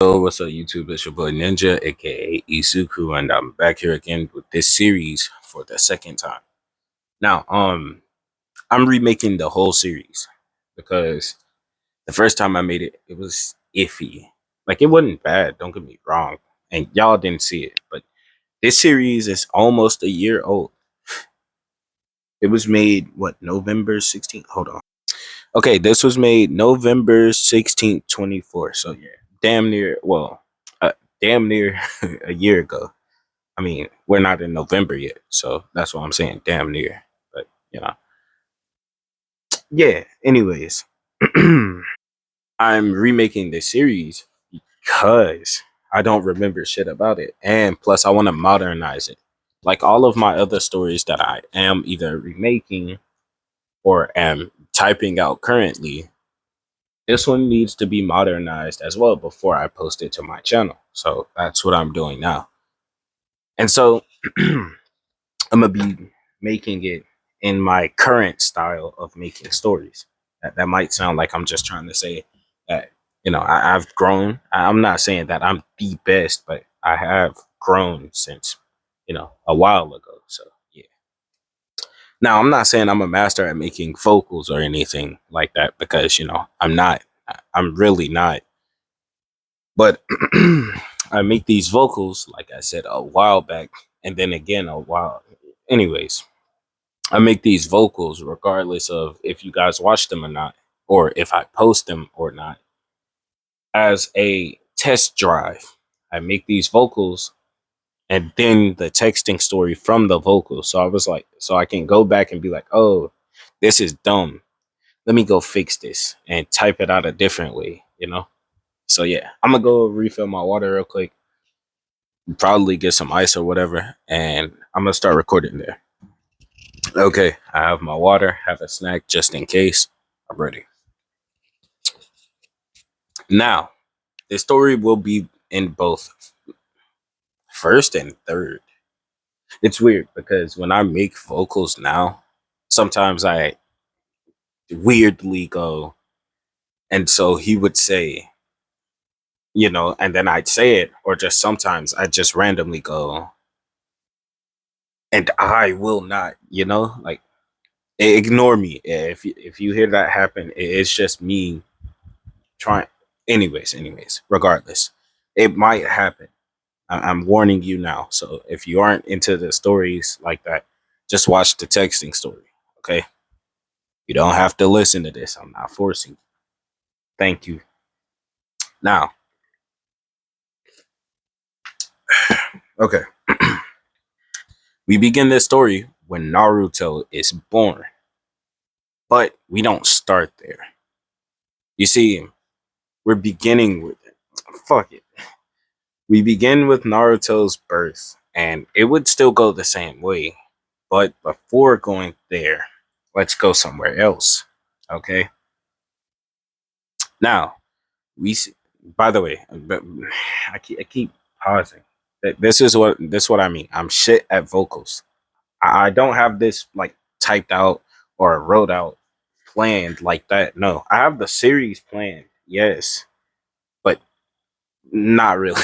What's up, YouTube? It's your boy Ninja, aka Isuku, and I'm back here again with this series for the second time. Now, I'm remaking the whole series because the first time I made it, it was iffy. Like, it wasn't bad, don't get me wrong, and y'all didn't see it, but this series is almost a year old. It was made, what, November 16th? Hold on. Okay, this was made November 16th, 24. So, yeah, damn near, damn near a year ago. I mean, we're not in November yet, so that's what I'm saying, damn near. But, yeah, anyways, I'm remaking this series because I don't remember shit about it. And plus, I want to modernize it. Like all of my other stories that I am either remaking or am typing out currently, this one needs to be modernized as well before I post it to my channel. So that's what I'm doing now. And so I'm gonna be making it in my current style of making stories. That might sound like I'm just trying to say that I've grown. I'm not saying that I'm the best, but I have grown since a while ago. So yeah. Now I'm not saying I'm a master at making vocals or anything like that because I'm not. I'm really not. But I make these vocals, like I said, a while back, and then again a while. Anyways, I make these vocals regardless of if you guys watch them or not, or if I post them or not, as a test drive. I make these vocals and then the texting story from the vocals. So I was like, so I can go back and be like, oh, this is dumb. Let me go fix this and type it out a different way. So yeah, I'm gonna go refill my water real quick, probably get some ice or whatever, and I'm gonna start recording there. Okay, I have my water, have a snack just in case. I'm ready. Now, the story will be in both first and third. It's weird because when I make vocals now, sometimes I weirdly go, and so he would say, and then I'd say it, or just sometimes I just randomly go, and I will not, like ignore me. If you hear that happen, it's just me trying. Anyways, regardless, it might happen. I'm warning you now. So if you aren't into the stories like that, just watch the texting story. Okay. You don't have to listen to this. I'm not forcing you. Thank you. Now, okay. We begin this story when Naruto is born. But we don't start there. You see, we're beginning with fuck it. We begin with Naruto's birth, and it would still go the same way. But before going there, let's go somewhere else. Okay. Now, we see, by the way, I keep pausing. This is what I mean. I'm shit at vocals. I don't have this like typed out or wrote out planned like that. No, I have the series planned. Yes, but not really.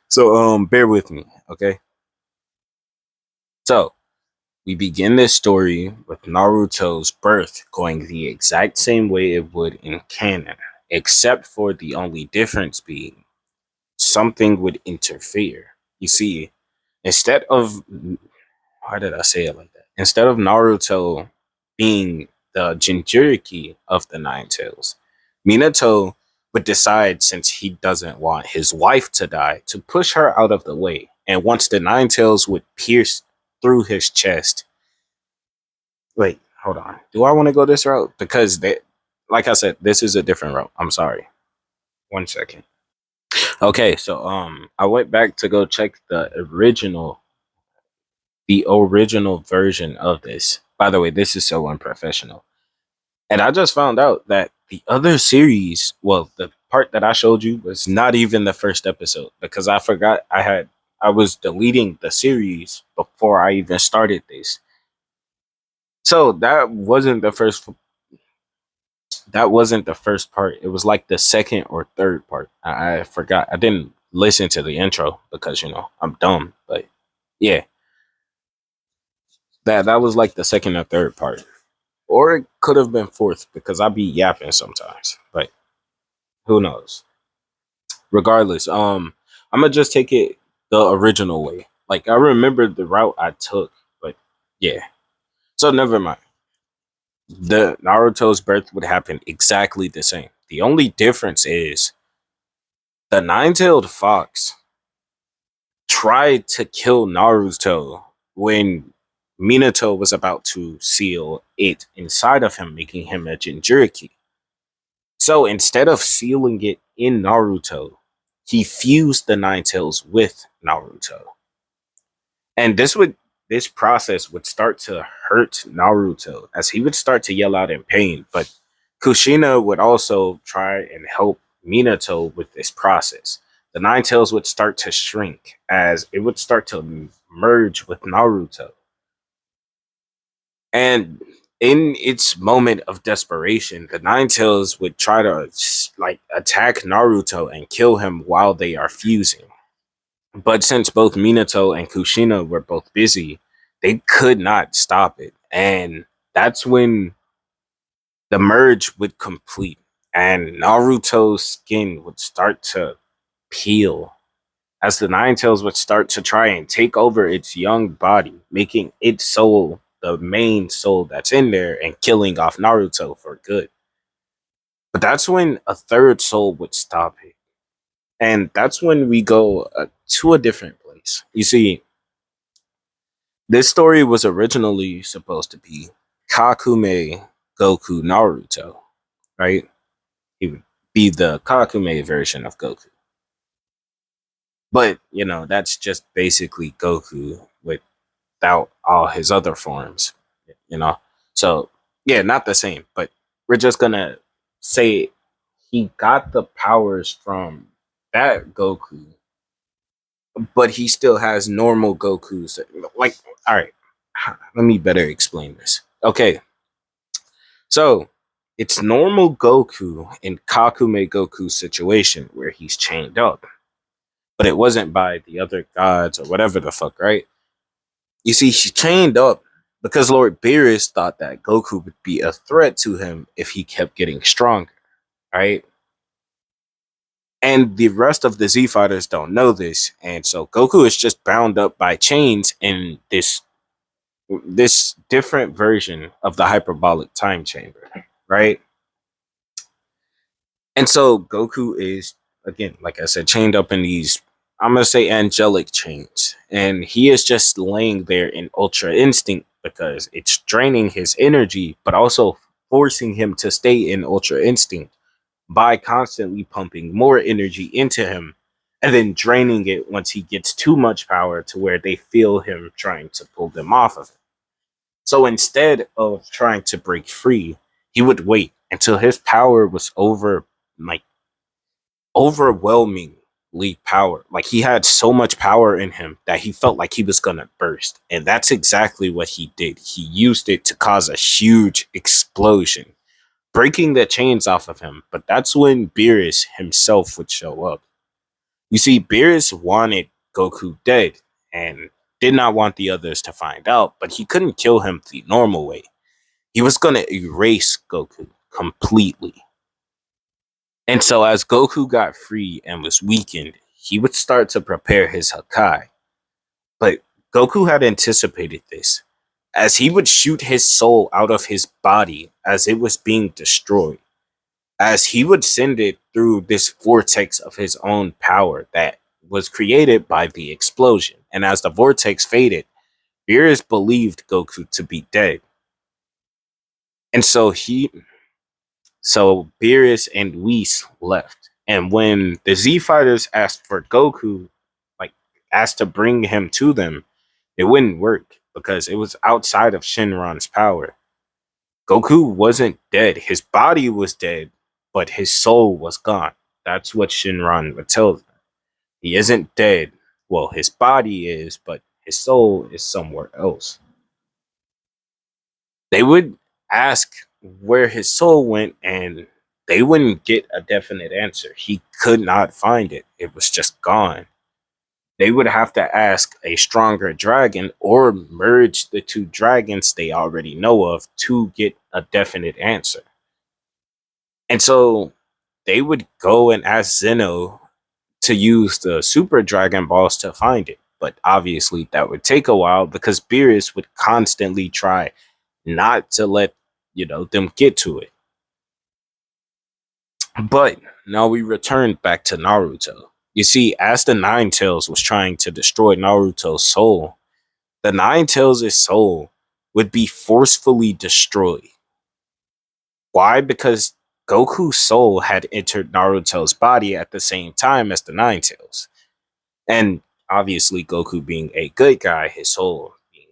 So bear with me, okay? So we begin this story with Naruto's birth going the exact same way it would in canon, except for the only difference being something would interfere. You see, instead of why did I say it like that? Instead of Naruto being the Jinchuriki of the Nine Tails, Minato would decide, since he doesn't want his wife to die, to push her out of the way. And once the Nine Tails would pierce through his chest, wait, hold on. Do I want to go this route? Because like I said, this is a different route. I'm sorry. 1 second. Okay, so I went back to go check the original version of this. By the way, this is so unprofessional. And I just found out that the other series, well, the part that I showed you was not even the first episode because I forgot I was deleting the series before I even started this. So that wasn't the first That wasn't the first part. It was like the second or third part. I forgot. I didn't listen to the intro because I'm dumb. But yeah, that was like the second or third part, or it could have been fourth because I be yapping sometimes. But who knows? Regardless, I'm gonna just take it the original way. Like I remember the route I took, but yeah. So never mind. The Naruto's birth would happen exactly the same. The only difference is the nine-tailed fox tried to kill Naruto when Minato was about to seal it inside of him, making him a Jinchuriki. So instead of sealing it in Naruto, he fused the nine tails with Naruto. And this process would start to hurt Naruto as he would start to yell out in pain. But Kushina would also try and help Minato with this process. The Nine Tails would start to shrink as it would start to merge with Naruto. And in its moment of desperation, the Nine Tails would try to like attack Naruto and kill him while they are fusing. But since both Minato and Kushina were both busy, they could not stop it. And that's when the merge would complete and Naruto's skin would start to peel as the Nine Tails would start to try and take over its young body, making its soul the main soul that's in there and killing off Naruto for good. But that's when a third soul would stop it. And that's when we go to a different place. You see, this story was originally supposed to be Kakume Goku Naruto, right? He would be the Kakume version of Goku. But, that's just basically Goku without all his other forms, you know? So, yeah, not the same, but we're just gonna say he got the powers from that Goku, but he still has normal Gokus. Like, all right, let me better explain this. Okay, so it's normal Goku in Kakume Goku's situation where he's chained up, but it wasn't by the other gods or whatever the fuck, right? You see, he's chained up because Lord Beerus thought that Goku would be a threat to him if he kept getting stronger, right? And the rest of the Z fighters don't know this, and so Goku is just bound up by chains in this different version of the hyperbolic time chamber, right? And so Goku is again, like I said, chained up in these, I'm gonna say, angelic chains, and he is just laying there in Ultra Instinct because it's draining his energy, but also forcing him to stay in Ultra Instinct by constantly pumping more energy into him and then draining it once he gets too much power to where they feel him trying to pull them off of it. So instead of trying to break free, he would wait until his power was like overwhelmingly power. Like he had so much power in him that he felt like he was gonna burst. And that's exactly what he did. He used it to cause a huge explosion, breaking the chains off of him. But that's when Beerus himself would show up. You see, Beerus wanted Goku dead and did not want the others to find out, but he couldn't kill him the normal way. He was going to erase Goku completely. And so, as Goku got free and was weakened, he would start to prepare his Hakai. But Goku had anticipated this, as he would shoot his soul out of his body as it was being destroyed, as he would send it through this vortex of his own power that was created by the explosion. And as the vortex faded, Beerus believed Goku to be dead. And so Beerus and Whis left. And when the Z fighters asked for Goku, like asked to bring him to them, it wouldn't work because it was outside of Shinron's power. Goku wasn't dead. His body was dead, but his soul was gone. That's what Shinron would tell them. He isn't dead. Well, his body is, but his soul is somewhere else. They would ask where his soul went, and they wouldn't get a definite answer. He could not find it. It was just gone. They would have to ask a stronger dragon or merge the two dragons they already know of to get a definite answer. And so they would go and ask Zeno to use the Super Dragon Balls to find it. But obviously, that would take a while because Beerus would constantly try not to let them get to it. But now we return back to Naruto. You see, as the Nine Tails was trying to destroy Naruto's soul, the Nine Tails' soul would be forcefully destroyed. Why? Because Goku's soul had entered Naruto's body at the same time as the Nine Tails. And obviously, Goku being a good guy, his soul being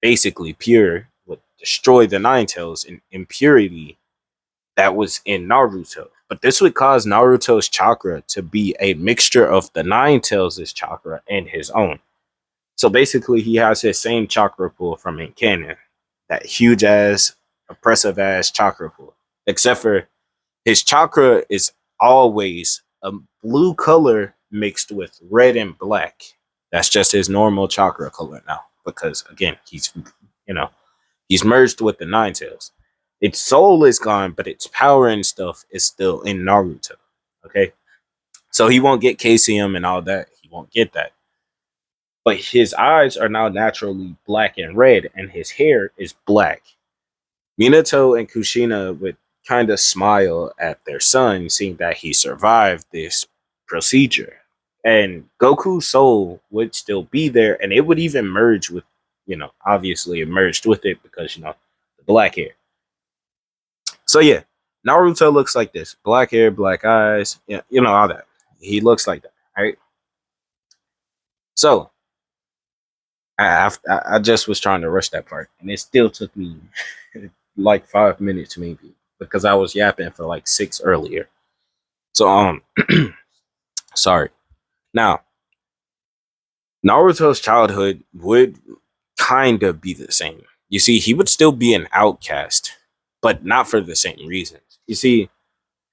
basically pure, would destroy the Nine Tails in impurity that was in Naruto. But this would cause Naruto's chakra to be a mixture of the Nine Tails' chakra and his own. So basically, he has his same chakra pool from in canon, that huge ass, oppressive ass chakra pool. Except for his chakra is always a blue color mixed with red and black. That's just his normal chakra color now, because again, you know he's merged with the Nine Tails. Its soul is gone, but its power and stuff is still in Naruto. Okay, so he won't get KCM and all that. He won't get that. But his eyes are now naturally black and red, and his hair is black. Minato and Kushina would kind of smile at their son, seeing that he survived this procedure. And Goku's soul would still be there, and it would even merge with, obviously it merged with it because, the black hair. So yeah, Naruto looks like this: black hair, black eyes, all that. He looks like that, right? So I just was trying to rush that part, and it still took me like 5 minutes maybe because I was yapping for like six earlier. So sorry. Now Naruto's childhood would kind of be the same. You see, he would still be an outcast, but not for the same reasons. You see,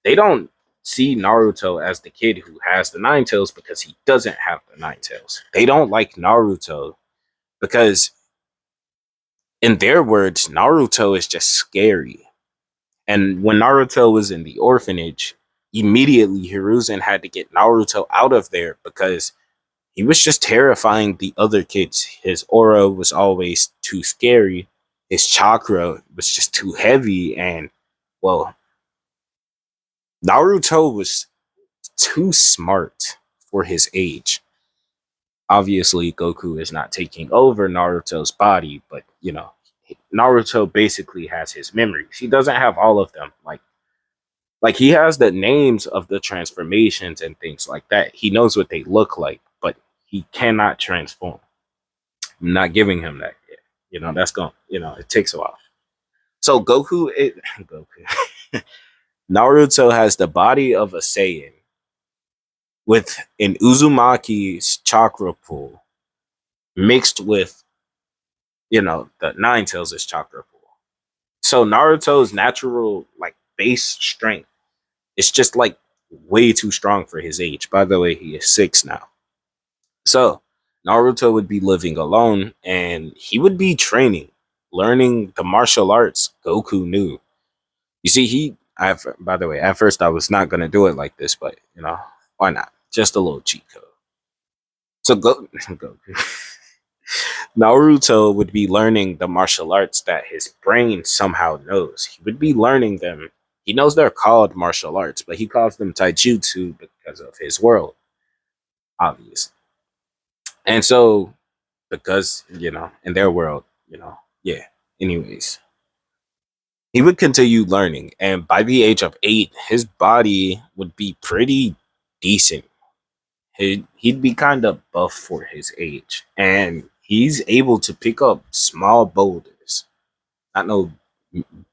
they don't see Naruto as the kid who has the Nine Tails because he doesn't have the Nine Tails. They don't like Naruto because, in their words, Naruto is just scary. And when Naruto was in the orphanage, immediately Hiruzen had to get Naruto out of there because he was just terrifying the other kids. His aura was always too scary. His chakra was just too heavy. And, well, Naruto was too smart for his age. Obviously, Goku is not taking over Naruto's body, but, Naruto basically has his memories. He doesn't have all of them. Like he has the names of the transformations and things like that. He knows what they look like, but he cannot transform. I'm not giving him that yet. That's going. It takes a while. So Goku, Naruto has the body of a Saiyan with an Uzumaki's chakra pool mixed with the Nine Tails' chakra pool. So Naruto's natural like base strength is just like way too strong for his age. By the way, he is 6 now. So Naruto would be living alone and he would be training, learning the martial arts Goku knew. You see, by the way, at first I was not going to do it like this, but why not? Just a little cheat code. So Goku. Naruto would be learning the martial arts that his brain somehow knows. He would be learning them. He knows they're called martial arts, but he calls them taijutsu because of his world, obviously. And so, because, in their world, yeah. Anyways, he would continue learning. And by the age of 8, his body would be pretty decent. He'd be kind of buff for his age. And he's able to pick up small boulders. Not no,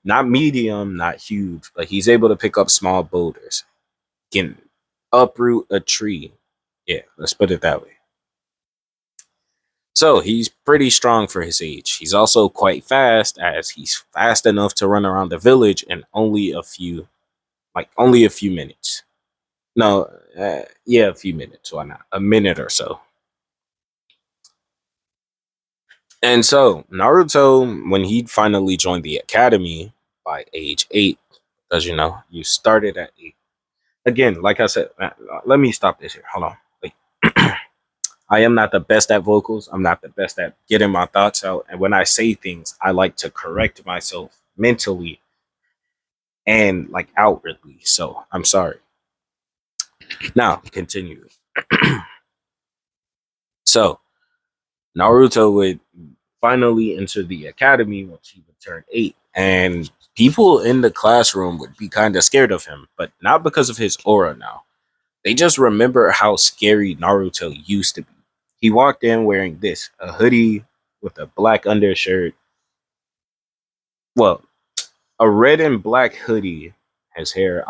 not medium, not huge, but he's able to pick up small boulders. Can uproot a tree. Yeah, let's put it that way. So he's pretty strong for his age. He's also quite fast, as he's fast enough to run around the village in only a few minutes. No, yeah, a few minutes. Why not? A minute or so. And so Naruto, when he finally joined the academy by age 8, because you started at 8. Again, like I said, let me stop this here. Hold on. Wait. I am not the best at vocals. I'm not the best at getting my thoughts out. And when I say things, I like to correct myself mentally and like outwardly. So I'm sorry. Now, continue. So Naruto would finally enter the academy once he would turn 8. And people in the classroom would be kind of scared of him, but not because of his aura now. They just remember how scary Naruto used to be. He walked in wearing this a hoodie with a black undershirt. Well, a red and black hoodie. His hair,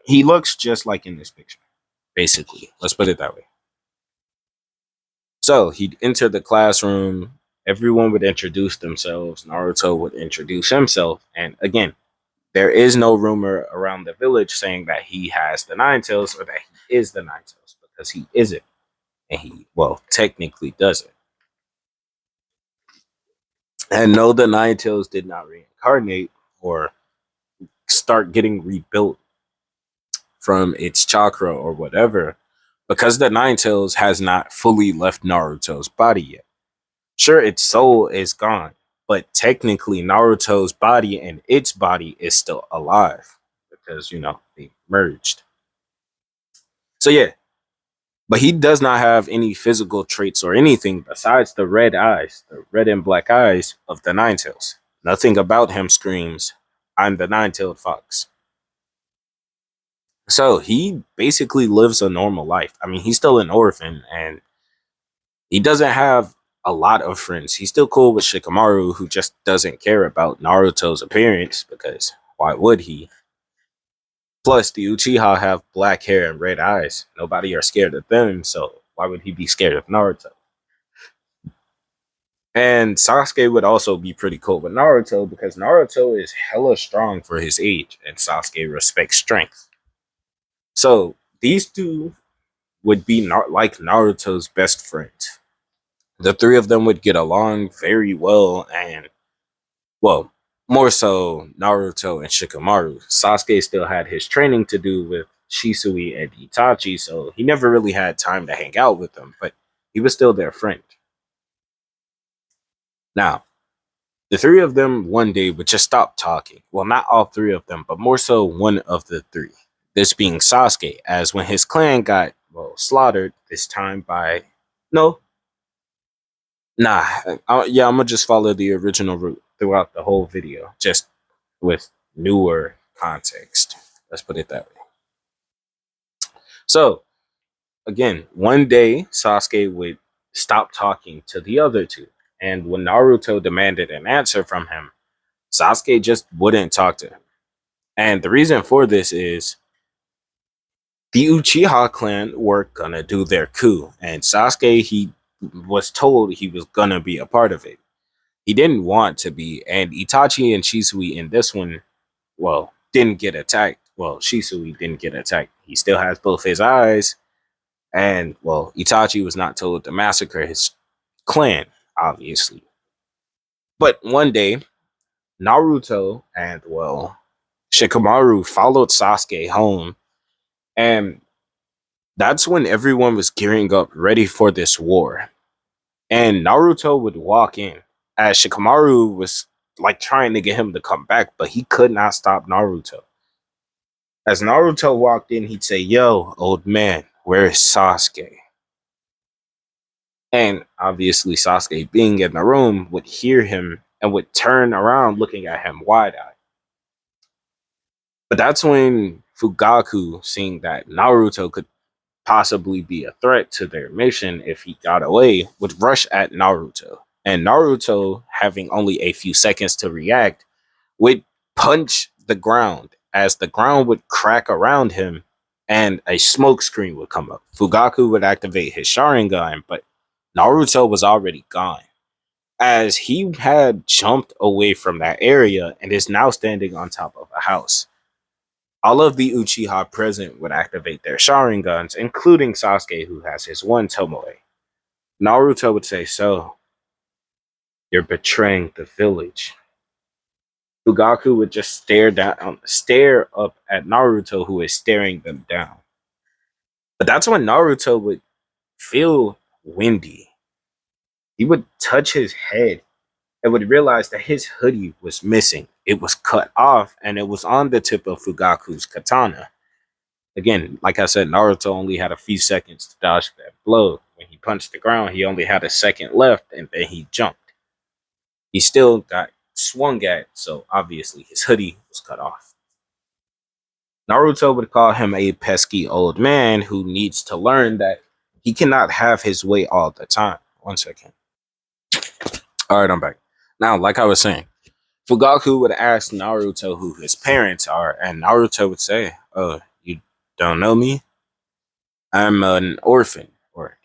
he looks just like in this picture, basically. Let's put it that way. So he'd enter the classroom. Everyone would introduce themselves. Naruto would introduce himself. And again, there is no rumor around the village saying that he has the Nine Tails or that he is the Nine Tails, because he isn't. And he, well, technically doesn't. And no, the Nine Tails did not reincarnate or start getting rebuilt from its chakra or whatever, because the Nine Tails has not fully left Naruto's body yet. Sure, its soul is gone, but technically Naruto's body and its body is still alive because, they merged. So yeah, but he does not have any physical traits or anything besides the red eyes, the red and black eyes of the Nine Tails. Nothing about him screams, I'm the Nine-Tailed Fox. So he basically lives a normal life. I mean, he's still an orphan and he doesn't have a lot of friends. He's still cool with Shikamaru, who just doesn't care about Naruto's appearance because why would he? Plus, the Uchiha have black hair and red eyes. Nobody are scared of them, so why would he be scared of Naruto? And Sasuke would also be pretty cool with Naruto because Naruto is hella strong for his age, and Sasuke respects strength. So these two would be like Naruto's best friends. The three of them would get along very well, and well, more so Naruto and Shikamaru. Sasuke still had his training to do with Shisui and Itachi, so he never really had time to hang out with them, but he was still their friend. Now, the three of them one day would just stop talking. Well, not all three of them, but more so one of the three. This being Sasuke, as when his clan got, well, slaughtered, this time by. No, nah. Yeah, I'm gonna just follow the original route throughout the whole video, just with newer context. Let's put it that way. So, again, one day Sasuke would stop talking to the other two. And when Naruto demanded an answer from him, Sasuke just wouldn't talk to him. And the reason for this is the Uchiha clan were gonna do their coup, and Sasuke, he was told he was gonna be a part of it. He didn't want to be, and Itachi and Shisui in this one, well, didn't get attacked. Well, Shisui didn't get attacked. He still has both his eyes, and well, Itachi was not told to massacre his clan, obviously. But one day, Naruto and well, Shikamaru followed Sasuke home, and that's when everyone was gearing up ready for this war. And Naruto would walk in as Shikamaru was like trying to get him to come back, but he could not stop Naruto. As Naruto walked in, he'd say, Yo, old man, where is Sasuke? And obviously, Sasuke, being in the room, would hear him and would turn around looking at him wide eyed. But that's when Fugaku, seeing that Naruto could possibly be a threat to their mission if he got away, would rush at Naruto. And Naruto, having only a few seconds to react, would punch the ground as the ground would crack around him and a smoke screen would come up. Fugaku would activate his Sharingan, but Naruto was already gone, as he had jumped away from that area and is now standing on top of a house. All of the Uchiha present would activate their Sharingans, including Sasuke, who has his one Tomoe. Naruto would say, "So, you're betraying the village." Fugaku would just stare up at Naruto, who is staring them down. But that's when Naruto would feel windy. He would touch his head and would realize that his hoodie was missing. It was cut off and it was on the tip of Fugaku's katana. Again, like I said, Naruto only had a few seconds to dodge that blow. When he punched the ground, he only had a second left and then he jumped. He still got swung at, so obviously his hoodie was cut off. Naruto would call him a pesky old man who needs to learn that he cannot have his way all the time. 1 second. All right, I'm back. Now, like I was saying, Fugaku would ask Naruto who his parents are, and Naruto would say, "Oh, you don't know me? I'm an orphan, or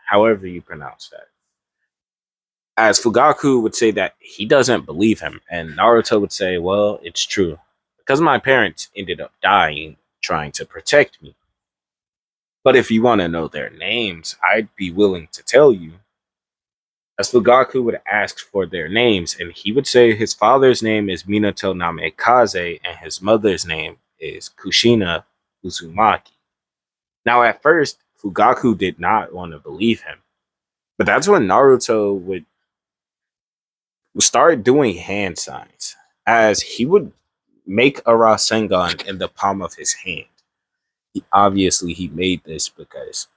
however you pronounce that." As Fugaku would say that he doesn't believe him, and Naruto would say, "Well, it's true. Because my parents ended up dying trying to protect me. But if you want to know their names, I'd be willing to tell you." As Fugaku would ask for their names, and he would say his father's name is Minato Namikaze and his mother's name is Kushina Uzumaki. Now, at first, Fugaku did not want to believe him, but that's when Naruto would start doing hand signs, as he would make a Rasengan in the palm of his hand. Obviously he made this because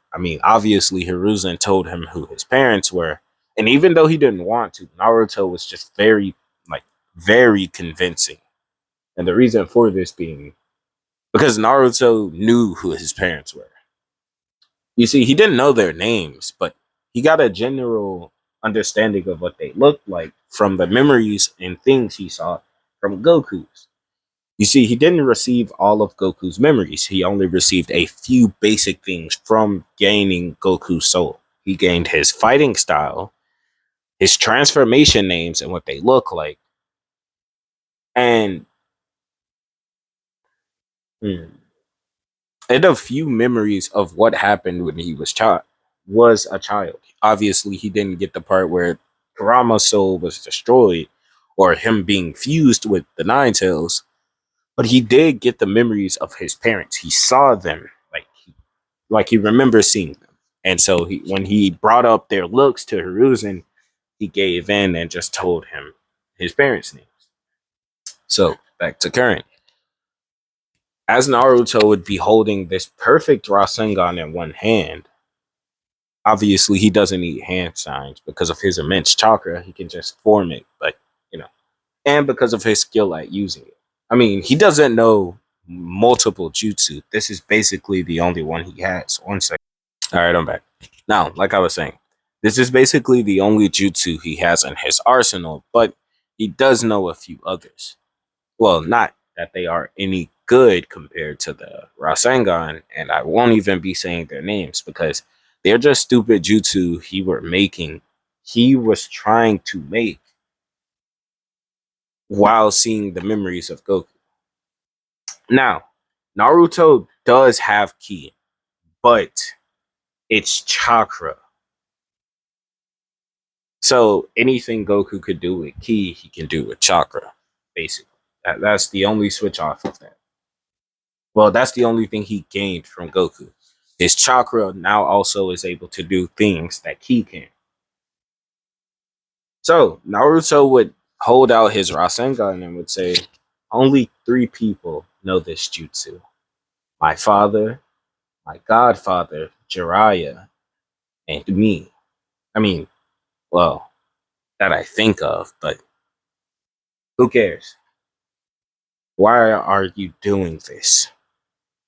obviously Hiruzen told him who his parents were, and even though he didn't want to, Naruto was just very convincing. And the reason for this being because Naruto knew who his parents were. You see, he didn't know their names, but he got a general understanding of what they looked like from the memories and things he saw from Goku's. You see, he didn't receive all of Goku's memories. He only received a few basic things from gaining Goku's soul. He gained his fighting style, his transformation names and what they look like, and hmm, and a few memories of what happened when he was a child. Obviously, he didn't get the part where Kurama's soul was destroyed or him being fused with the Nine Tails, but he did get the memories of his parents. He saw them, like he remembers seeing them. And so when he brought up their looks to Hiruzen, he gave in and just told him his parents' names. So back to current. As Naruto would be holding this perfect Rasengan in one hand, obviously he doesn't need hand signs because of his immense chakra. He can just form it, but you know, and because of his skill at using it. He doesn't know multiple jutsu. This is basically the only one he has. 1 second. All right, I'm back. Now, like I was saying, this is basically the only jutsu he has in his arsenal, but he does know a few others. Well, not that they are any good compared to the Rasengan, and I won't even be saying their names because they're just stupid jutsu he was trying to make while seeing the memories of Goku. Now, Naruto does have ki, but it's chakra. So anything Goku could do with ki, he can do with chakra, basically. That's the only switch off of that. Well, that's the only thing he gained from Goku. His chakra now also is able to do things that ki can. So Naruto would hold out his Rasengan and would say, "Only 3 people know this jutsu. My father, my godfather, Jiraiya, and me. I mean, well, that I think of, but who cares? Why are you doing this?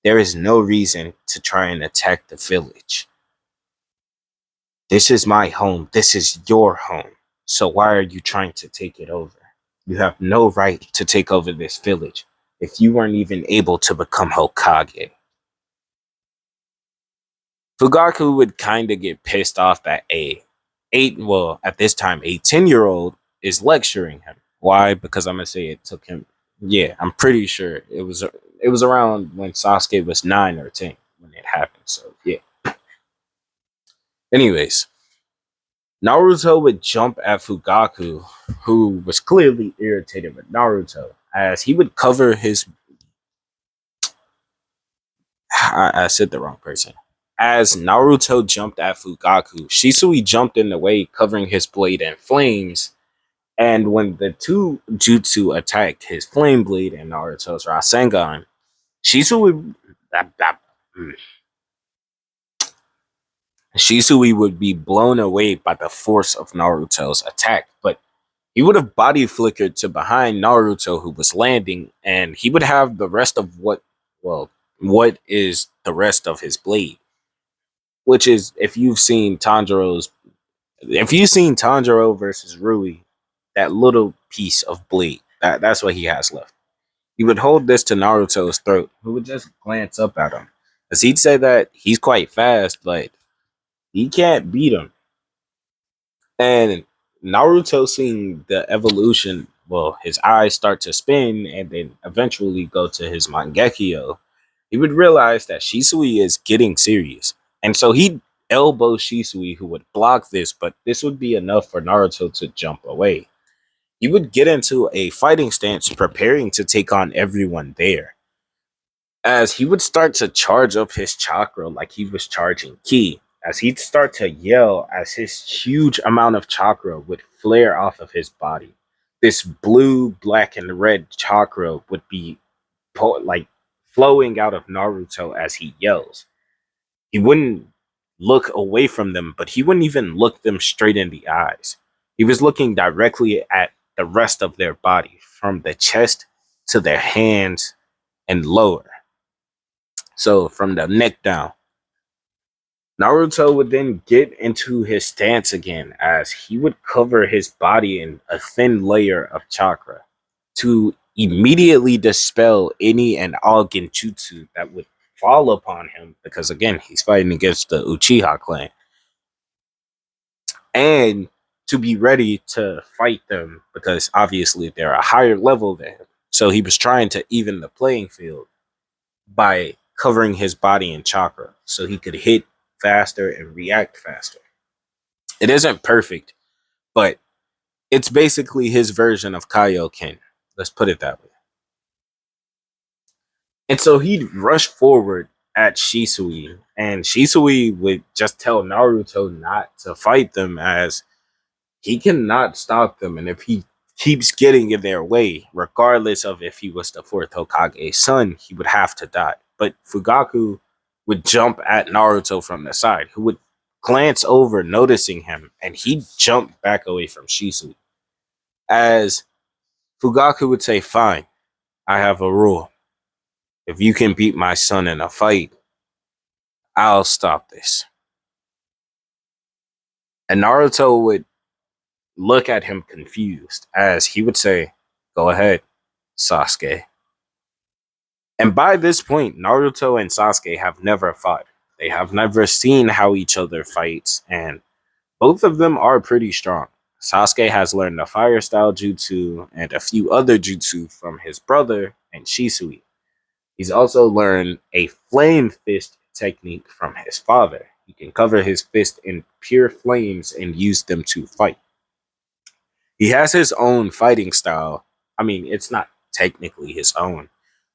There is no reason to try and attack the village. This is my home. This is your home. So why are you trying to take it over? You have no right to take over this village if you weren't even able to become Hokage." Fugaku would kind of get pissed off that at this time, a 10-year-old is lecturing him. Why? Because I'm gonna say it took him. Yeah, I'm pretty sure it was around when Sasuke was 9 or 10 when it happened. So yeah. Anyways, Naruto would jump at Fugaku, who was clearly irritated with Naruto, as he would cover his. I said the wrong person. As Naruto jumped at Fugaku, Shisui jumped in the way, covering his blade in flames. And when the two jutsu attacked his flame blade and Naruto's Rasengan, Shisui, mm, Shisui would be blown away by the force of Naruto's attack, but he would have body flickered to behind Naruto, who was landing, and he would have the rest of what is the rest of his blade, which is if you've seen Tanjiro versus Rui, that little piece of blade, that's what he has left. He would hold this to Naruto's throat, who would just glance up at him, as he'd say that he's quite fast, but he can't beat him. And Naruto, seeing the evolution, his eyes start to spin and then eventually go to his Mangekyo, he would realize that Shisui is getting serious. And so he'd elbow Shisui, who would block this, but this would be enough for Naruto to jump away. He would get into a fighting stance, preparing to take on everyone there, as he would start to charge up his chakra like he was charging ki, as he'd start to yell as his huge amount of chakra would flare off of his body. This blue, black, and red chakra would be like flowing out of Naruto as he yells. He wouldn't look away from them, but he wouldn't even look them straight in the eyes. He was looking directly at the rest of their body, from the chest to their hands and lower. So from the neck down. Naruto would then get into his stance again, as he would cover his body in a thin layer of chakra to immediately dispel any and all genjutsu that would fall upon him, because again, he's fighting against the Uchiha clan, and to be ready to fight them, because obviously they're a higher level than him. So he was trying to even the playing field by covering his body in chakra so he could hit faster and react faster. It isn't perfect, but it's basically his version of Kaioken. Let's put it that way. And so he'd rush forward at Shisui, and Shisui would just tell Naruto not to fight them, as he cannot stop them. And if he keeps getting in their way, regardless of if he was the fourth Hokage's son, he would have to die. But Fugaku would jump at Naruto from the side, who would glance over, noticing him, and he'd jump back away from Shisui. As Fugaku would say, "Fine, I have a rule. If you can beat my son in a fight, I'll stop this." And Naruto would look at him confused, as he would say, "Go ahead, Sasuke." And by this point, Naruto and Sasuke have never fought. They have never seen how each other fights, and both of them are pretty strong. Sasuke has learned the fire style jutsu and a few other jutsu from his brother and Shisui. He's also learned a flame fist technique from his father. He can cover his fist in pure flames and use them to fight. He has his own fighting style. I mean, it's not technically his own.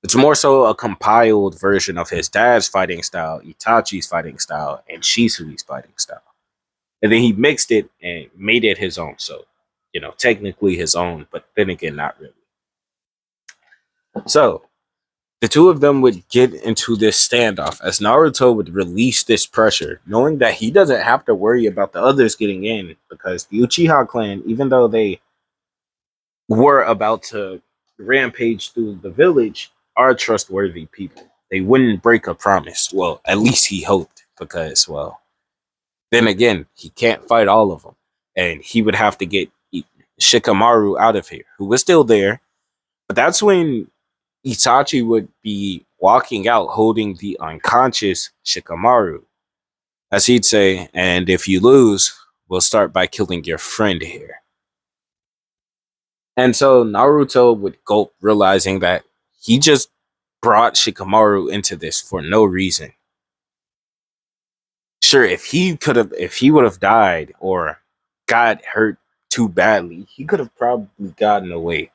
It's more so a compiled version of his dad's fighting style, Itachi's fighting style, and Shisui's fighting style. And then he mixed it and made it his own. So, technically his own, but then again, not really. So, the two of them would get into this standoff, as Naruto would release this pressure, knowing that he doesn't have to worry about the others getting in, because the Uchiha clan, even though they were about to rampage through the village, are trustworthy people. They wouldn't break a promise. Well, at least he hoped, because, then again, he can't fight all of them. And he would have to get Shikamaru out of here, who was still there. But that's when Itachi would be walking out holding the unconscious Shikamaru. As he'd say, and if you lose, we'll start by killing your friend here. And so Naruto would gulp, realizing that he just brought Shikamaru into this for no reason. Sure, if he would have died or got hurt too badly, he could have probably gotten away.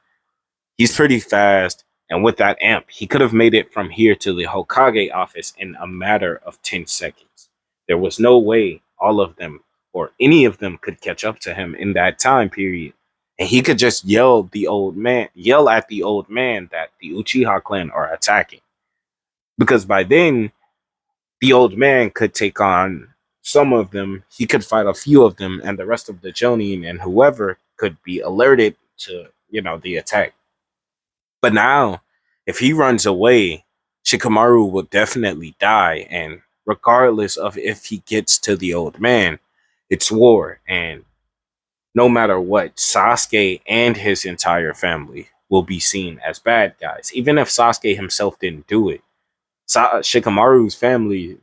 He's pretty fast, and with that amp, he could have made it from here to the Hokage office in a matter of 10 seconds. There was no way all of them or any of them could catch up to him in that time period. And he could just yell at the old man that the Uchiha clan are attacking. Because by then, the old man could take on some of them, he could fight a few of them, and the rest of the Jonin and whoever could be alerted to, the attack. But now, if he runs away, Shikamaru will definitely die. And regardless of if he gets to the old man, it's war. And no matter what, Sasuke and his entire family will be seen as bad guys. Even if Sasuke himself didn't do it, Shikamaru's family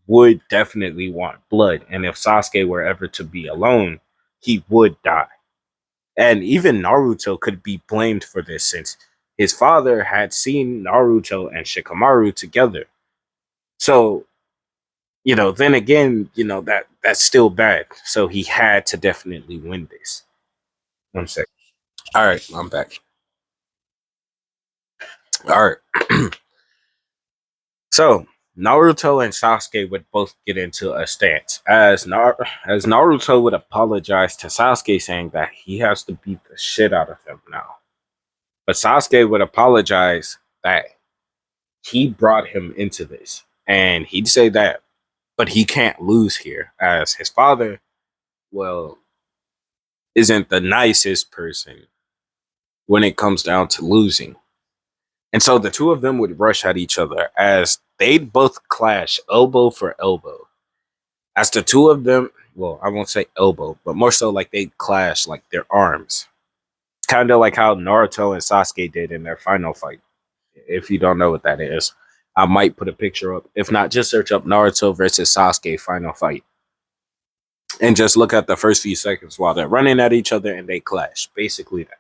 would definitely want blood. And if Sasuke were ever to be alone, he would die. And even Naruto could be blamed for this since his father had seen Naruto and Shikamaru together. So, then again, that's still bad. So he had to definitely win this. One sec. All right, I'm back. All right. So Naruto and Sasuke would both get into a stance as Naruto would apologize to Sasuke, saying that he has to beat the shit out of him now. But Sasuke would apologize that he brought him into this. And he'd say that, but he can't lose here, as his father, well, isn't the nicest person when it comes down to losing. And so the two of them would rush at each other as they'd both clash elbow for elbow. As the two of them, well, I won't say elbow, but more so like they clash like their arms. Kind of like how Naruto and Sasuke did in their final fight. If you don't know what that is, I might put a picture up. If not, just search up Naruto versus Sasuke final fight and just look at the first few seconds while they're running at each other and they clash. Basically, that.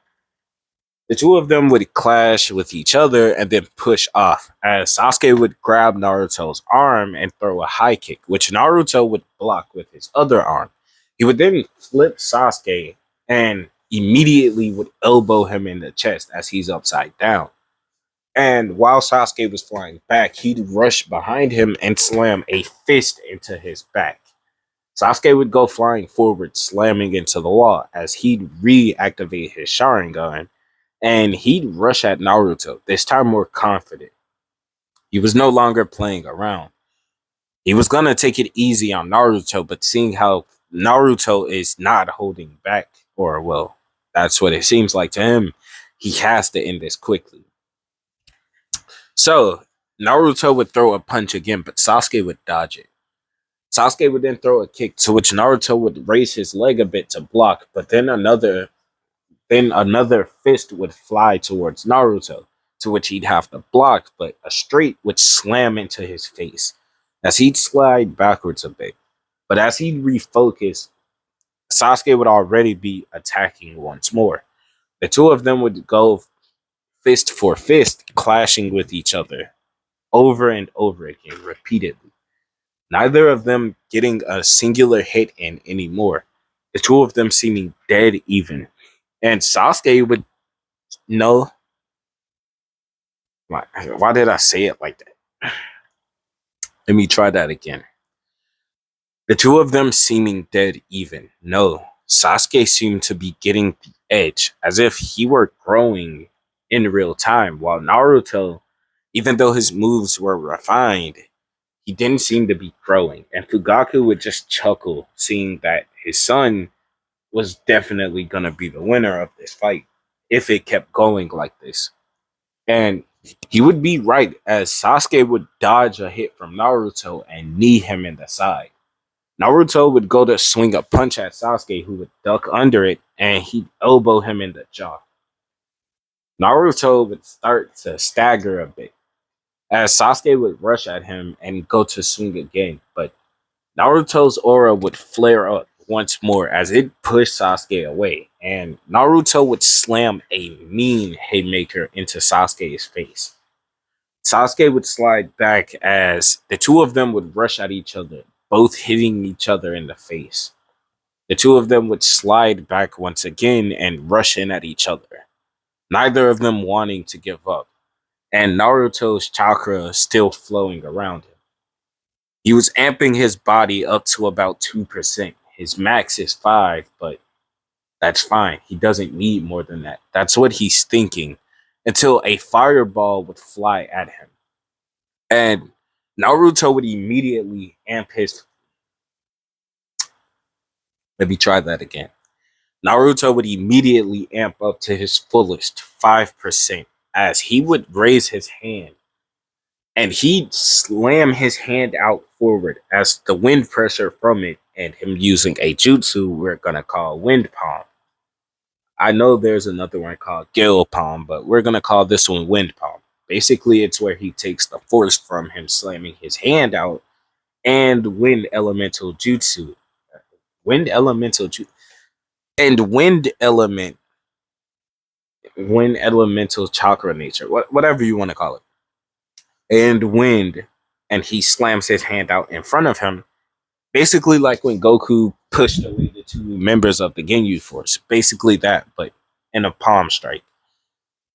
The two of them would clash with each other and then push off, as Sasuke would grab Naruto's arm and throw a high kick, which Naruto would block with his other arm. He would then flip Sasuke and immediately would elbow him in the chest as he's upside down. And while Sasuke was flying back, he'd rush behind him and slam a fist into his back. Sasuke would go flying forward, slamming into the wall as he'd reactivate his Sharingan, and he'd rush at Naruto, this time more confident. He was no longer playing around. He was gonna take it easy on Naruto, but seeing how Naruto is not holding back, or well, that's what it seems like to him, he has to end this quickly. So Naruto would throw a punch again, but Sasuke would dodge it. Sasuke would then throw a kick, to which Naruto would raise his leg a bit to block, but then another fist would fly towards Naruto, to which he'd have to block, but a straight would slam into his face as he'd slide backwards a bit. But as he'd refocus, Sasuke would already be attacking once more. The two of them would go fist for fist, clashing with each other over and over again, repeatedly. Neither of them getting a singular hit in anymore. The two of them seeming dead even. And Sasuke would know. Why did I say it like that? Let me try that again. The two of them seeming dead even. No, Sasuke seemed to be getting the edge, as if he were growing in real time, while Naruto, even though his moves were refined, he didn't seem to be growing. And Fugaku would just chuckle, seeing that his son was definitely going to be the winner of this fight if it kept going like this. And he would be right, as Sasuke would dodge a hit from Naruto and knee him in the side. Naruto would go to swing a punch at Sasuke, who would duck under it, and he'd elbow him in the jaw. Naruto would start to stagger a bit, as Sasuke would rush at him and go to swing again, but Naruto's aura would flare up once more as it pushed Sasuke away, and Naruto would slam a mean haymaker into Sasuke's face. Sasuke would slide back as the two of them would rush at each other, both hitting each other in the face. The two of them would slide back once again and rush in at each other, neither of them wanting to give up, and Naruto's chakra still flowing around him. He was amping his body up to about 2%. His max is 5, but that's fine. He doesn't need more than that. That's what he's thinking until a fireball would fly at him. And Naruto would immediately amp his. Let me try that again. Naruto would immediately amp up to his fullest 5% as he would raise his hand and he'd slam his hand out forward as the wind pressure from it and him using a jutsu we're gonna call wind palm. I know there's another one called Gale palm, but we're gonna call this one wind palm. Basically, it's where he takes the force from him slamming his hand out and wind elemental jutsu. Wind elemental jutsu and wind elemental chakra nature, whatever you want to call it, and wind, and he slams his hand out in front of him, basically like when Goku pushed away the two members of the Ginyu Force, basically that, but in a palm strike,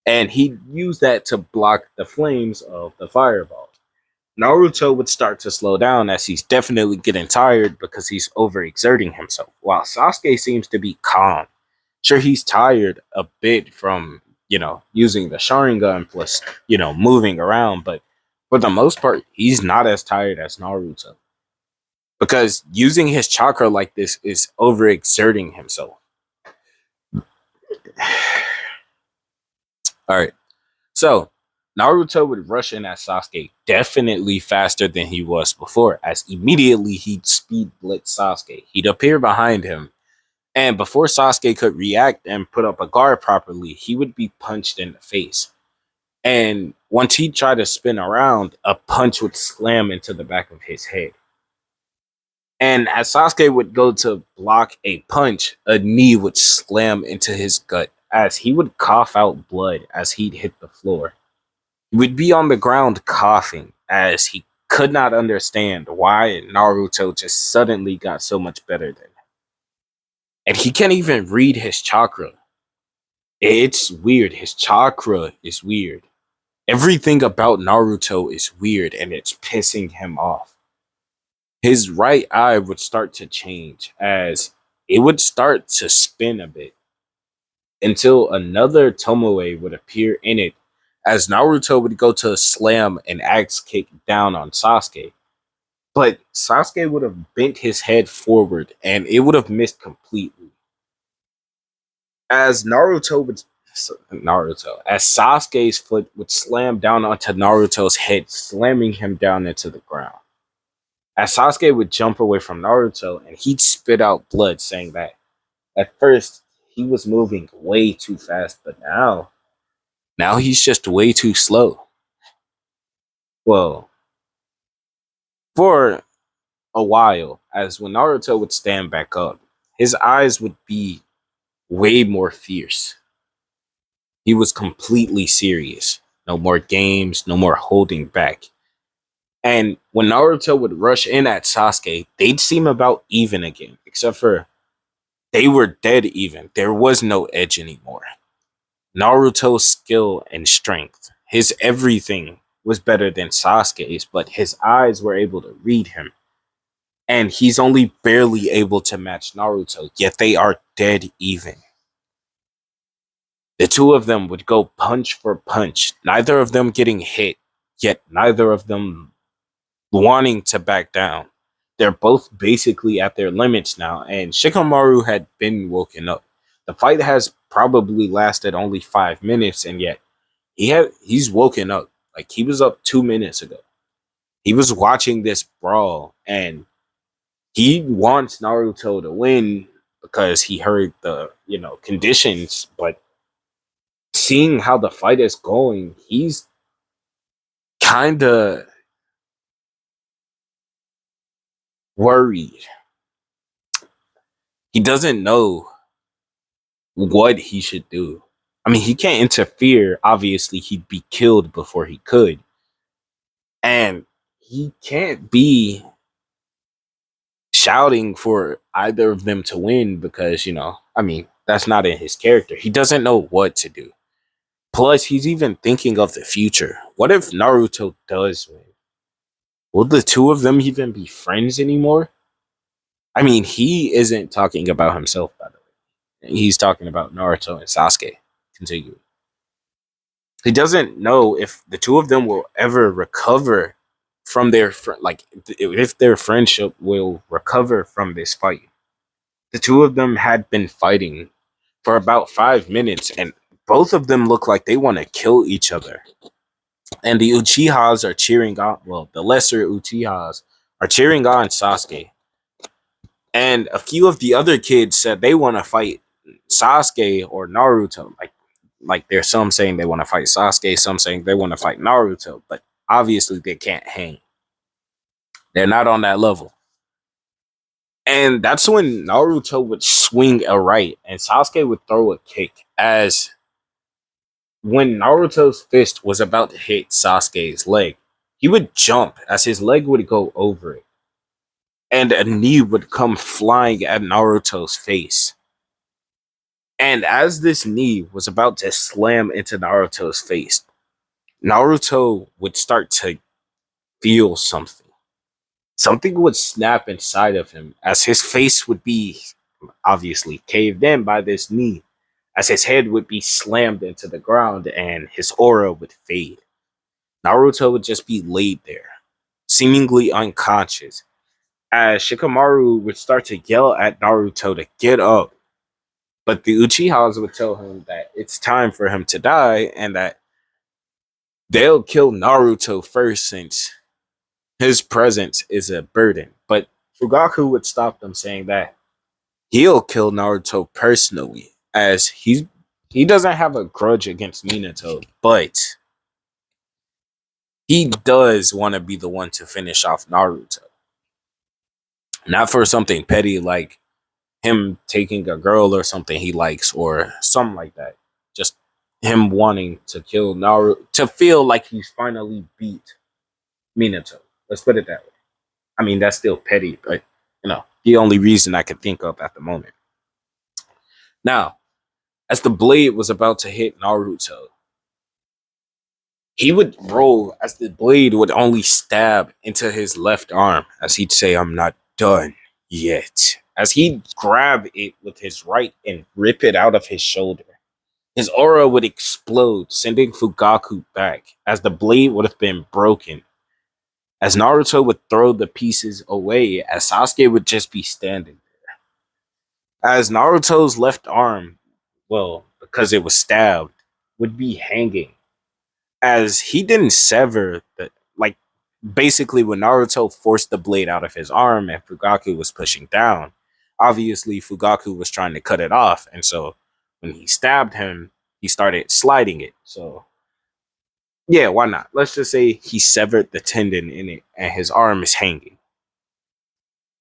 and he used that to block the flames of the fireball. Naruto would start to slow down as he's definitely getting tired because he's overexerting himself, while Sasuke seems to be calm. Sure, he's tired a bit from, using the Sharingan plus, moving around, but for the most part, he's not as tired as Naruto because using his chakra like this is overexerting himself. All right. So Naruto would rush in at Sasuke definitely faster than he was before, as immediately he'd speed blitz Sasuke. He'd appear behind him, and before Sasuke could react and put up a guard properly, he would be punched in the face. And once he tried to spin around, a punch would slam into the back of his head. And as Sasuke would go to block a punch, a knee would slam into his gut as he would cough out blood as he'd hit the floor. He would be on the ground coughing as he could not understand why Naruto just suddenly got so much better than him. And he can't even read his chakra. It's weird. His chakra is weird. Everything about Naruto is weird and it's pissing him off. His right eye would start to change as it would start to spin a bit until another Tomoe would appear in it as Naruto would go to slam an axe kick down on Sasuke. But Sasuke would have bent his head forward and it would have missed completely. As as Sasuke's foot would slam down onto Naruto's head, slamming him down into the ground. As Sasuke would jump away from Naruto and he'd spit out blood, saying that at first he was moving way too fast, but now he's just way too slow. Well, for a while, as when Naruto would stand back up, his eyes would be way more fierce. He was completely serious. No more games, no more holding back. And when Naruto would rush in at Sasuke, they'd seem about even again, except for they were dead even. There was no edge anymore. Naruto's skill and strength, his everything was better than Sasuke's, but his eyes were able to read him. And he's only barely able to match Naruto, yet they are dead even. The two of them would go punch for punch, neither of them getting hit, yet neither of them wanting to back down. They're both basically at their limits now, and Shikamaru had been woken up. The fight has probably lasted only 5 minutes, and yet he's woken up. Like he was up 2 minutes ago. He was watching this brawl, and he wants Naruto to win because he heard the conditions, but seeing how the fight is going, he's kind of worried. He doesn't know what he should do. I mean, he can't interfere. Obviously, he'd be killed before he could. And he can't be shouting for either of them to win because, I mean, that's not in his character. He doesn't know what to do. Plus, he's even thinking of the future. What if Naruto does win? Will the two of them even be friends anymore? I mean, he isn't talking about himself, by the way. He's talking about Naruto and Sasuke. Continue. He doesn't know if the two of them will ever recover from their like if their friendship will recover from this fight. The two of them had been fighting for about 5 minutes, and both of them look like they want to kill each other. And the Uchihas are cheering on. Well, the lesser Uchihas are cheering on Sasuke, and a few of the other kids said they want to fight Sasuke or Naruto. Like there's some saying they want to fight Sasuke, some saying they want to fight Naruto, but obviously they can't hang. They're not on that level. And that's when Naruto would swing a right and Sasuke would throw a kick. As when Naruto's fist was about to hit Sasuke's leg, he would jump as his leg would go over it. And a knee would come flying at Naruto's face. And as this knee was about to slam into Naruto's face, Naruto would start to feel something. Something would snap inside of him as his face would be obviously caved in by this knee, as his head would be slammed into the ground and his aura would fade. Naruto would just be laid there, seemingly unconscious, as Shikamaru would start to yell at Naruto to get up. But the Uchihas would tell him that it's time for him to die and that they'll kill Naruto first since his presence is a burden. But Fugaku would stop them, saying that he'll kill Naruto personally, as he doesn't have a grudge against Minato, but he does want to be the one to finish off Naruto. Not for something petty like him taking a girl or something he likes or something like that. Just him wanting to kill Naruto to feel like he's finally beat Minato. Let's put it that way. I mean, that's still petty, but the only reason I could think of at the moment. Now, as the blade was about to hit Naruto, he would roll as the blade would only stab into his left arm, as he'd say, "I'm not done yet." As he'd grab it with his right and rip it out of his shoulder, his aura would explode, sending Fugaku back, as the blade would have been broken. As Naruto would throw the pieces away, as Sasuke would just be standing. As Naruto's left arm, well, because it was stabbed, would be hanging. As he didn't sever the like basically when Naruto forced the blade out of his arm and Fugaku was pushing down, obviously Fugaku was trying to cut it off, and so when he stabbed him, he started sliding it. So yeah, why not? Let's just say he severed the tendon in it and his arm is hanging.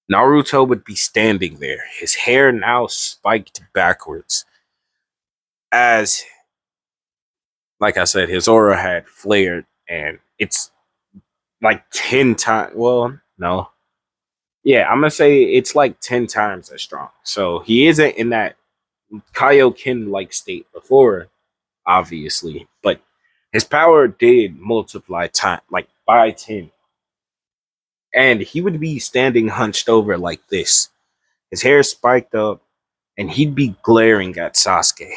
Naruto would be standing there, his hair now spiked backwards, as like I said, his aura had flared and it's like 10 times. Well, no. Yeah, I'm going to say it's like 10 times as strong. So he isn't in that Kaioken like state before, obviously, but his power did multiply time like by 10. And he would be standing hunched over like this, his hair spiked up, and he'd be glaring at Sasuke.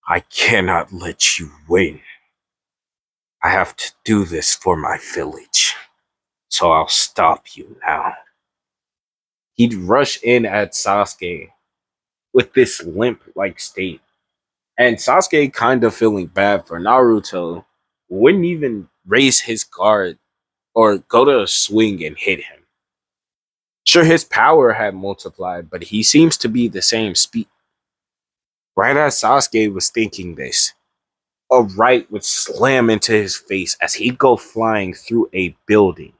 "I cannot let you win. I have to do this for my village. So I'll stop you now." He'd rush in at Sasuke with this limp like state. And Sasuke, kind of feeling bad for Naruto, wouldn't even raise his guard or go to a swing and hit him. Sure, his power had multiplied, but he seems to be the same speed. Right as Sasuke was thinking this, a right would slam into his face as he'd go flying through a building.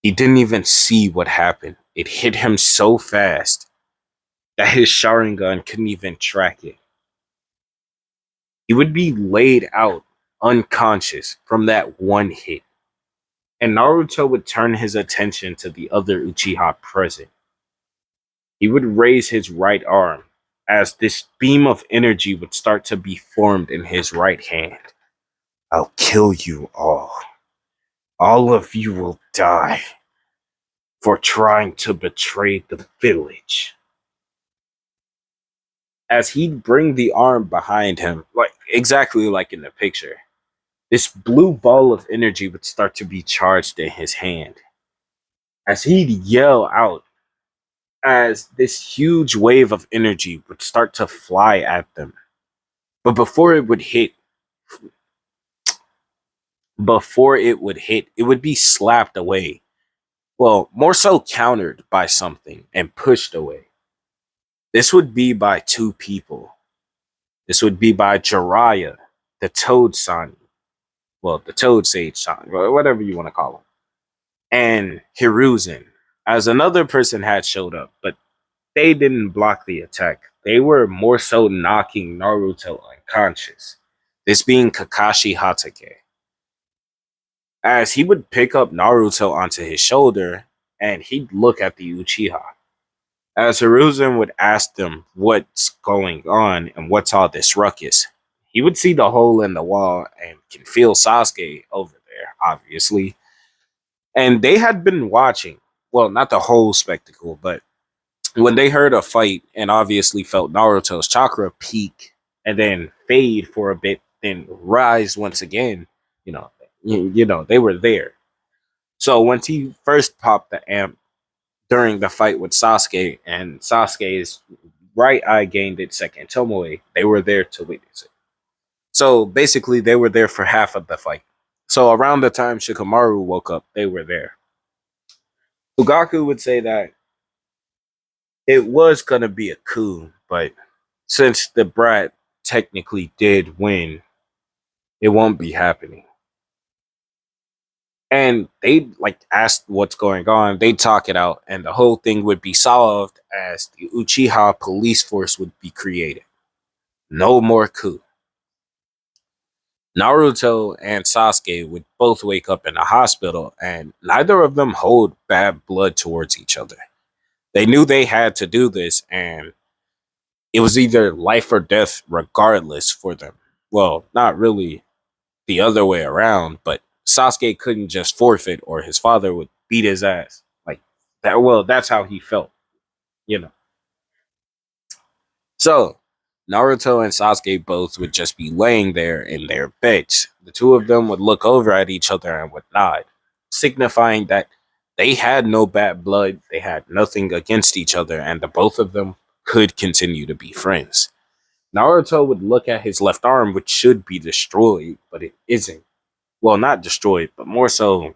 He didn't even see what happened. It hit him so fast that his Sharingan couldn't even track it. He would be laid out unconscious from that one hit. And Naruto would turn his attention to the other Uchiha present. He would raise his right arm as this beam of energy would start to be formed in his right hand. I'll kill you all. All of you will die for trying to betray the village. As he'd bring the arm behind him, like exactly like in the picture, this blue ball of energy would start to be charged in his hand. As he'd yell out, as this huge wave of energy would start to fly at them. But before it would hit, it would be slapped away. Well, more so countered by something and pushed away. This would be by two people. This would be by Jiraiya, the Toad Sani. Well, the Toad Sage Sani, whatever you want to call him. And Hiruzen, as another person had showed up, but they didn't block the attack. They were more so knocking Naruto unconscious. This being Kakashi Hatake. As he would pick up Naruto onto his shoulder and he'd look at the Uchiha. As Hiruzen would ask them what's going on and what's all this ruckus, he would see the hole in the wall and can feel Sasuke over there, obviously. And they had been watching, well, not the whole spectacle, but when they heard a fight and obviously felt Naruto's chakra peak and then fade for a bit, then rise once again, you know, they were there. So once he first popped the amp during the fight with Sasuke, and Sasuke's right eye gained its second Tomoe, they were there to witness it. So basically, they were there for half of the fight. So around the time Shikamaru woke up, they were there. Ugaku would say that it was gonna be a coup, but since the brat technically did win, it won't be happening. And they like asked what's going on, they talk it out, and the whole thing would be solved as the Uchiha police force would be created. No more coup. Naruto and Sasuke would both wake up in a hospital, and neither of them hold bad blood towards each other. They knew they had to do this, and it was either life or death regardless for them. Well, not really the other way around, but Sasuke couldn't just forfeit or his father would beat his ass. Like that, well, that's how he felt, you know. So Naruto and Sasuke both would just be laying there in their beds. The two of them would look over at each other and would nod, signifying that they had no bad blood, they had nothing against each other, and the both of them could continue to be friends. Naruto would look at his left arm, which should be destroyed, but it isn't. Well, not destroyed, but more so,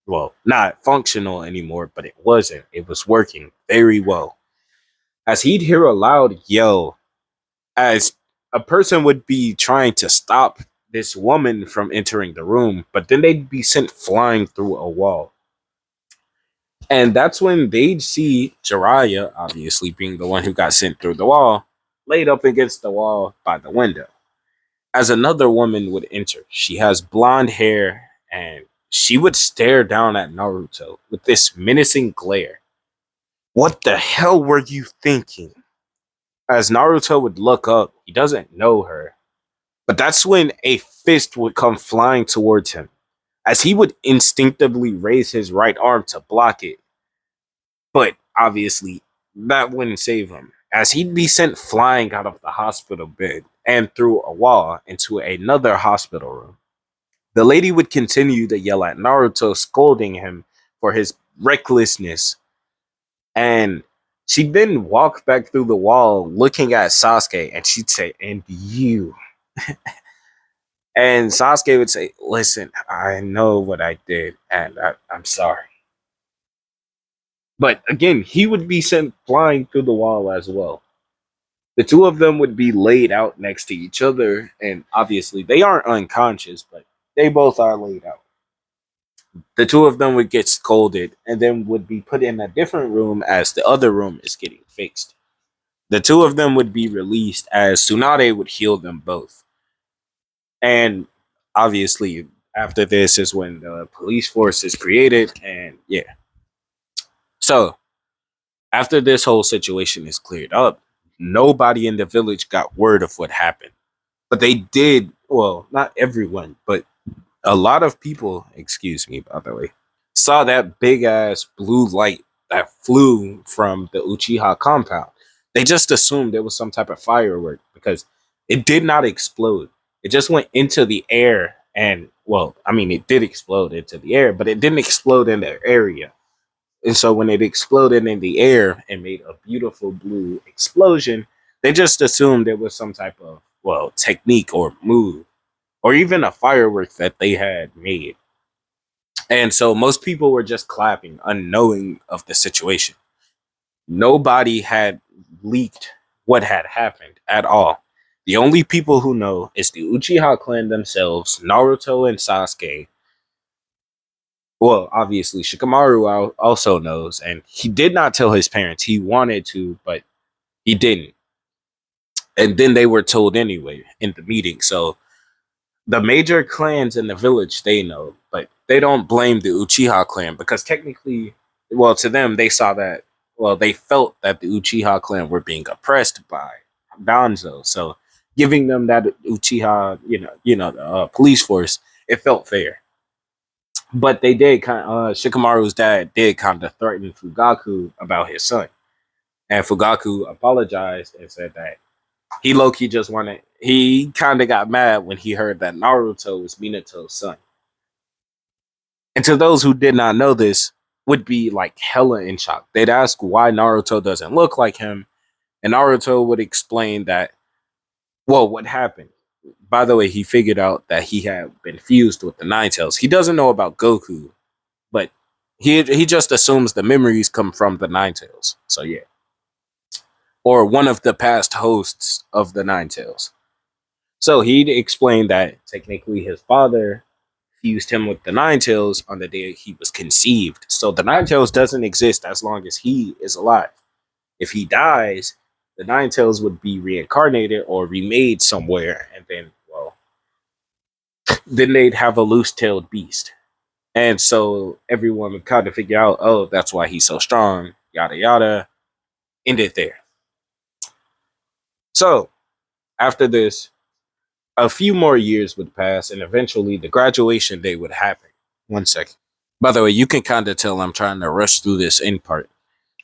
well, not functional anymore, but it wasn't. It was working very well. As he'd hear a loud yell, as a person would be trying to stop this woman from entering the room, but then they'd be sent flying through a wall. And that's when they'd see Jiraiya, obviously being the one who got sent through the wall, laid up against the wall by the window. As another woman would enter, she has blonde hair and she would stare down at Naruto with this menacing glare. What the hell were you thinking? As Naruto would look up, he doesn't know her. But that's when a fist would come flying towards him, as he would instinctively raise his right arm to block it. But obviously, that wouldn't save him, as he'd be sent flying out of the hospital bed and through a wall into another hospital room. The lady would continue to yell at Naruto, scolding him for his recklessness. And she'd then walk back through the wall looking at Sasuke and she'd say, "And you." And Sasuke would say, "Listen, I know what I did and I'm sorry." But again, he would be sent flying through the wall as well. The two of them would be laid out next to each other. And obviously, they aren't unconscious, but they both are laid out. The two of them would get scolded and then would be put in a different room as the other room is getting fixed. The two of them would be released as Tsunade would heal them both. And obviously, after this is when the police force is created. And yeah. So, after this whole situation is cleared up, nobody in the village got word of what happened. But they did, well, not everyone, but a lot of people, excuse me, by the way, saw that big ass blue light that flew from the Uchiha compound. They just assumed it was some type of firework because it did not explode. It just went into the air and, well, I mean, it did explode into the air, but it didn't explode in the area. And so when it exploded in the air and made a beautiful blue explosion, they just assumed it was some type of, well, technique or move or even a firework that they had made. And so most people were just clapping, unknowing of the situation. Nobody had leaked what had happened at all. The only people who know is the Uchiha clan themselves, Naruto and Sasuke. Well, obviously, Shikamaru also knows, and he did not tell his parents. He wanted to, but he didn't. And then they were told anyway in the meeting. So the major clans in the village they know, but they don't blame the Uchiha clan because technically, well, to them they saw that, well, they felt that the Uchiha clan were being oppressed by Danzo, so giving them that Uchiha, the police force, it felt fair. But they did kind of, Shikamaru's dad did kind of threaten Fugaku about his son, and Fugaku apologized and said that he low key just wanted. He kind of got mad when he heard that Naruto was Minato's son. And to those who did not know this, would be like hella in shock. They'd ask why Naruto doesn't look like him, and Naruto would explain that, well, what happened. By the way, he figured out that he had been fused with the Nine Tails. He doesn't know about Goku, but he just assumes the memories come from the Nine Tails. So yeah, or one of the past hosts of the Nine Tails. So he'd explain that technically his father fused him with the Nine Tails on the day he was conceived. So the Nine Tails doesn't exist as long as he is alive. If he dies, the Nine Tails would be reincarnated or remade somewhere, and then, well, then they'd have a loose-tailed beast. And so everyone would kind of figure out, oh, that's why he's so strong, yada yada. End it there. So after this, a few more years would pass, and eventually the graduation day would happen. One second. By the way, you can kind of tell I'm trying to rush through this end part.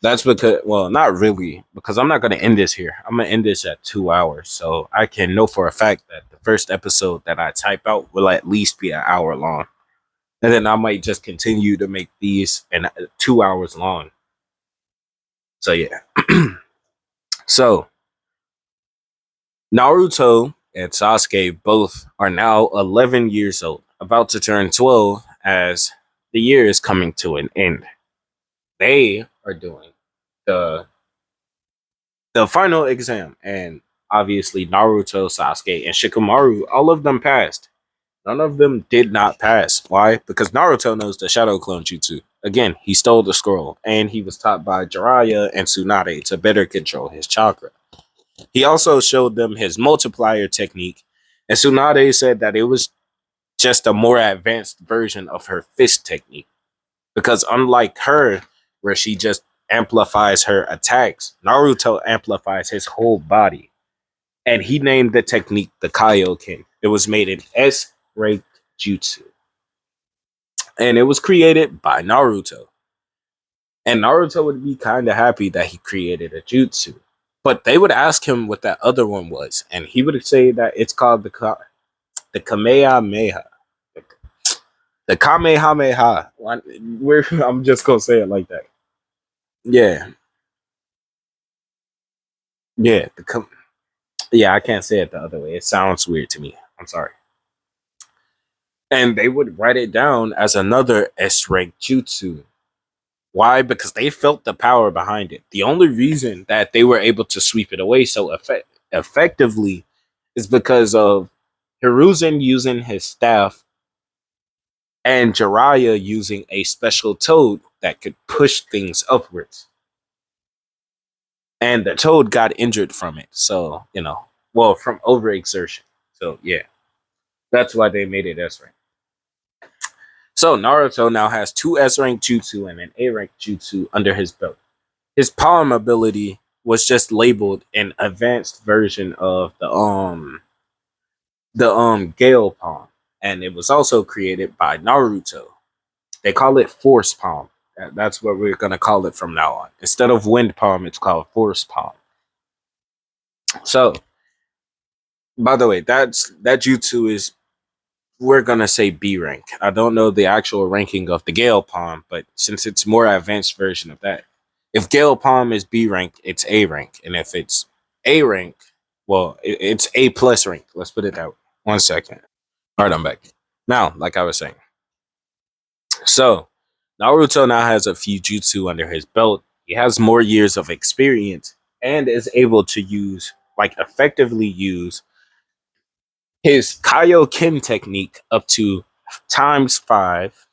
That's because, well, not really, because I'm not going to end this here. I'm going to end this at 2 hours. So I can know for a fact that the first episode that I type out will at least be an hour long. And then I might just continue to make these and 2 hours long. So yeah. So Naruto and Sasuke both are now 11 years old, about to turn 12 as the year is coming to an end. They are doing the the final exam, and obviously Naruto, Sasuke, and Shikamaru, all of them passed. None of them did not pass. Why? Because Naruto knows the Shadow Clone Jutsu. Again, he stole the scroll, and he was taught by Jiraiya and Tsunade to better control his chakra. He also showed them his multiplier technique, and Tsunade said that it was just a more advanced version of her fist technique. Because unlike her, where she just amplifies her attacks, Naruto amplifies his whole body. And he named the technique the Kaioken. It was made in S-ranked jutsu. And it was created by Naruto. And Naruto would be kind of happy that he created a jutsu. But they would ask him what that other one was. And he would say that it's called the Kamehameha. The Kamehameha. I'm just going to say it like that. Yeah. Yeah. Yeah, I can't say it the other way. It sounds weird to me. I'm sorry. And they would write it down as another S rank jutsu. Why? Because they felt the power behind it. The only reason that they were able to sweep it away so effectively is because of Hiruzen using his staff and Jiraiya using a special toad that could push things upwards. And the toad got injured from it. So, well, from overexertion. So, yeah, that's why they made it S rank. So, Naruto now has two S rank jutsu and an A rank jutsu under his belt. His palm ability was just labeled an advanced version of the Gale palm, and it was also created by Naruto. They call it Force palm. That's what we're gonna call it from now on. Instead of Wind palm, it's called Force palm. So, by the way, that jutsu is, we're gonna say B rank. I don't know the actual ranking of the Gale palm, but since it's more advanced version of that, if Gale palm is B rank, it's A rank, and if it's A rank, well, it's A plus rank. Let's put it that way. 1 second. All right, I'm back. Now, like I was saying, so Naruto now has a few jutsu under his belt. He has more years of experience and is able to effectively use his Kaioken technique up to times 5,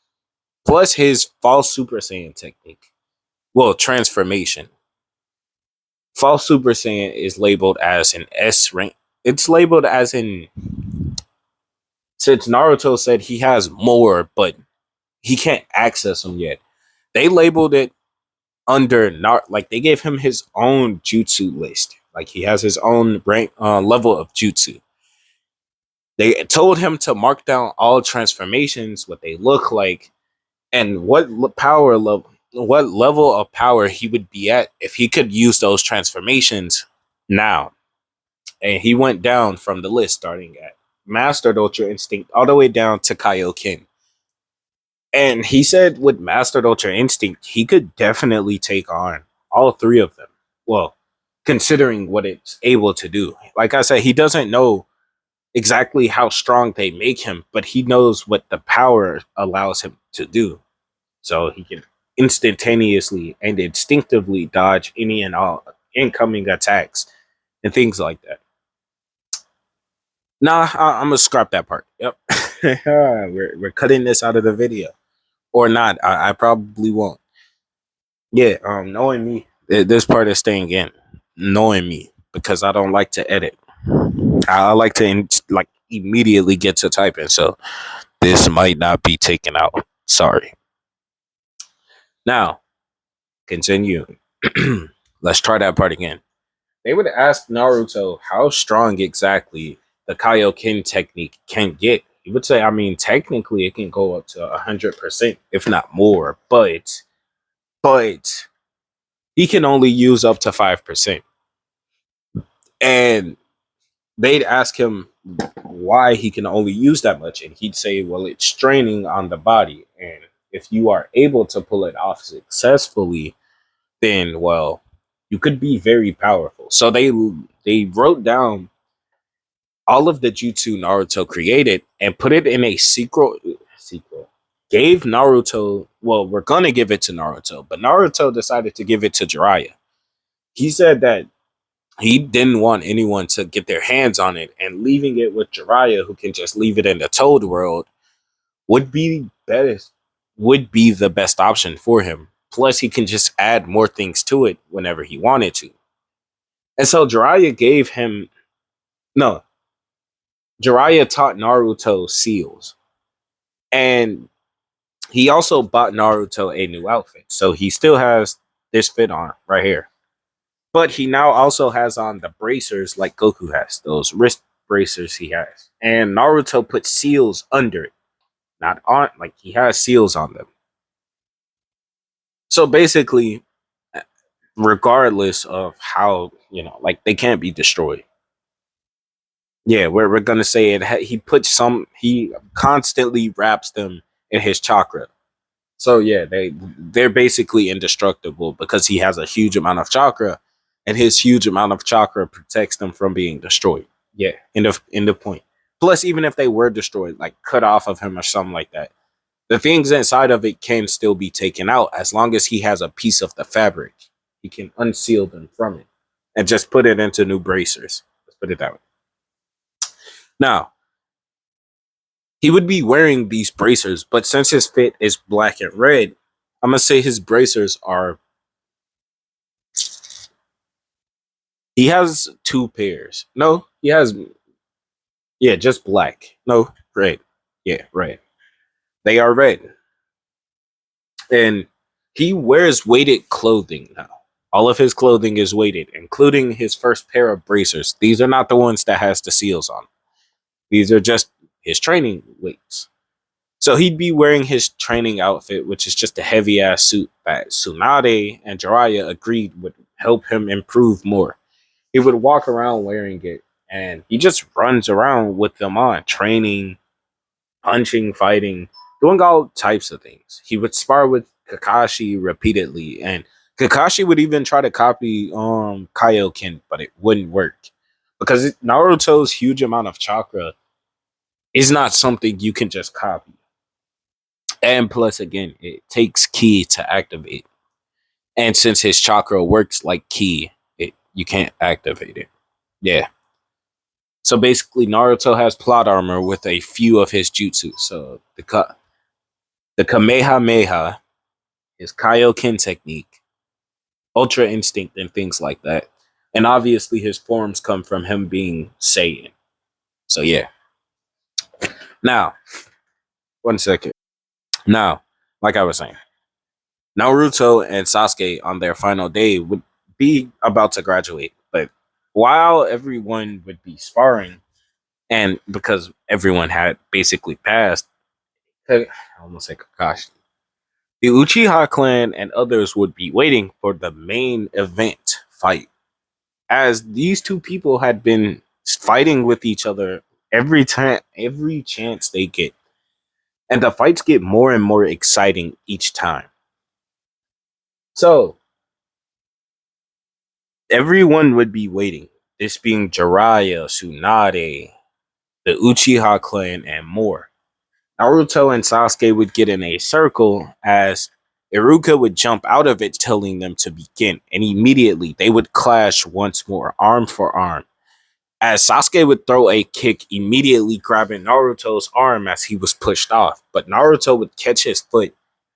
plus his false Super Saiyan technique. Well, transformation. False Super Saiyan is labeled as an S rank. It's labeled as in, since Naruto said he has more, but he can't access them yet. They labeled it under like they gave him his own jutsu list. Like he has his own rank level of jutsu. They told him to mark down all transformations, what they look like, and what level of power he would be at if he could use those transformations now. And he went down from the list, starting at Mastered Ultra Instinct all the way down to Kaioken. And he said with Mastered Ultra Instinct, he could definitely take on all three of them. Well, considering what it's able to do. Like I said, he doesn't know exactly how strong they make him, but he knows what the power allows him to do. So he can instantaneously and instinctively dodge any and all incoming attacks and things like that. Nah, I'm gonna scrap that part. Yep, we're cutting this out of the video, or not. I probably won't. Yeah, knowing me, this part is staying in. Knowing me, because I don't like to edit. I like to like immediately get to typing, so this might not be taken out. Sorry. Now, continue. Let's try that part again. They would ask Naruto how strong exactly the Kaioken technique can get. He would say, I mean, technically it can go up to 100%, if not more, but he can only use up to 5%. And they'd ask him why he can only use that much, and he'd say, well, it's straining on the body, and if you are able to pull it off successfully, then, well, you could be very powerful. So they wrote down all of the jutsu Naruto created and put it in a sequel. Gave Naruto, well, we're gonna give it to Naruto, but Naruto decided to give it to Jiraiya. He said that he didn't want anyone to get their hands on it, and leaving it with Jiraiya, who can just leave it in the Toad world, would be better, would be the best option for him. Plus, he can just add more things to it whenever he wanted to. And so Jiraiya gave him no. Jiraiya taught Naruto seals, and he also bought Naruto a new outfit. So he still has this fit on right here. But he now also has on the bracers like Goku has, those wrist bracers he has. And Naruto put seals under it, not on, like he has seals on them. So basically, regardless of how, like they can't be destroyed. Yeah, we're gonna say it. He puts he constantly wraps them in his chakra. So yeah, they're basically indestructible because he has a huge amount of chakra, and his huge amount of chakra protects them from being destroyed. Yeah, end of point. Plus, even if they were destroyed, like cut off of him or something like that, the things inside of it can still be taken out as long as he has a piece of the fabric. He can unseal them from it and just put it into new bracers. Let's put it that way. Now, he would be wearing these bracers, but since his fit is black and red, I'm gonna say his bracers are. He has two pairs. No, he has, yeah, just black. No, red. Yeah, red. They are red, and he wears weighted clothing now. All of his clothing is weighted, including his first pair of bracers. These are not the ones that has the seals on. These are just his training weights. So he'd be wearing his training outfit, which is just a heavy ass suit that Tsunade and Jiraiya agreed would help him improve more. He would walk around wearing it, and he just runs around with them on, training, punching, fighting, doing all types of things. He would spar with Kakashi repeatedly, and Kakashi would even try to copy Kaioken, but it wouldn't work because Naruto's huge amount of chakra is not something you can just copy. And plus, again, it takes ki to activate. And since his chakra works like ki, you can't activate it. Yeah. So basically, Naruto has plot armor with a few of his jutsu. So the Kamehameha, his Kaioken technique, Ultra Instinct, and things like that. And obviously, his forms come from him being Saiyan. So yeah. Now, 1 second. Now, like I was saying, Naruto and Sasuke on their final day would be about to graduate, but while everyone would be sparring, and because everyone had basically passed, I almost say Kakashi, the Uchiha clan and others would be waiting for the main event fight, as these two people had been fighting with each other every chance they get, and the fights get more and more exciting each time. So everyone would be waiting. This being Jiraiya, Tsunade, the Uchiha clan, and more. Naruto and Sasuke would get in a circle as Iruka would jump out of it, telling them to begin, and immediately they would clash once more, arm for arm. As Sasuke would throw a kick, immediately grabbing Naruto's arm as he was pushed off, but Naruto would catch his foot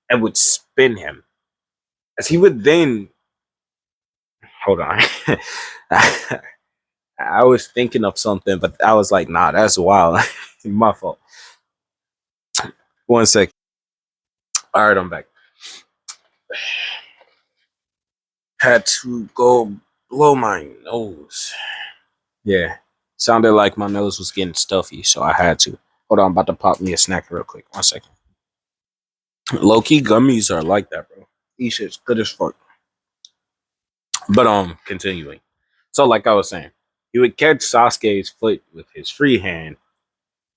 and would spin him. As he would then, hold on. I was thinking of something, but I was like, nah, that's wild. My fault. 1 second. All right, I'm back. Had to go blow my nose. Yeah. Sounded like my nose was getting stuffy, so I had to. Hold on, I'm about to pop me a snack real quick. 1 second. Low key gummies are like that, bro. These shit's good as fuck. But continuing. So like I was saying, he would catch Sasuke's foot with his free hand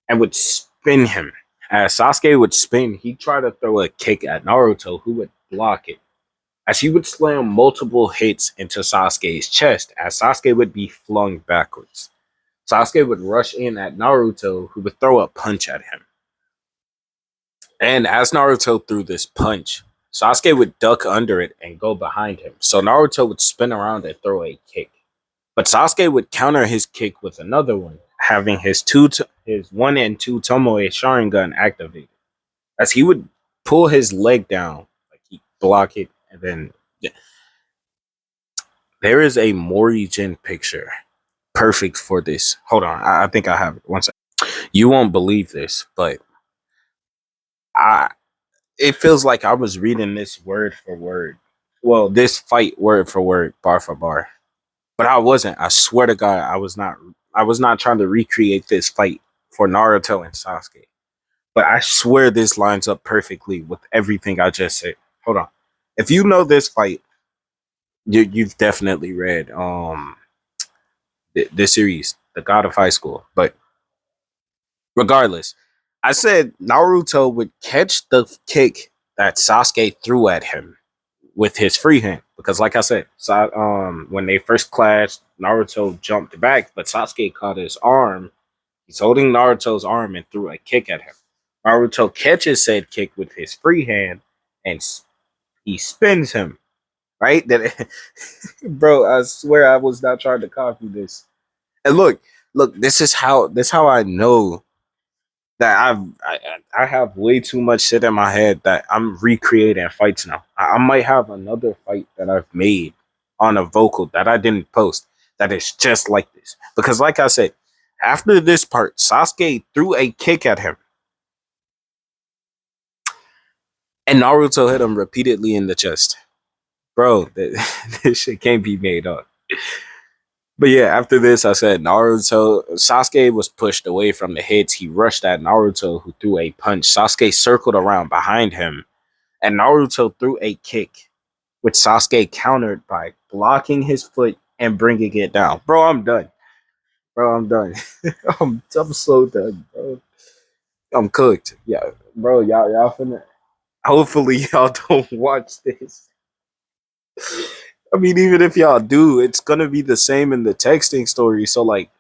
and would spin him. As Sasuke would spin, he'd try to throw a kick at Naruto, who would block it. As he would slam multiple hits into Sasuke's chest, as Sasuke would be flung backwards. Sasuke would rush in at Naruto, who would throw a punch at him. And as Naruto threw this punch, Sasuke would duck under it and go behind him. So Naruto would spin around and throw a kick. But Sasuke would counter his kick with another one, having his 1 and 2 Tomoe Sharingan activated. As he would pull his leg down, like he block it, and then there is a Morihgen picture perfect for this. Hold on, I think I have it. 1 second. You won't believe this, but I it feels like I was reading this word for word. Well, this fight word for word, bar for bar. But I wasn't. I swear to God, I was not. I was not trying to recreate this fight for Naruto and Sasuke. But I swear this lines up perfectly with everything I just said. Hold on. If you know this fight, you've definitely read this series, The God of High School. But regardless, I said Naruto would catch the kick that Sasuke threw at him with his free hand because, like I said, when they first clashed, Naruto jumped back, but Sasuke caught his arm. He's holding Naruto's arm and threw a kick at him. Naruto catches said kick with his free hand and he spins him. Right? That, bro, I swear I was not trying to copy this. And look, this how I know that I have way too much shit in my head that I'm recreating fights now. I might have another fight that I've made on a vocal that I didn't post that is just like this. Because like I said, after this part, Sasuke threw a kick at him and Naruto hit him repeatedly in the chest. Bro, this shit can't be made up. But yeah, after this, I said Naruto. Sasuke was pushed away from the hits. He rushed at Naruto, who threw a punch. Sasuke circled around behind him, and Naruto threw a kick, which Sasuke countered by blocking his foot and bringing it down. Bro, I'm done. Bro, I'm done. I'm so done, bro. I'm cooked. Yeah, bro, y'all finna. Hopefully, y'all don't watch this. I mean, even if y'all do, it's gonna be the same in the texting story. So, like,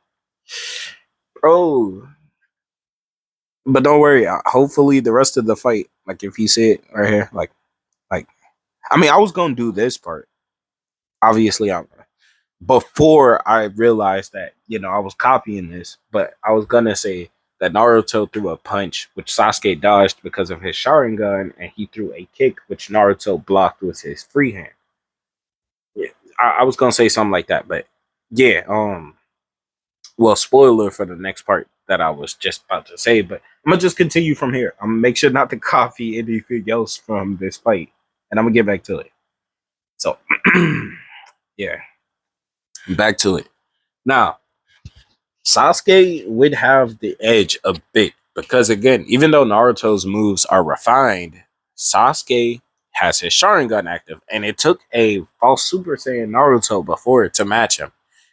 bro, but don't worry. Hopefully, the rest of the fight, like if you see it right here, like, I mean, I was gonna do this part. Obviously, I'm before I realized that I was copying this, but I was gonna say that Naruto threw a punch which Sasuke dodged because of his Sharingan, and he threw a kick which Naruto blocked with his free hand. Yeah, I was gonna say something like that, but yeah, well, spoiler for the next part that I was just about to say, but I'm gonna just continue from here. I'm gonna make sure not to copy anything else from this fight, and I'm gonna get back to it. So, yeah, back to it. Now, Sasuke would have the edge a bit because, again, even though Naruto's moves are refined, Sasuke has his Sharingan active, and it took a false Super Saiyan Naruto before to match him.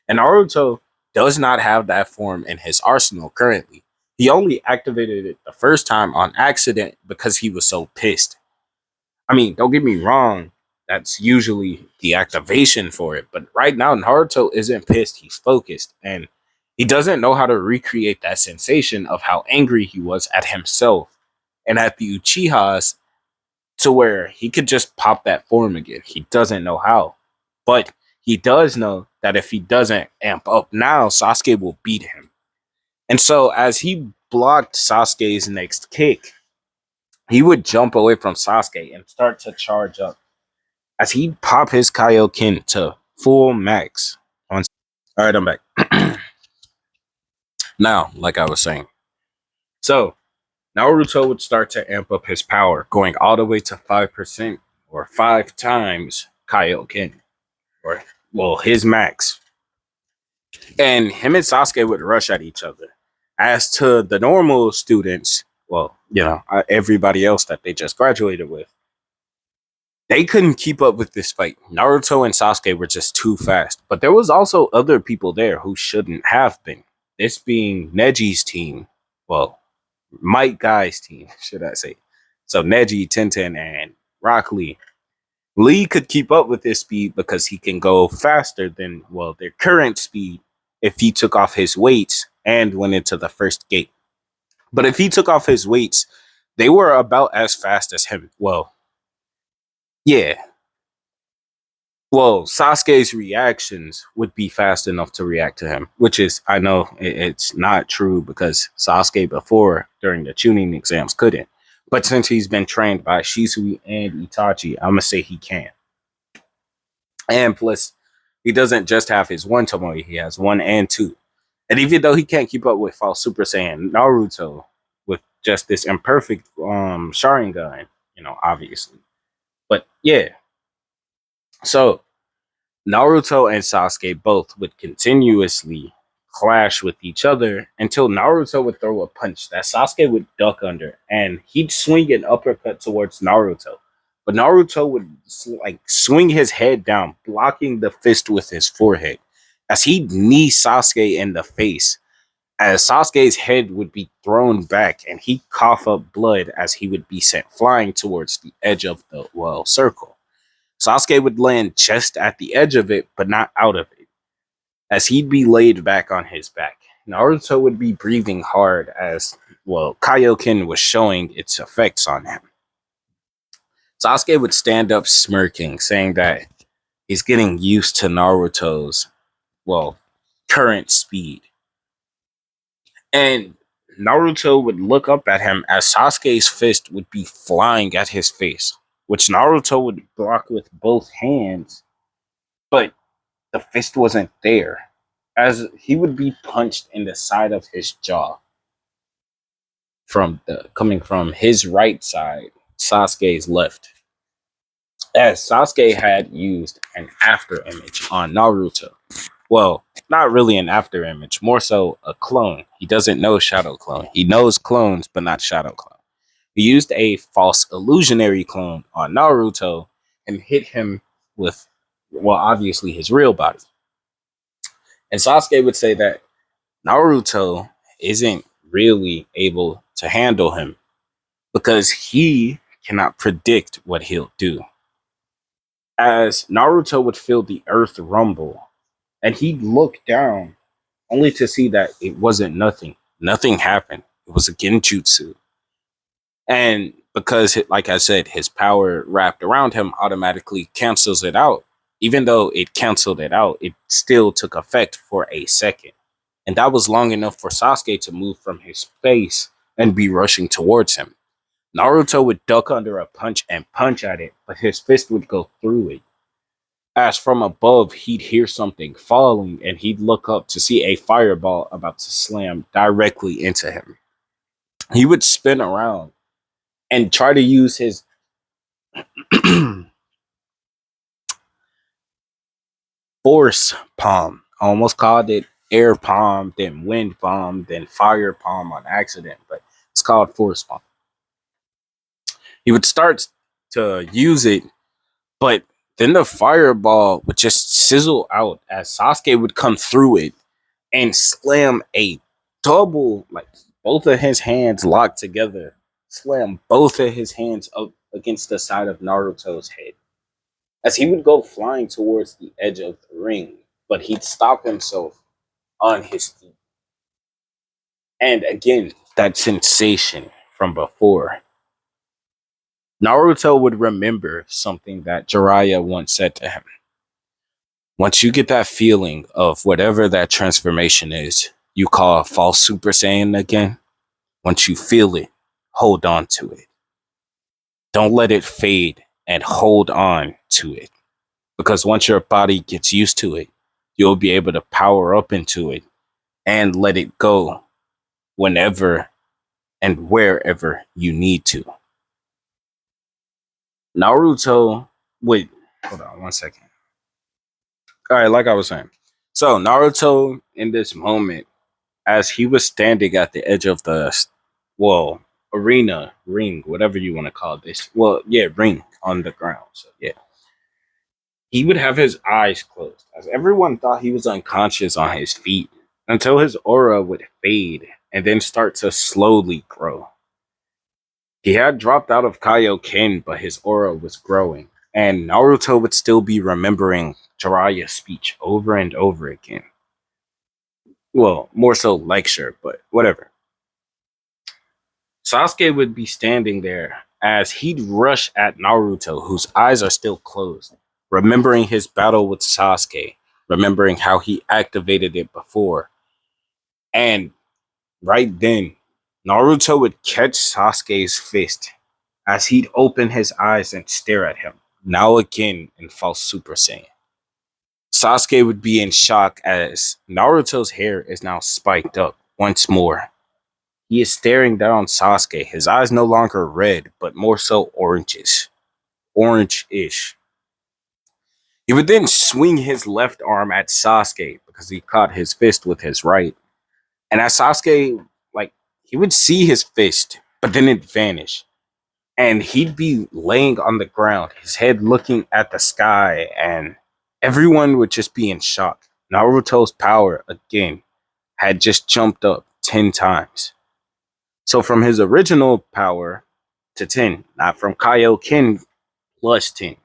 And Naruto does not have that form in his arsenal currently. He only activated it the first time on accident because he was so pissed. I mean, don't get me wrong, that's usually the activation for it. But right now, Naruto isn't pissed, he's focused. And he doesn't know how to recreate that sensation of how angry he was at himself and at the Uchihas to where he could just pop that form again. He doesn't know how. But he does know that if he doesn't amp up now, Sasuke will beat him. And so as he blocked Sasuke's next kick, he would jump away from Sasuke and start to charge up as he pop his Kaioken to full max. All right, I'm back. Now, like I was saying, so Naruto would start to amp up his power, going all the way to 5% or 5 times Kaioken, or well, his max. And him and Sasuke would rush at each other. As to the normal students, well, everybody else that they just graduated with, they couldn't keep up with this fight. Naruto and Sasuke were just too fast. But there was also other people there who shouldn't have been. This being Neji's team. Well, Might Guy's team, should I say. So Neji, Tenten, and Rock Lee. Lee could keep up with this speed because he can go faster than, well, their current speed if he took off his weights and went into the first gate. But if he took off his weights, they were about as fast as him. Well, yeah, well, Sasuke's reactions would be fast enough to react to him, which is, I know it's not true because Sasuke before, during the tuning exams, couldn't. But since he's been trained by Shisui and Itachi, I'm going to say he can. And plus, he doesn't just have his one Tomoe, he has one and two. And even though he can't keep up with false Super Saiyan Naruto with just this imperfect Sharingan, obviously. But yeah, so Naruto and Sasuke both would continuously clash with each other until Naruto would throw a punch that Sasuke would duck under, and he'd swing an uppercut towards Naruto. But Naruto would swing his head down, blocking the fist with his forehead as he'd knee Sasuke in the face. As Sasuke's head would be thrown back and he'd cough up blood as he would be sent flying towards the edge of the circle. Sasuke would land just at the edge of it, but not out of it, as he'd be laid back on his back. Naruto would be breathing hard as, well, Kaioken was showing its effects on him. Sasuke would stand up smirking, saying that he's getting used to Naruto's, well, current speed. And Naruto would look up at him as Sasuke's fist would be flying at his face, which Naruto would block with both hands, but the fist wasn't there, as he would be punched in the side of his jaw from the coming from his right side, Sasuke's left. As Sasuke had used an after image on Naruto. Well, not really an after image, more so a clone. He doesn't know Shadow Clone. He knows clones, but not Shadow Clone. He used a false illusionary clone on Naruto and hit him with, well, obviously his real body. And Sasuke would say that Naruto isn't really able to handle him because he cannot predict what he'll do. As Naruto would feel the earth rumble, and he'd look down only to see that it wasn't nothing. Nothing happened. It was a genjutsu. And because, like I said, his power wrapped around him automatically cancels it out. Even though it canceled it out, it still took effect for a second. And that was long enough for Sasuke to move from his face and be rushing towards him. Naruto would duck under a punch and punch at it, but his fist would go through it. As from above, he'd hear something falling and he'd look up to see a fireball about to slam directly into him. He would spin around and try to use his force palm. I almost called it air palm, then wind palm, then fire palm on accident, but it's called force palm. He would start to use it, but then the fireball would just sizzle out as Sasuke would come through it and slam a double, like both of his hands locked together, slam both of his hands up against the side of Naruto's head. As he would go flying towards the edge of the ring, but he'd stop himself on his feet. And again, that sensation from before. Naruto would remember something that Jiraiya once said to him. Once you get that feeling of whatever that transformation is, you call false Super Saiyan again. Once you feel it, hold on to it. Don't let it fade and hold on to it. Because once your body gets used to it, you'll be able to power up into it and let it go whenever and wherever you need to. Naruto, wait, hold on 1 second. All right, like I was saying. So, Naruto, in this moment, as he was standing at the edge of the, well, arena, ring, whatever you want to call this. Well, yeah, ring on the ground. So, yeah. He would have his eyes closed, as everyone thought he was unconscious on his feet, until his aura would fade and then start to slowly grow. He had dropped out of Kaioken, but his aura was growing, and Naruto would still be remembering Jiraiya's speech over and over again. Well, more so lecture, but whatever. Sasuke would be standing there as he'd rush at Naruto, whose eyes are still closed, remembering his battle with Sasuke, remembering how he activated it before. And right then, Naruto would catch Sasuke's fist as he'd open his eyes and stare at him, now again in false Super Saiyan. Sasuke would be in shock as Naruto's hair is now spiked up once more. He is staring down Sasuke, his eyes no longer red, but more so orange-ish. He would then swing his left arm at Sasuke because he caught his fist with his right. And as Sasuke, like, he would see his fist, but then it vanished. And he'd be laying on the ground, his head looking at the sky, and everyone would just be in shock. Naruto's power, again, had just jumped up 10 times. So from his original power to 10, not from Kaioken plus 10.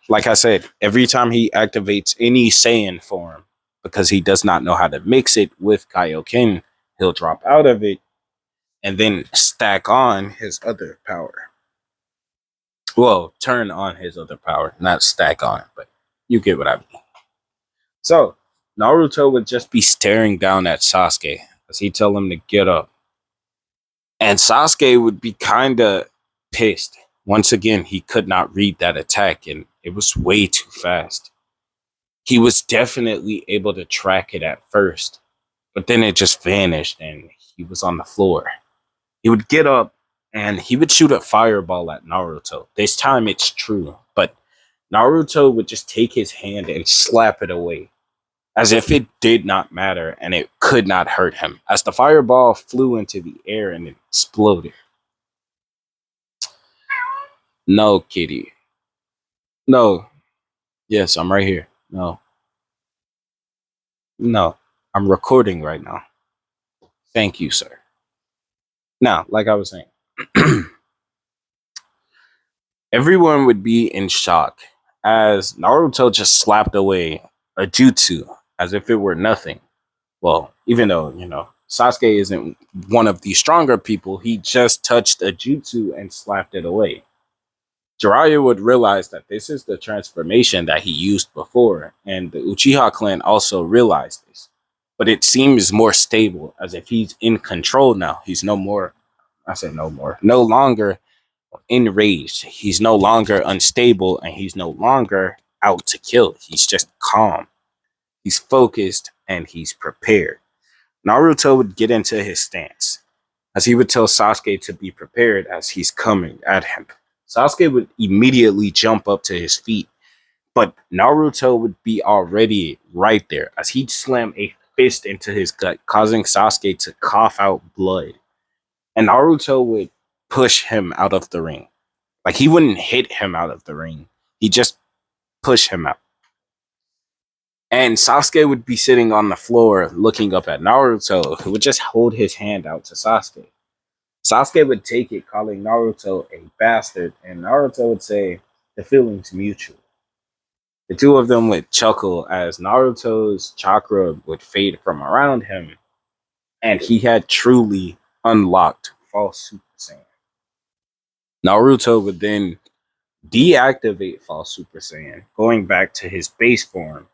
Like I said, every time he activates any Saiyan form, because he does not know how to mix it with Kaioken, he'll drop out of it and then stack on his other power. Well, turn on his other power, not stack on, but you get what I mean. So, Naruto would just be staring down at Sasuke as he tell him to get up. And Sasuke would be kind of pissed. Once again, he could not read that attack and it was way too fast. He was definitely able to track it at first, but then it just vanished and he was on the floor. He would get up and he would shoot a fireball at Naruto. This time it's true, but Naruto would just take his hand and slap it away as if it did not matter and it could not hurt him, as the fireball flew into the air and it exploded. No, kitty. No. Yes, I'm right here. No. No. I'm recording right now. Thank you, sir. Now, like I was saying, everyone would be in shock as Naruto just slapped away a jutsu as if it were nothing. Well, even though, Sasuke isn't one of the stronger people, he just touched a jutsu and slapped it away. Jiraiya would realize that this is the transformation that he used before, and the Uchiha clan also realized this. But it seems more stable, as if he's in control now. He's no more, I said no more, no longer enraged. He's no longer unstable, and he's no longer out to kill. He's just calm. He's focused, and he's prepared. Naruto would get into his stance, as he would tell Sasuke to be prepared as he's coming at him. Sasuke would immediately jump up to his feet, but Naruto would be already right there as he'd slam a fist into his gut, causing Sasuke to cough out blood. And Naruto would push him out of the ring. Like he wouldn't hit him out of the ring, he just pushed him out. And Sasuke would be sitting on the floor looking up at Naruto, who would just hold his hand out to Sasuke. Sasuke would take it, calling Naruto a bastard, and Naruto would say, the feeling's mutual. The two of them would chuckle as Naruto's chakra would fade from around him, and he had truly unlocked false Super Saiyan. Naruto would then deactivate false Super Saiyan, going back to his base form,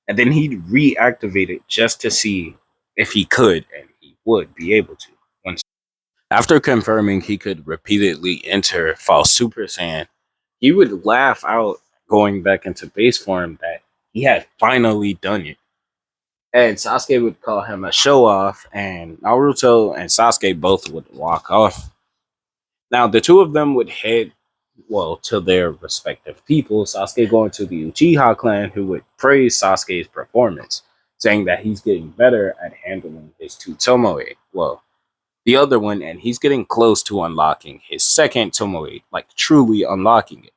and then he'd reactivate it just to see if he could, and he would be able to. After confirming he could repeatedly enter false Super Saiyan, he would laugh out going back into base form that he had finally done it. And Sasuke would call him a show off, and Naruto and Sasuke both would walk off. Now, the two of them would head, well, to their respective people, Sasuke going to the Uchiha clan, who would praise Sasuke's performance, saying that he's getting better at handling his two Tomoe. Well, the other one, and he's getting close to unlocking his second Tomoe, like truly unlocking it.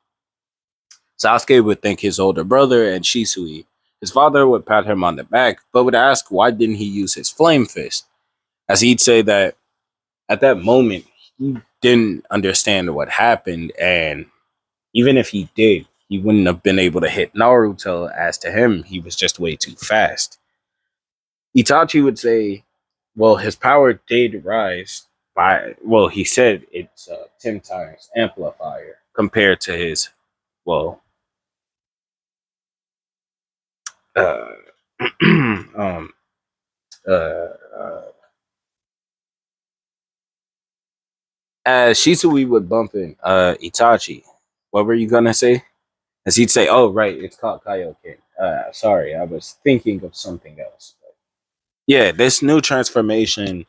Sasuke would thank his older brother and Shisui. His father would pat him on the back, but would ask why didn't he use his flame fist, as he'd say that at that moment he didn't understand what happened, and even if he did, he wouldn't have been able to hit Naruto, as to him, he was just way too fast. Itachi would say, well, his power did rise by, well, he said it's 10 times amplifier compared to his, well, uh, um, uh, uh, as Shisui would bump in Itachi. What were you gonna say? As he'd say, "Oh, right, it's called Kaioken." Sorry, I was thinking of something else. Yeah, this new transformation,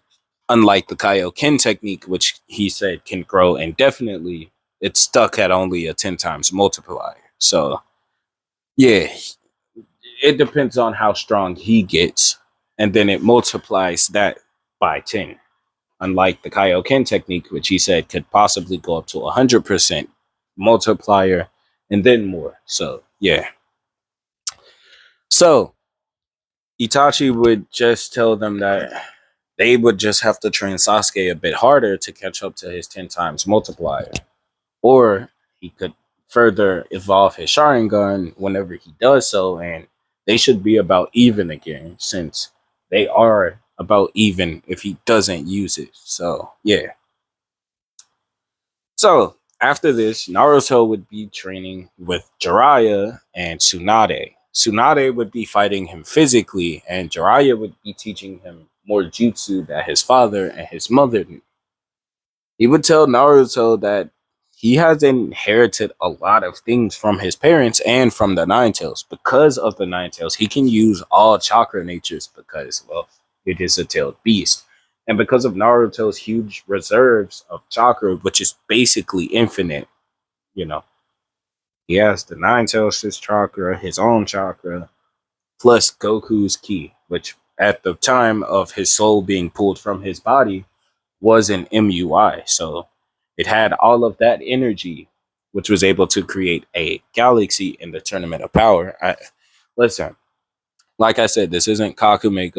unlike the Kaioken technique, which he said can grow indefinitely, it's stuck at only a 10 times multiplier. So, yeah, it depends on how strong he gets, and then it multiplies that by 10. Unlike the Kaioken technique, which he said could possibly go up to 100% multiplier and then more. So, yeah. So, Itachi would just tell them that they would just have to train Sasuke a bit harder to catch up to his 10 times multiplier. Or he could further evolve his Sharingan whenever he does so, and they should be about even again, since they are about even if he doesn't use it. So, yeah. So, after this, Naruto would be training with Jiraiya and Tsunade. Tsunade would be fighting him physically, and Jiraiya would be teaching him more jutsu that his father and his mother knew. He would tell Naruto that he has inherited a lot of things from his parents and from the Nine Tails. Because of the Nine Tails, he can use all chakra natures because, well, it is a tailed beast. And because of Naruto's huge reserves of chakra, which is basically infinite, you know, he has the Nine Tails, his chakra, his own chakra, plus Goku's ki, which at the time of his soul being pulled from his body was an MUI. So it had all of that energy, which was able to create a galaxy in the Tournament of Power. Listen, like I said, this isn't Kakume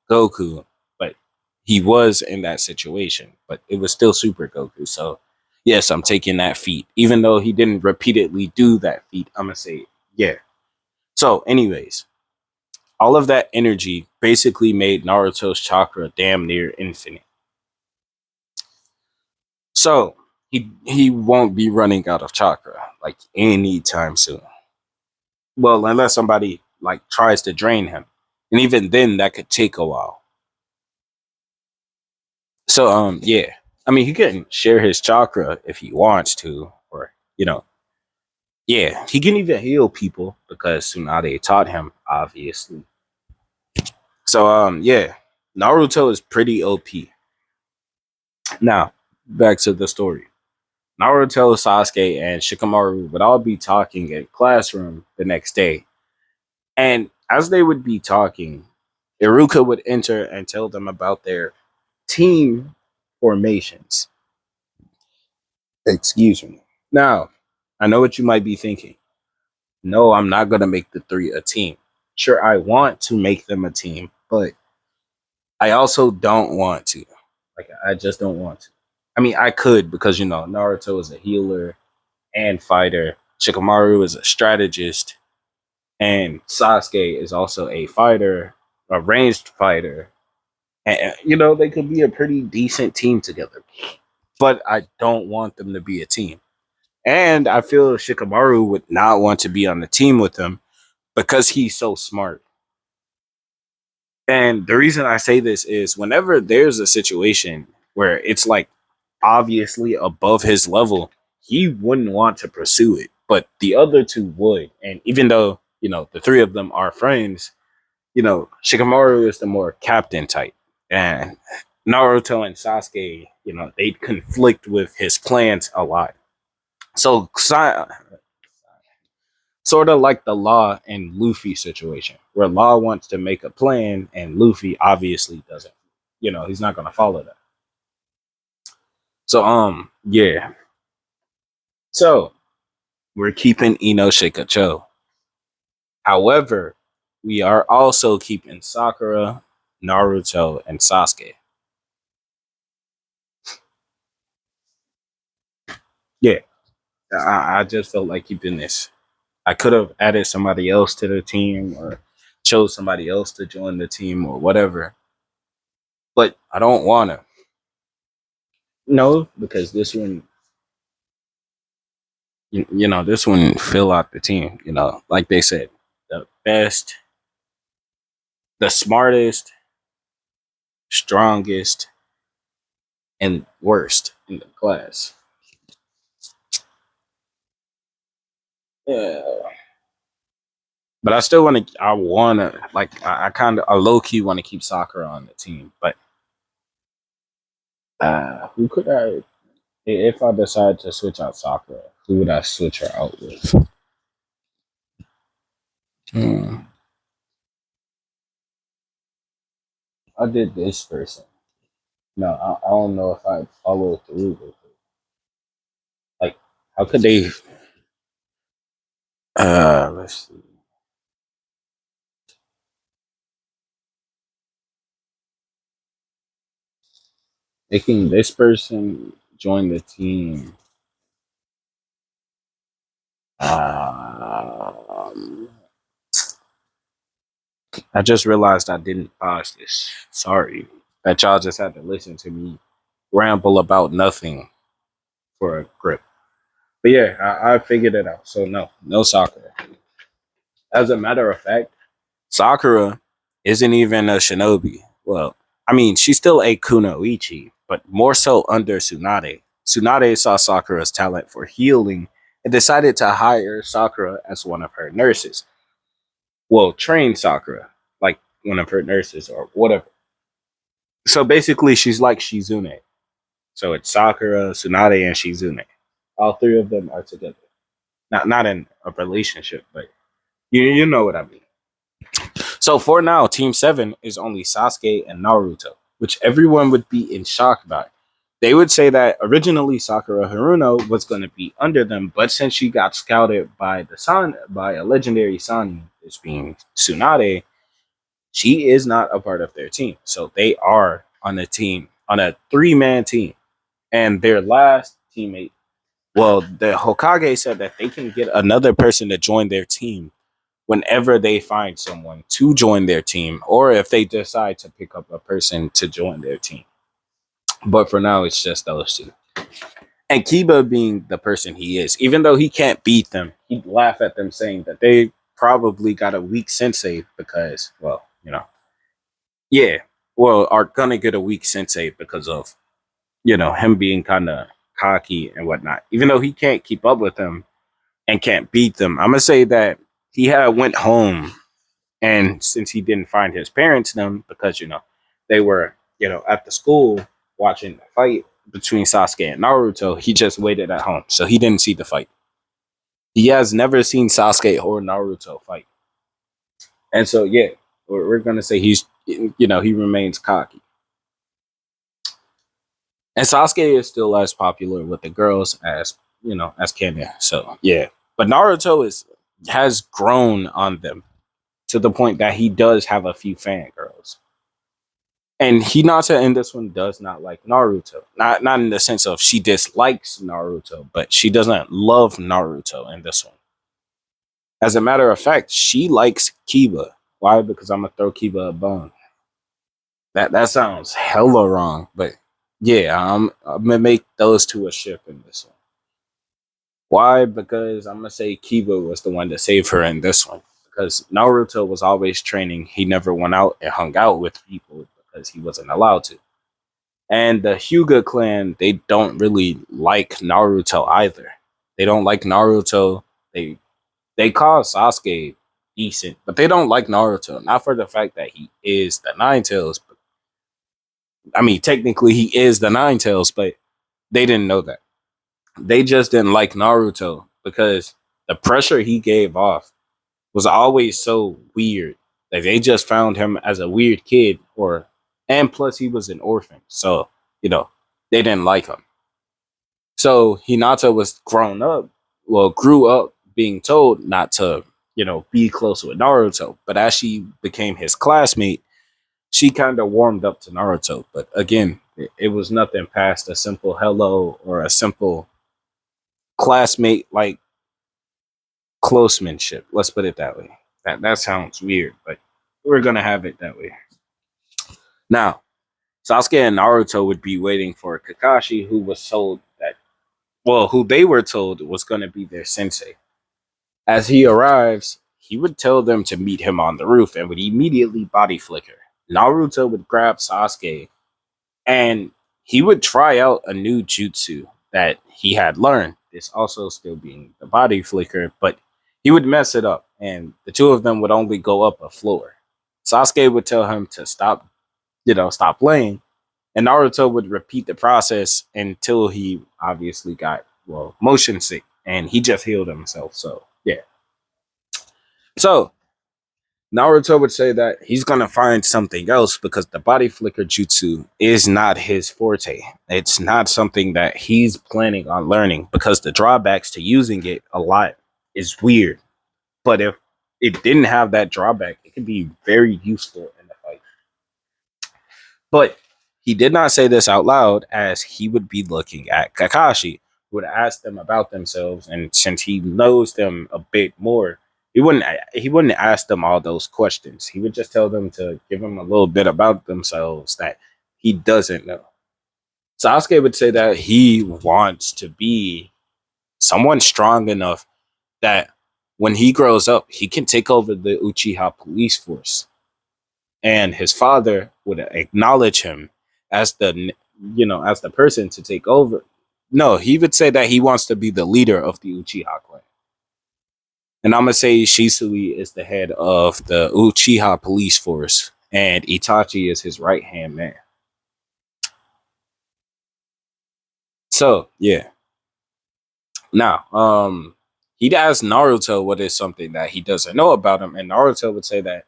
Goku, but he was in that situation, but it was still Super Goku. So yes, I'm taking that feat. Even though he didn't repeatedly do that feat, I'm gonna say yeah. So, anyways, all of that energy basically made Naruto's chakra damn near infinite. So he won't be running out of chakra like anytime soon. Well, unless somebody like tries to drain him, and even then, that could take a while. So yeah, I mean, he can share his chakra if he wants to, or yeah, he can even heal people because Tsunade taught him, obviously. So yeah, Naruto is pretty OP. Now back to the story. Naruto, Sasuke, and Shikamaru would all be talking in classroom the next day. And as they would be talking, Iruka would enter and tell them about their team formations. Excuse me. Now, I know what you might be thinking. No, I'm not going to make the three a team. Sure, I want to make them a team, but I also don't want to. Like, I just don't want to. I mean, I could because, Naruto is a healer and fighter. Shikamaru is a strategist, and Sasuke is also a fighter, a ranged fighter. And they could be a pretty decent team together. But I don't want them to be a team. And I feel Shikamaru would not want to be on the team with them because he's so smart. And the reason I say this is whenever there's a situation where it's like obviously above his level, he wouldn't want to pursue it. But the other two would. And even though, the three of them are friends, Shikamaru is the more captain type. And Naruto and Sasuke, they conflict with his plans a lot. So, sort of like the Law and Luffy situation, where Law wants to make a plan and Luffy obviously doesn't. He's not going to follow that. So, yeah. So, we're keeping Ino Shikacho. However, we are also keeping Sakura, Naruto, and Sasuke. Yeah, I just felt like keeping this. I could have added somebody else to the team or chose somebody else to join the team or whatever, but I don't want to. No, because this one, this one fill out the team. Like they said, the best, the smartest, strongest, and worst in the class. Yeah. But I still want to. I want to like. I kind of. I low key want to keep Sakura on the team. But who could I? If I decide to switch out Sakura, who would I switch her out with? Hmm. I did this person. No, I don't know if I follow through with it. Like, how could they? Let's see. Making this person join the team. Um, I just realized I didn't pause this. Sorry. That y'all just had to listen to me ramble about nothing for a grip. But yeah, I figured it out. So no Sakura. As a matter of fact, Sakura isn't even a shinobi. Well, I mean, she's still a kunoichi, but more so under Tsunade. Tsunade saw Sakura's talent for healing and decided to hire Sakura as one of her nurses. Well, train Sakura like one of her nurses or whatever. So basically, she's like Shizune. So it's Sakura, Tsunade, and Shizune. All three of them are together. Not in a relationship, but you know what I mean. So for now, Team 7 is only Sasuke and Naruto, which everyone would be in shock about. They would say that originally Sakura Haruno was going to be under them, but since she got scouted by by a legendary Sani, this being Tsunade, she is not a part of their team. So they are on a team, on a three-man team. And their last teammate, well, the Hokage said that they can get another person to join their team whenever they find someone to join their team, or if they decide to pick up a person to join their team. But for now, it's just those two. And Kiba being the person he is, even though he can't beat them, he'd laugh at them saying that they probably got a weak sensei because, well, yeah, well, are gonna get a weak sensei because of, him being kind of cocky and whatnot. Even though he can't keep up with them and can't beat them, I'm gonna say that he had went home, and since he didn't find his parents them because they were at the school watching the fight between Sasuke and Naruto, he just waited at home, so he didn't see the fight. He has never seen Sasuke or Naruto fight, and so yeah, we're gonna say he remains cocky. And Sasuke is still as popular with the girls as as Kenya. So yeah, but Naruto has grown on them to the point that he does have a few fangirls. And Hinata in this one does not like Naruto. Not in the sense of she dislikes Naruto, but she doesn't love Naruto in this one. As a matter of fact, she likes Kiba. Why? Because I'm gonna throw Kiba a bone. That sounds hella wrong, but yeah, I'm gonna make those two a ship in this one. Why? Because I'm gonna say Kiba was the one to save her in this one. Because Naruto was always training. He never went out and hung out with people because he wasn't allowed to. And the Hyuga clan, they don't really like Naruto either. They don't like Naruto. They call Sasuke decent, but they don't like Naruto. Not for the fact that he is the Nine Tails. But, I mean, technically he is the Nine Tails, but they didn't know that. They just didn't like Naruto because the pressure he gave off was always so weird. Like they just found him as a weird kid, and plus he was an orphan, so you know they didn't like him. So Hinata was grew up being told not to be close with Naruto. But as she became his classmate, she kind of warmed up to Naruto. But again, it was nothing past a simple hello or a simple classmate like closemanship. Let's put it that way. That sounds weird, but we're gonna have it that way. Now, Sasuke and Naruto would be waiting for Kakashi, who they were told was gonna be their sensei. As he arrives, he would tell them to meet him on the roof and would immediately body flicker. Naruto would grab Sasuke and he would try out a new jutsu that he had learned. This also still being the body flicker, but he would mess it up, and the two of them would only go up a floor. Sasuke would tell him to stop playing, and Naruto would repeat the process until he obviously got motion sick, and he just healed himself. So yeah. So Naruto would say that he's gonna find something else because the body flicker jutsu is not his forte. It's not something that he's planning on learning because the drawbacks to using it a lot is weird. But if it didn't have that drawback, it could be very useful in the fight. But he did not say this out loud as he would be looking at Kakashi, who would ask them about themselves, and since he knows them a bit more, he wouldn't ask them all those questions. He would just tell them to give him a little bit about themselves that he doesn't know. Sasuke would say that he wants to be someone strong enough that when he grows up, he can take over the Uchiha police force. And his father would acknowledge him as as the person to take over. No, he would say that he wants to be the leader of the Uchiha clan. And I'm gonna say Shisui is the head of the Uchiha police force, and Itachi is his right hand man. So yeah. Now, he'd ask Naruto what is something that he doesn't know about him, and Naruto would say that,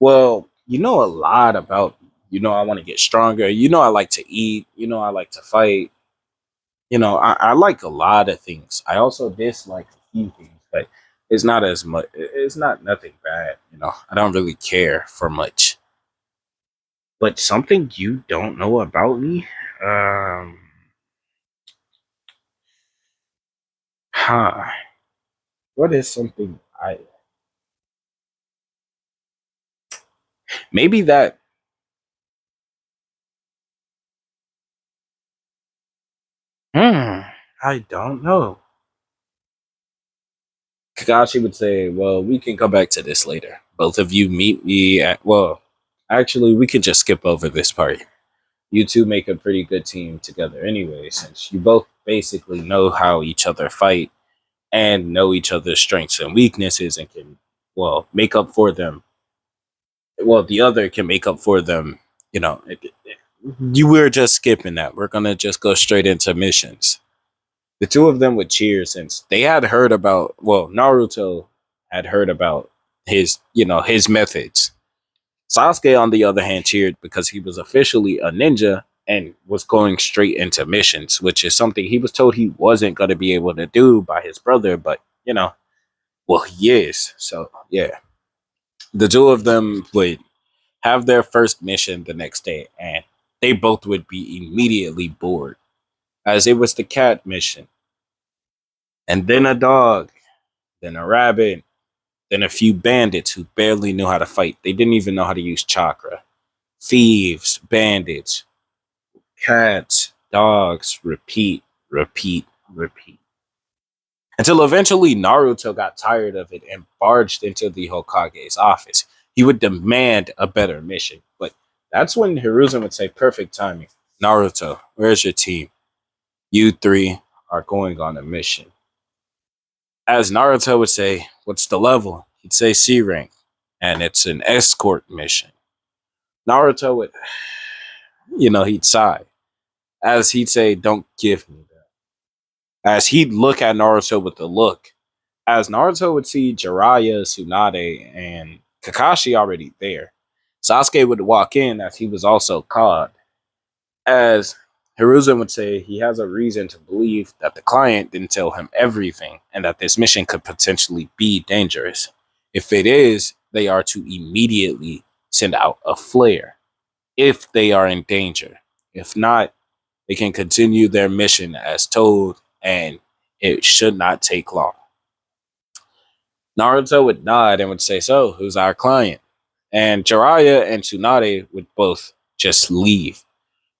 well, you know a lot about me. I want to get stronger. I like to eat. I like to fight. I like a lot of things. I also dislike a few things, but it's not as much. It's not nothing bad. I don't really care for much. But something you don't know about me, um, huh? What is something I maybe that? Hmm, I don't know. Kakashi would say, "Well, we can come back to this later. Both of you meet me at well." Actually, we could just skip over this part. You two make a pretty good team together anyway, since you both basically know how each other fight and know each other's strengths and weaknesses and can, well, make up for them. Well, the other can make up for them. You were just skipping that. We're gonna just go straight into missions. The two of them would cheer since they had heard about, well, Naruto had heard about his methods. Sasuke, on the other hand, cheered because he was officially a ninja and was going straight into missions, which is something he was told he wasn't going to be able to do by his brother, but well, he is. So, yeah. The two of them would have their first mission the next day, and they both would be immediately bored, as it was the cat mission, and then a dog, then a rabbit, then a few bandits who barely knew how to fight. They didn't even know how to use chakra. Thieves, bandits, cats, dogs, repeat, repeat, repeat. Until eventually Naruto got tired of it and barged into the Hokage's office. He would demand a better mission. But that's when Hiruzen would say, perfect timing. Naruto, where's your team? You three are going on a mission. As Naruto would say, what's the level? He'd say C rank. And it's an escort mission. Naruto would, he'd sigh. As he'd say, don't give me that. As he'd look at Naruto with a look, as Naruto would see Jiraiya, Tsunade, and Kakashi already there. Sasuke would walk in as he was also caught. As Hiruzen would say, he has a reason to believe that the client didn't tell him everything and that this mission could potentially be dangerous. If it is, they are to immediately send out a flare if they are in danger. If not, they can continue their mission as told, and it should not take long. Naruto would nod and would say, so, who's our client? And Jiraiya and Tsunade would both just leave.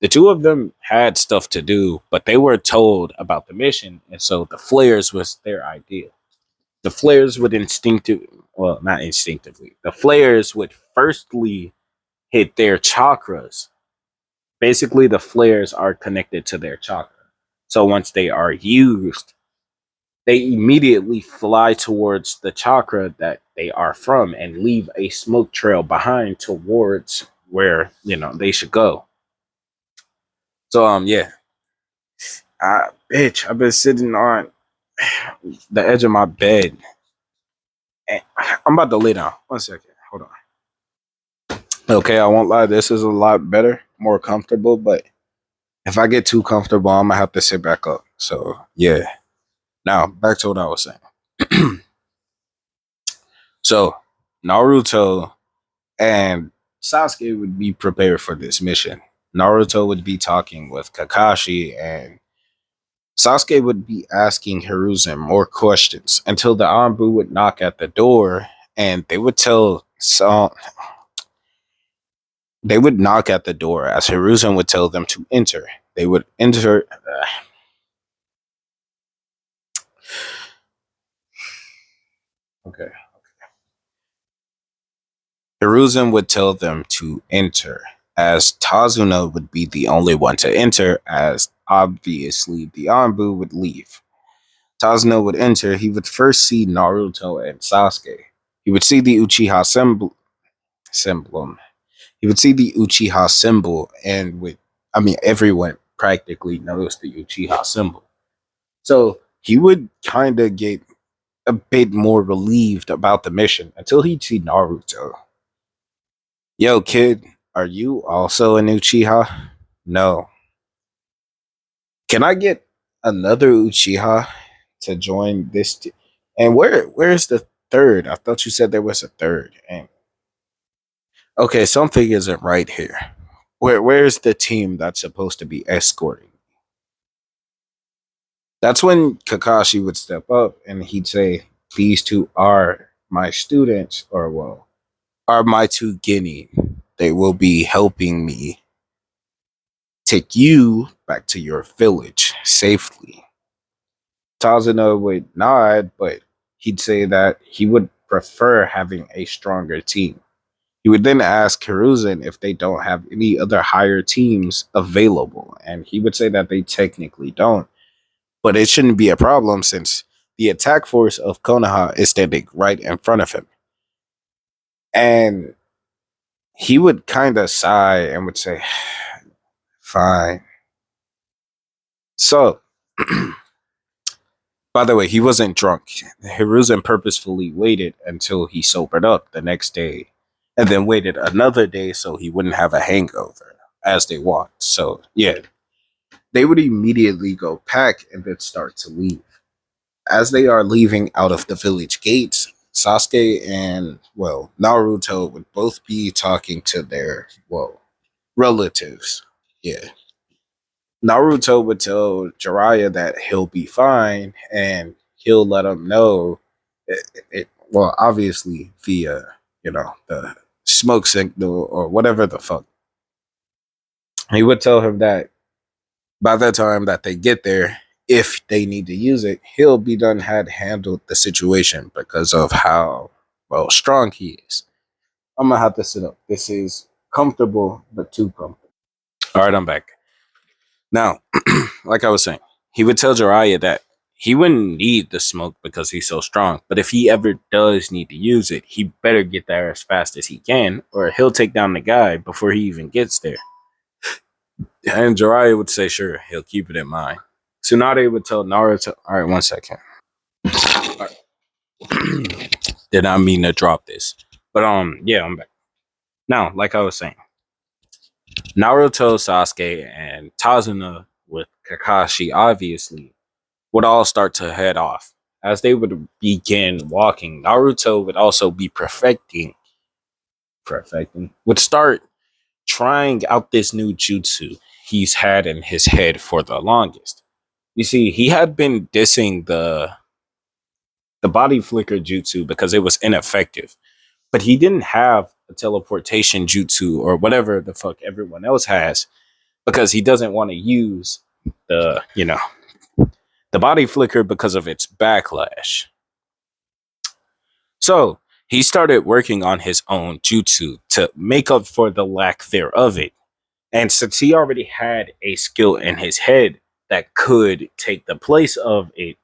The two of them had stuff to do, but they were told about the mission, and so the flares was their idea. The flares would well, not instinctively, the flares would firstly hit their chakras. Basically, the flares are connected to their chakra. So once they are used, they immediately fly towards the chakra that they are from and leave a smoke trail behind towards where they should go. So yeah, bitch, I've been sitting on the edge of my bed. And I'm about to lay down. 1 second, hold on. Okay, I won't lie, this is a lot better, more comfortable. But if I get too comfortable, I'm gonna have to sit back up. So yeah. Now back to what I was saying. So Naruto and Sasuke would be prepared for this mission. Naruto would be talking with Kakashi, and Sasuke would be asking Hiruzen more questions until the Anbu would knock at the door, and they would knock at the door as Hiruzen would tell them to enter. They would enter. Okay. Hiruzen would tell them to enter. as Tazuna would be the only one to enter, as obviously the Anbu would leave. Tazuna would enter, he would first see Naruto and Sasuke. He would see the Uchiha symbol. He would see the Uchiha symbol, and everyone practically knows the Uchiha symbol. So he would kind of get a bit more relieved about the mission until he'd see Naruto. Yo, kid, are you also an Uchiha? No. Can I get another Uchiha to join this? And where's the third? I thought you said there was a third. And okay, something isn't right here. Where's the team that's supposed to be escorting? That's when Kakashi would step up and he'd say, "These two are my students, or well, are my two guinea. They will be helping me take you back to your village safely." Tazuna would nod, but he'd say that he would prefer having a stronger team. He would then ask Hiruzen if they don't have any other higher teams available, and he would say that they technically don't, but it shouldn't be a problem since the attack force of Konoha is standing right in front of him. And he would kind of sigh and would say, "Fine." So, by the way, he wasn't drunk. Hiruzen purposefully waited until he sobered up the next day, and then waited another day so he wouldn't have a hangover as they walked. So, yeah, they would immediately go pack and then start to leave. As they are leaving out of the village gates, Sasuke and, well, Naruto would both be talking to their, well, relatives. Yeah. Naruto would tell Jiraiya that he'll be fine and he'll let him know well, obviously via, the smoke signal or whatever the fuck. He would tell him that by the time that they get there, if they need to use it, he'll be done had handled the situation because of how, well, strong he is. I'm gonna have to sit up. This is comfortable, but too comfortable. All right, I'm back. Now, like I was saying, he would tell Jiraiya that he wouldn't need the smoke because he's so strong, but if he ever does need to use it, he better get there as fast as he can, or he'll take down the guy before he even gets there. And Jiraiya would say, sure, he'll keep it in mind. Tsunade would tell Naruto, all right, 1 second. Right. Did not mean to drop this. But yeah, I'm back. Now, like I was saying, Naruto, Sasuke, and Tazuna with Kakashi obviously would all start to head off. As they would begin walking, Naruto would also be would start trying out this new jutsu he's had in his head for the longest. You see, he had been dissing the body flicker jutsu because it was ineffective, but he didn't have a teleportation jutsu or whatever the fuck everyone else has because he doesn't want to use the, the body flicker because of its backlash. So he started working on his own jutsu to make up for the lack thereof it. And since he already had a skill in his head that could take the place of it,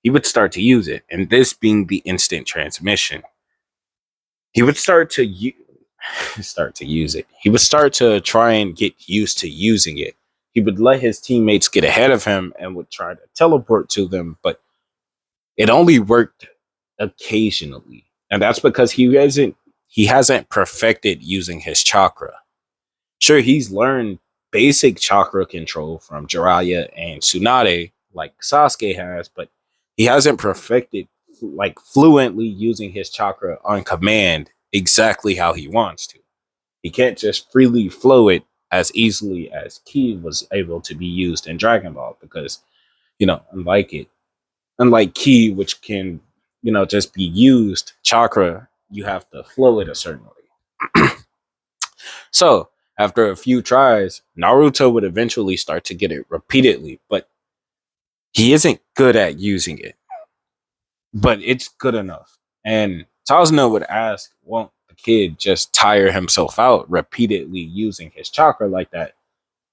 he would start to use it. And this being the instant transmission, he would start to use it. He would start to try and get used to using it. He would let his teammates get ahead of him and would try to teleport to them, but it only worked occasionally. And that's because he hasn't perfected using his chakra. Sure, he's learned basic chakra control from Jiraiya and Tsunade like Sasuke has, but he hasn't perfected like fluently using his chakra on command exactly how he wants to. He can't just freely flow it as easily as Ki was able to be used in Dragon Ball because, unlike Ki, which can, just be used, chakra, you have to flow it a certain way. So, after a few tries, Naruto would eventually start to get it repeatedly, but he isn't good at using it. But it's good enough. And Tazuna would ask, won't the kid just tire himself out repeatedly using his chakra like that.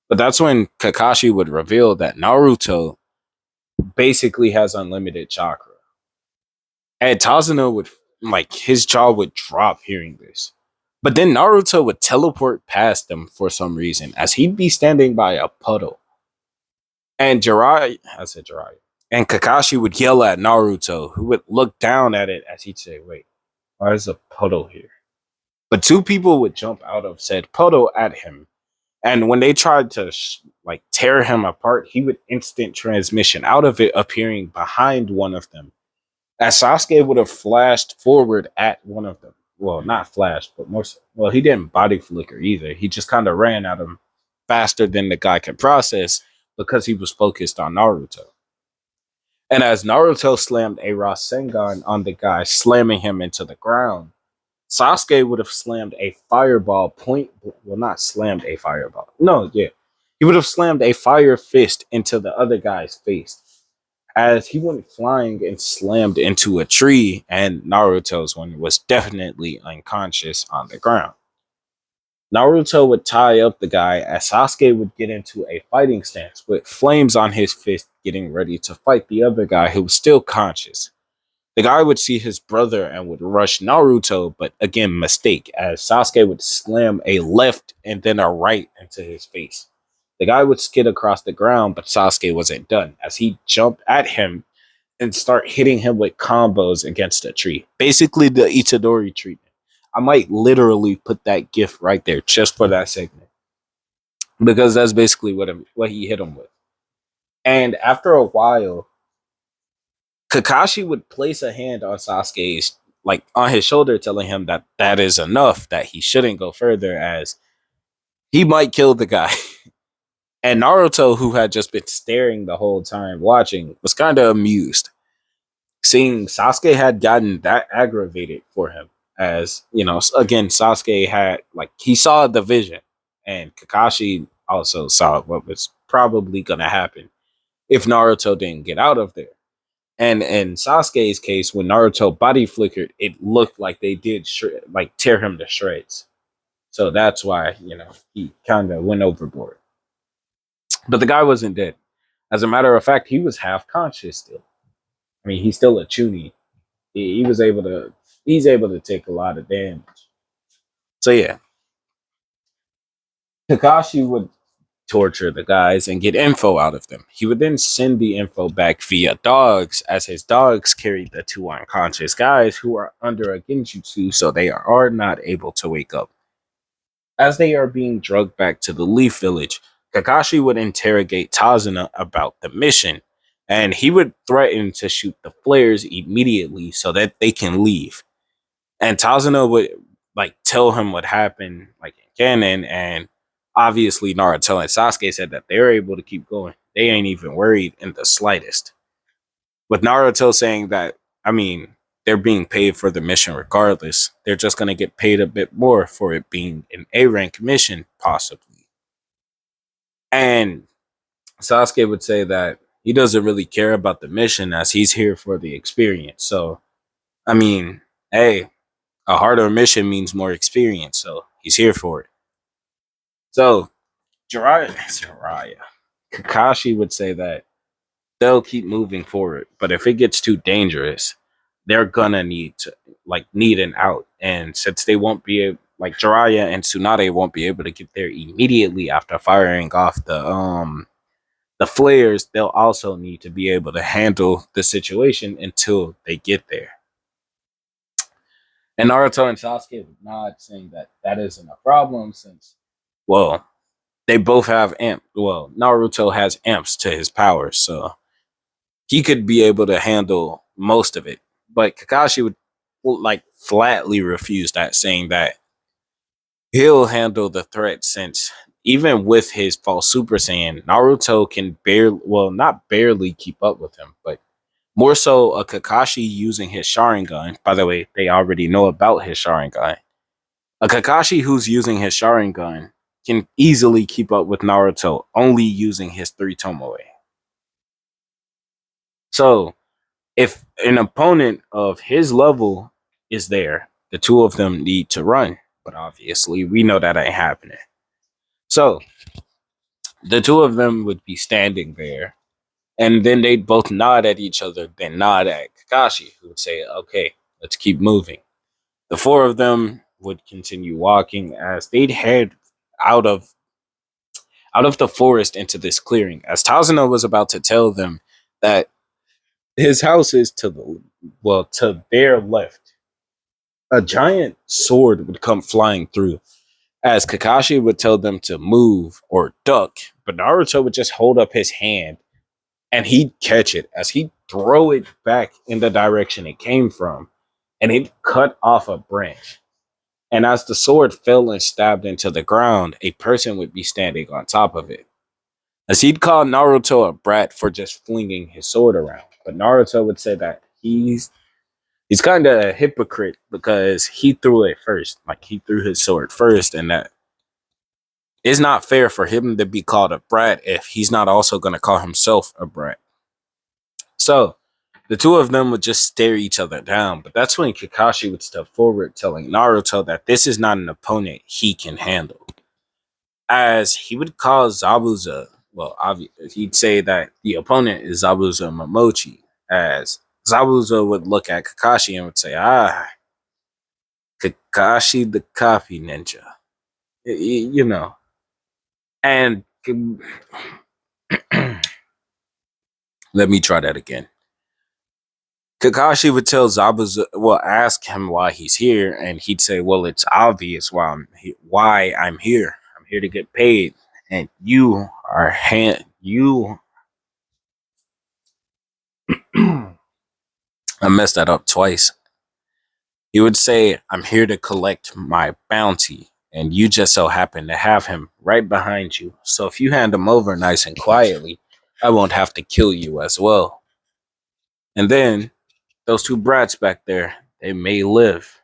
But that's when Kakashi would reveal that Naruto basically has unlimited chakra. And Tazuna would, like, his jaw would drop hearing this. But then Naruto would teleport past them for some reason, as he'd be standing by a puddle. And Jiraiya, and Kakashi would yell at Naruto, who would look down at it as he'd say, "Wait, why is a puddle here?" But two people would jump out of said puddle at him, and when they tried to like tear him apart, he would instant transmission out of it, appearing behind one of them. As Sasuke would have flashed forward at one of them. Well, not flashed, but more so. Well, he didn't body flicker either. He just kind of ran at him faster than the guy could process because he was focused on Naruto. And as Naruto slammed a Rasengan on the guy, slamming him into the ground, Sasuke would have slammed a fireball point. Well, not slammed a fireball. No, yeah. He would have slammed a fire fist into the other guy's face as he went flying and slammed into a tree, and Naruto's one was definitely unconscious on the ground. Naruto would tie up the guy as Sasuke would get into a fighting stance with flames on his fist, getting ready to fight the other guy who was still conscious. The guy would see his brother and would rush Naruto, but again, mistake, as Sasuke would slam a left and then a right into his face. The guy would skid across the ground, but Sasuke wasn't done, as he jumped at him and start hitting him with combos against a tree. Basically, the Itadori treatment. I might literally put that gif right there just for that segment, because that's basically what he hit him with. And after a while, Kakashi would place a hand on Sasuke's, like on his shoulder, telling him that that is enough, that he shouldn't go further, as he might kill the guy. And Naruto, who had just been staring the whole time watching, was kind of amused, seeing Sasuke had gotten that aggravated for him. As you know, again, Sasuke had, like, he saw the vision, and Kakashi also saw what was probably going to happen if Naruto didn't get out of there. And in Sasuke's case, when Naruto body flickered, it looked like they did like tear him to shreds. So that's why, he kind of went overboard. But the guy wasn't dead. As a matter of fact, he was half conscious still. I mean, he's still a Chunin. He was able to. He's able to take a lot of damage. So yeah, Kakashi would torture the guys and get info out of them. He would then send the info back via dogs, as his dogs carried the two unconscious guys who are under a genjutsu, so they are not able to wake up. As they are being drugged back to the Leaf Village, Kakashi would interrogate Tazuna about the mission, and he would threaten to shoot the flares immediately so that they can leave. And Tazuna would, like, tell him what happened, like, in canon, and obviously Naruto and Sasuke said that they're able to keep going. They ain't even worried in the slightest. With Naruto saying that, I mean, they're being paid for the mission regardless. They're just going to get paid a bit more for it being an A rank mission, possibly. And Sasuke would say that he doesn't really care about the mission, as he's here for the experience. So, I mean, hey, a harder mission means more experience, so he's here for it. So, Jiraiya, Kakashi would say that they'll keep moving forward, but if it gets too dangerous, they're gonna need an out. And since they won't be able, like, Jiraiya and Tsunade won't be able to get there immediately after firing off the flares, they'll also need to be able to handle the situation until they get there. And Naruto and Sasuke would nod, saying that that isn't a problem, since, well, they both have amp. Well, Naruto has amps to his powers, so he could be able to handle most of it. But Kakashi would, like, flatly refuse that, saying that he'll handle the threat, since even with his false Super Saiyan, Naruto can barely, well, not barely keep up with him, but more so a Kakashi using his Sharingan. By the way, they already know about his Sharingan. A Kakashi who's using his Sharingan can easily keep up with Naruto only using his three Tomoe. So, if an opponent of his level is there, the two of them need to run. But obviously, we know that ain't happening. So the two of them would be standing there, and then they'd both nod at each other, then nod at Kakashi, who would say, "Okay, let's keep moving." The four of them would continue walking as they'd head out of out of the forest into this clearing. As Tazuna was about to tell them that his house is to their left, a giant sword would come flying through. As Kakashi would tell them to move or duck, but Naruto would just hold up his hand and he'd catch it as he'd throw it back in the direction it came from, and he'd cut off a branch. And as the sword fell and stabbed into the ground, a person would be standing on top of it. As he'd call Naruto a brat for just flinging his sword around. But Naruto would say that he's kind of a hypocrite because he threw it first. Like he threw his sword first, and that it's not fair for him to be called a brat if he's not also going to call himself a brat. So the two of them would just stare each other down. But that's when Kakashi would step forward, telling Naruto that this is not an opponent he can handle. As he would call Zabuza, well, he'd say that the opponent is Zabuza Momochi. As Zabuza would look at Kakashi and would say, Kakashi the copy ninja. You know. And let me try that again. Kakashi would tell Zabuza, well, ask him why he's here, and he'd say, "Well, it's obvious why I'm here. I'm here to get paid, and you." I messed that up twice. He would say, "I'm here to collect my bounty, and you just so happen to have him right behind you. So if you hand him over nice and quietly, I won't have to kill you as well. And then those two brats back there, they may live."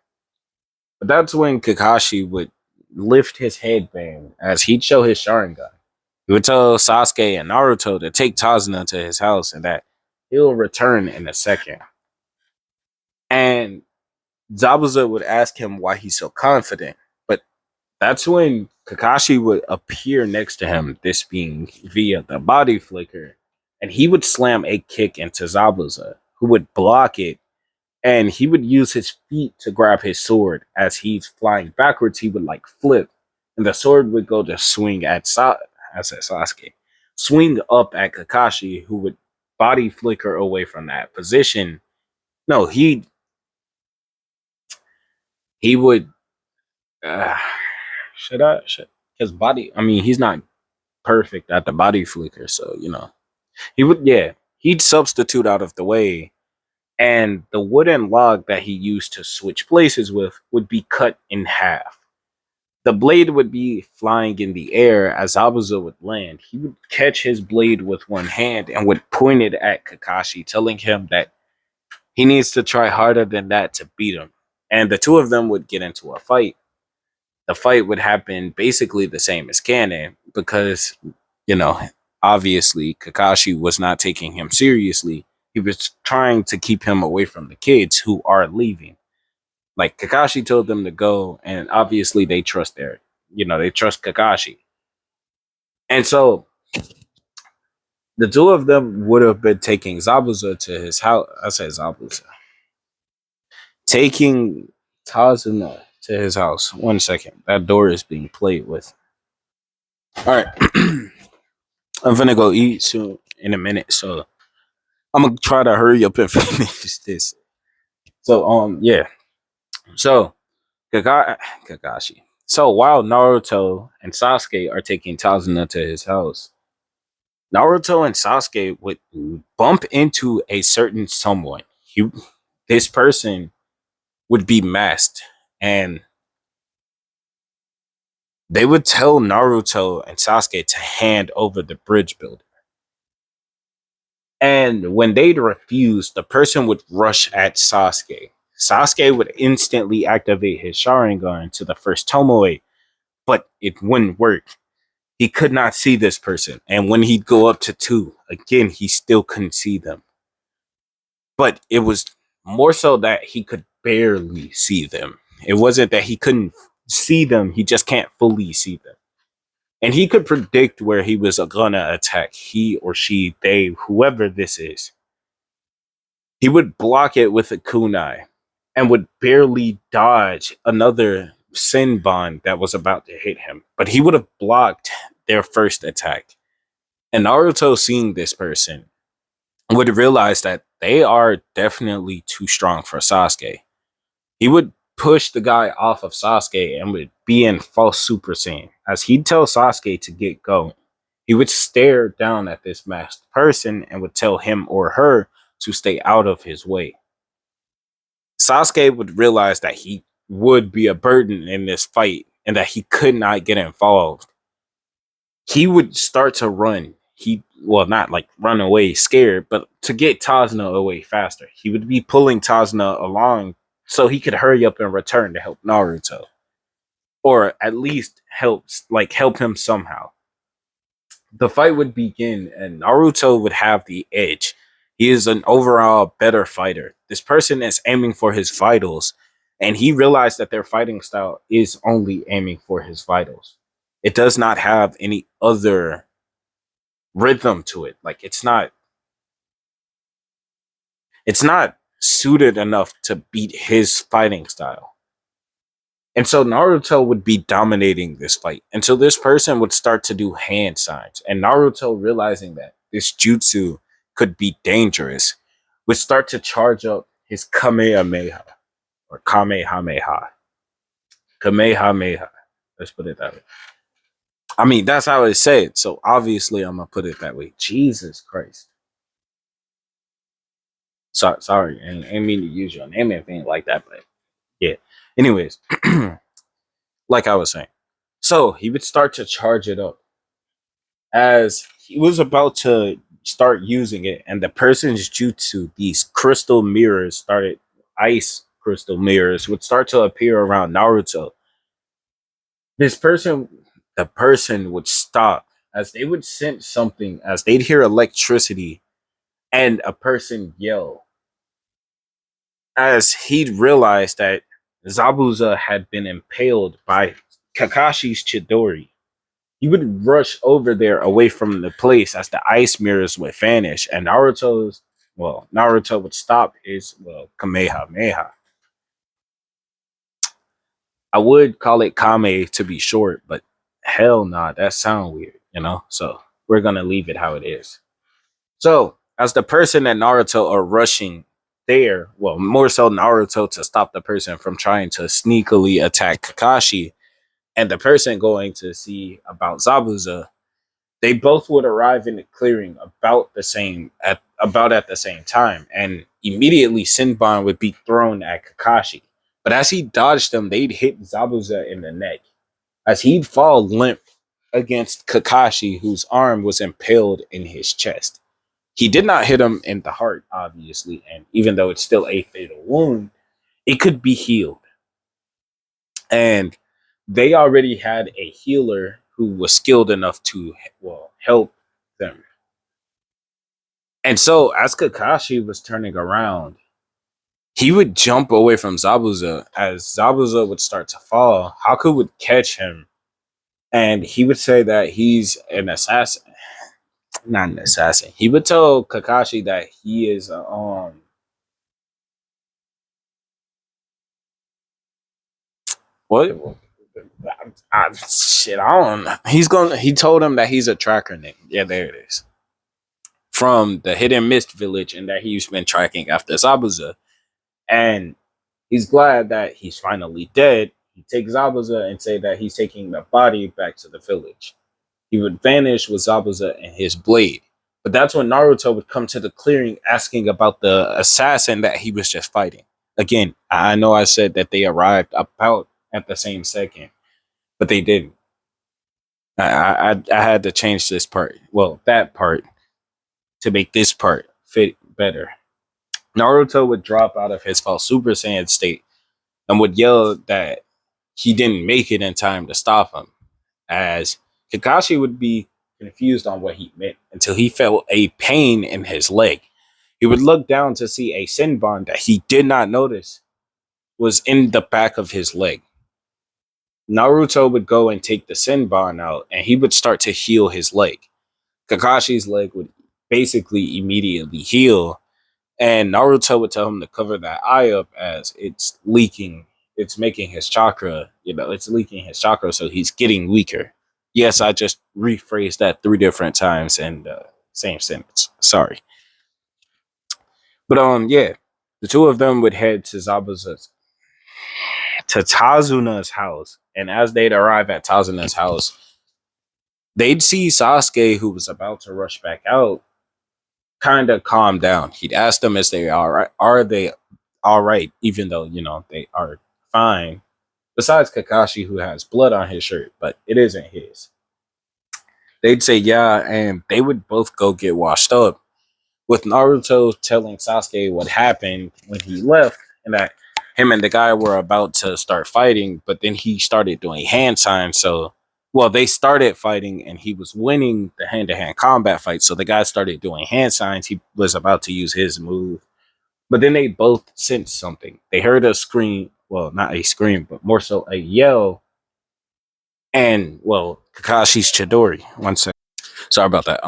But that's when Kakashi would lift his headband as he'd show his Sharingan. He would tell Sasuke and Naruto to take Tazuna to his house and that he'll return in a second. And Zabuza would ask him why he's so confident. But that's when Kakashi would appear next to him, this being via the body flicker, and he would slam a kick into Zabuza, who would block it, and he would use his feet to grab his sword. As he's flying backwards, he would like flip, and the sword would go to swing at Sasuke, swing up at Kakashi, who would body flicker away from that position. No, he would. Uh, should his body? I mean, he's not perfect at the body flicker, so he would. Yeah, he'd substitute out of the way, and the wooden log that he used to switch places with would be cut in half. The blade would be flying in the air as Abuza would land. He would catch his blade with one hand and would point it at Kakashi, telling him that he needs to try harder than that to beat him. And the two of them would get into a fight. The fight would happen basically the same as canon because, you know, obviously Kakashi was not taking him seriously. He was trying to keep him away from the kids who are leaving. Like Kakashi told them to go, and obviously they trust Kakashi. And so the two of them would have been taking Zabuza to his house. I said Zabuza. Taking Tazuna to his house. 1 second. That door is being played with. All right. I'm gonna go eat soon in a minute, so I'm gonna try to hurry up and finish this. So yeah. So Kakashi. So while Naruto and Sasuke are taking Tazuna to his house, Naruto and Sasuke would bump into a certain someone. This person would be masked, and they would tell Naruto and Sasuke to hand over the bridge builder. And when they'd refuse, the person would rush at Sasuke. Sasuke would instantly activate his Sharingan to the first Tomoe, but it wouldn't work. He could not see this person. And when he'd go up to two, again, he still couldn't see them. But it was more so that he could barely see them. It wasn't that he couldn't see them, he just can't fully see them. And he could predict where he was gonna attack, he or she, they, whoever this is. He would block it with a kunai and would barely dodge another Senbon that was about to hit him. But he would have blocked their first attack. And Naruto, seeing this person, would realize that they are definitely too strong for Sasuke. He would push the guy off of Sasuke and would be in false Super Saiyan. As he'd tell Sasuke to get going, he would stare down at this masked person and would tell him or her to stay out of his way. Sasuke would realize that he would be a burden in this fight and that he could not get involved. He would start to run. He, well, not like run away scared, but to get Tazna away faster. He would be pulling Tazna along so he could hurry up and return to help Naruto, or at least help him somehow. The fight would begin and Naruto would have the edge. He is an overall better fighter. This person is aiming for his vitals, and he realized that their fighting style is only aiming for his vitals. It does not have any other rhythm to it. Like it's not suited enough to beat his fighting style. And so Naruto would be dominating this fight until this person would start to do hand signs. And Naruto, realizing that this jutsu could be dangerous, would start to charge up his Kamehameha or Kamehameha. Kamehameha. Let's put it that way. I mean, that's how it's said. So obviously, I'm going to put it that way. Jesus Christ. Sorry. Ain't mean to use your name or anything like that. But yeah. Anyways, like I was saying. So he would start to charge it up as he was about to start using it, and the person's jutsu, these crystal mirrors started, ice crystal mirrors would start to appear around Naruto. This person, the person would stop as they would sense something, as they'd hear electricity and a person yell. As he'd realized that Zabuza had been impaled by Kakashi's Chidori. He would rush over there away from the place as the ice mirrors would vanish, and Naruto would stop his Kamehameha. I would call it Kame to be short, but hell nah, that sound weird, you know? So we're gonna leave it how it is. So as the person and Naruto are rushing there, well, more so Naruto to stop the person from trying to sneakily attack Kakashi, and the person going to see about Zabuza, they both would arrive in the clearing about at the same time, and immediately Sinbon would be thrown at Kakashi. But as he dodged them, they'd hit Zabuza in the neck, as he'd fall limp against Kakashi, whose arm was impaled in his chest. He did not hit him in the heart, obviously, and even though it's still a fatal wound, it could be healed. And they already had a healer who was skilled enough to help them. And so as Kakashi was turning around, he would jump away from Zabuza. As Zabuza would start to fall, Haku would catch him, and he would say that he's an assassin. Not an assassin. He would tell Kakashi that he is what? Shit, I don't know. He told him that he's a tracker name. Yeah, there it is. From the Hidden Mist village, and that he's been tracking after Zabuza. And he's glad that he's finally dead. He takes Zabuza and say that he's taking the body back to the village. He would vanish with Zabuza and his blade. But that's when Naruto would come to the clearing asking about the assassin that he was just fighting. Again, I know I said that they arrived about at the same second, but they didn't. I had to change this part. Well, that part to make this part fit better. Naruto would drop out of his false Super Saiyan state and would yell that he didn't make it in time to stop him, as Kakashi would be confused on what he meant until he felt a pain in his leg. He would look down to see a Senbon that he did not notice was in the back of his leg. Naruto would go and take the Senbon out, and he would start to heal his leg. Kakashi's leg would basically immediately heal, and Naruto would tell him to cover that eye up as it's leaking. It's making his chakra, it's leaking his chakra, so he's getting weaker. Yes, I just rephrased that 3 different times in the same sentence. Sorry. But yeah, the two of them would head to Tazuna's house, and as they'd arrive at Tazuna's house, they'd see Sasuke, who was about to rush back out, kind of calm down. He'd ask them, "Is they all right? Are they all right?" Even though they are fine. Besides Kakashi, who has blood on his shirt, but it isn't his. They'd say yeah, and they would both go get washed up, with Naruto telling Sasuke what happened when he left, and that him and the guy were about to start fighting, but then he started doing hand signs. So, well, they started fighting, and he was winning the hand-to-hand combat fight. So the guy started doing hand signs. He was about to use his move, but then they both sensed something. They heard a scream. Well, not a scream, but more so a yell. And well, Kakashi's Chidori. One sec. Sorry about that.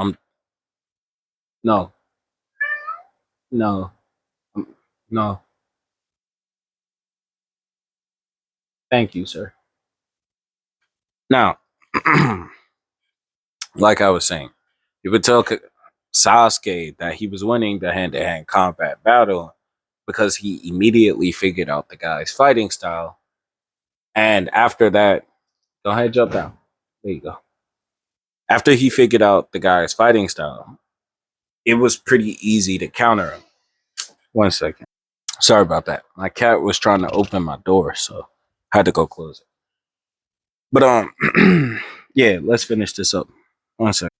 No, no, no. Thank you, sir. Now, like I was saying, he would tell Sasuke that he was winning the hand-to-hand combat battle because he immediately figured out the guy's fighting style. And after that, go ahead, jump down. There you go. After he figured out the guy's fighting style, it was pretty easy to counter him. One second. Sorry about that. My cat was trying to open my door, so I had to go close it. But yeah, let's finish this up. One second.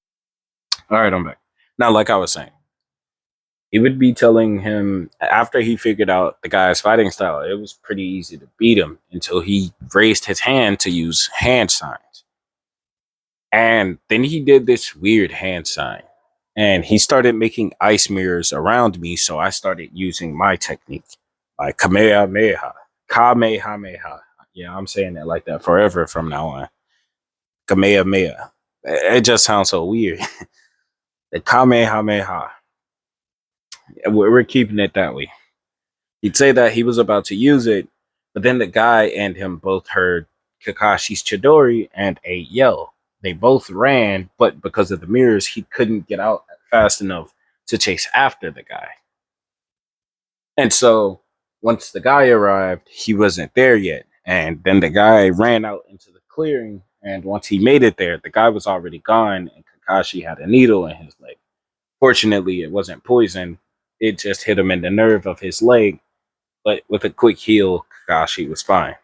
All right, I'm back. Now, like I was saying, he would be telling him after he figured out the guy's fighting style, it was pretty easy to beat him until he raised his hand to use hand signs. And then he did this weird hand sign. And he started making ice mirrors around me, so I started using my technique, like Kamehameha. Kamehameha. Yeah, I'm saying it like that forever from now on. Kamehameha. It just sounds so weird. The Kamehameha. We're keeping it that way. He'd say that he was about to use it, but then the guy and him both heard Kakashi's Chidori and a yell. They both ran, but because of the mirrors, he couldn't get out fast enough to chase after the guy. And so once the guy arrived, he wasn't there yet. And then the guy ran out into the clearing. And once he made it there, the guy was already gone, and Kakashi had a needle in his leg. Fortunately, it wasn't poison, it just hit him in the nerve of his leg. But with a quick heal, Kakashi was fine.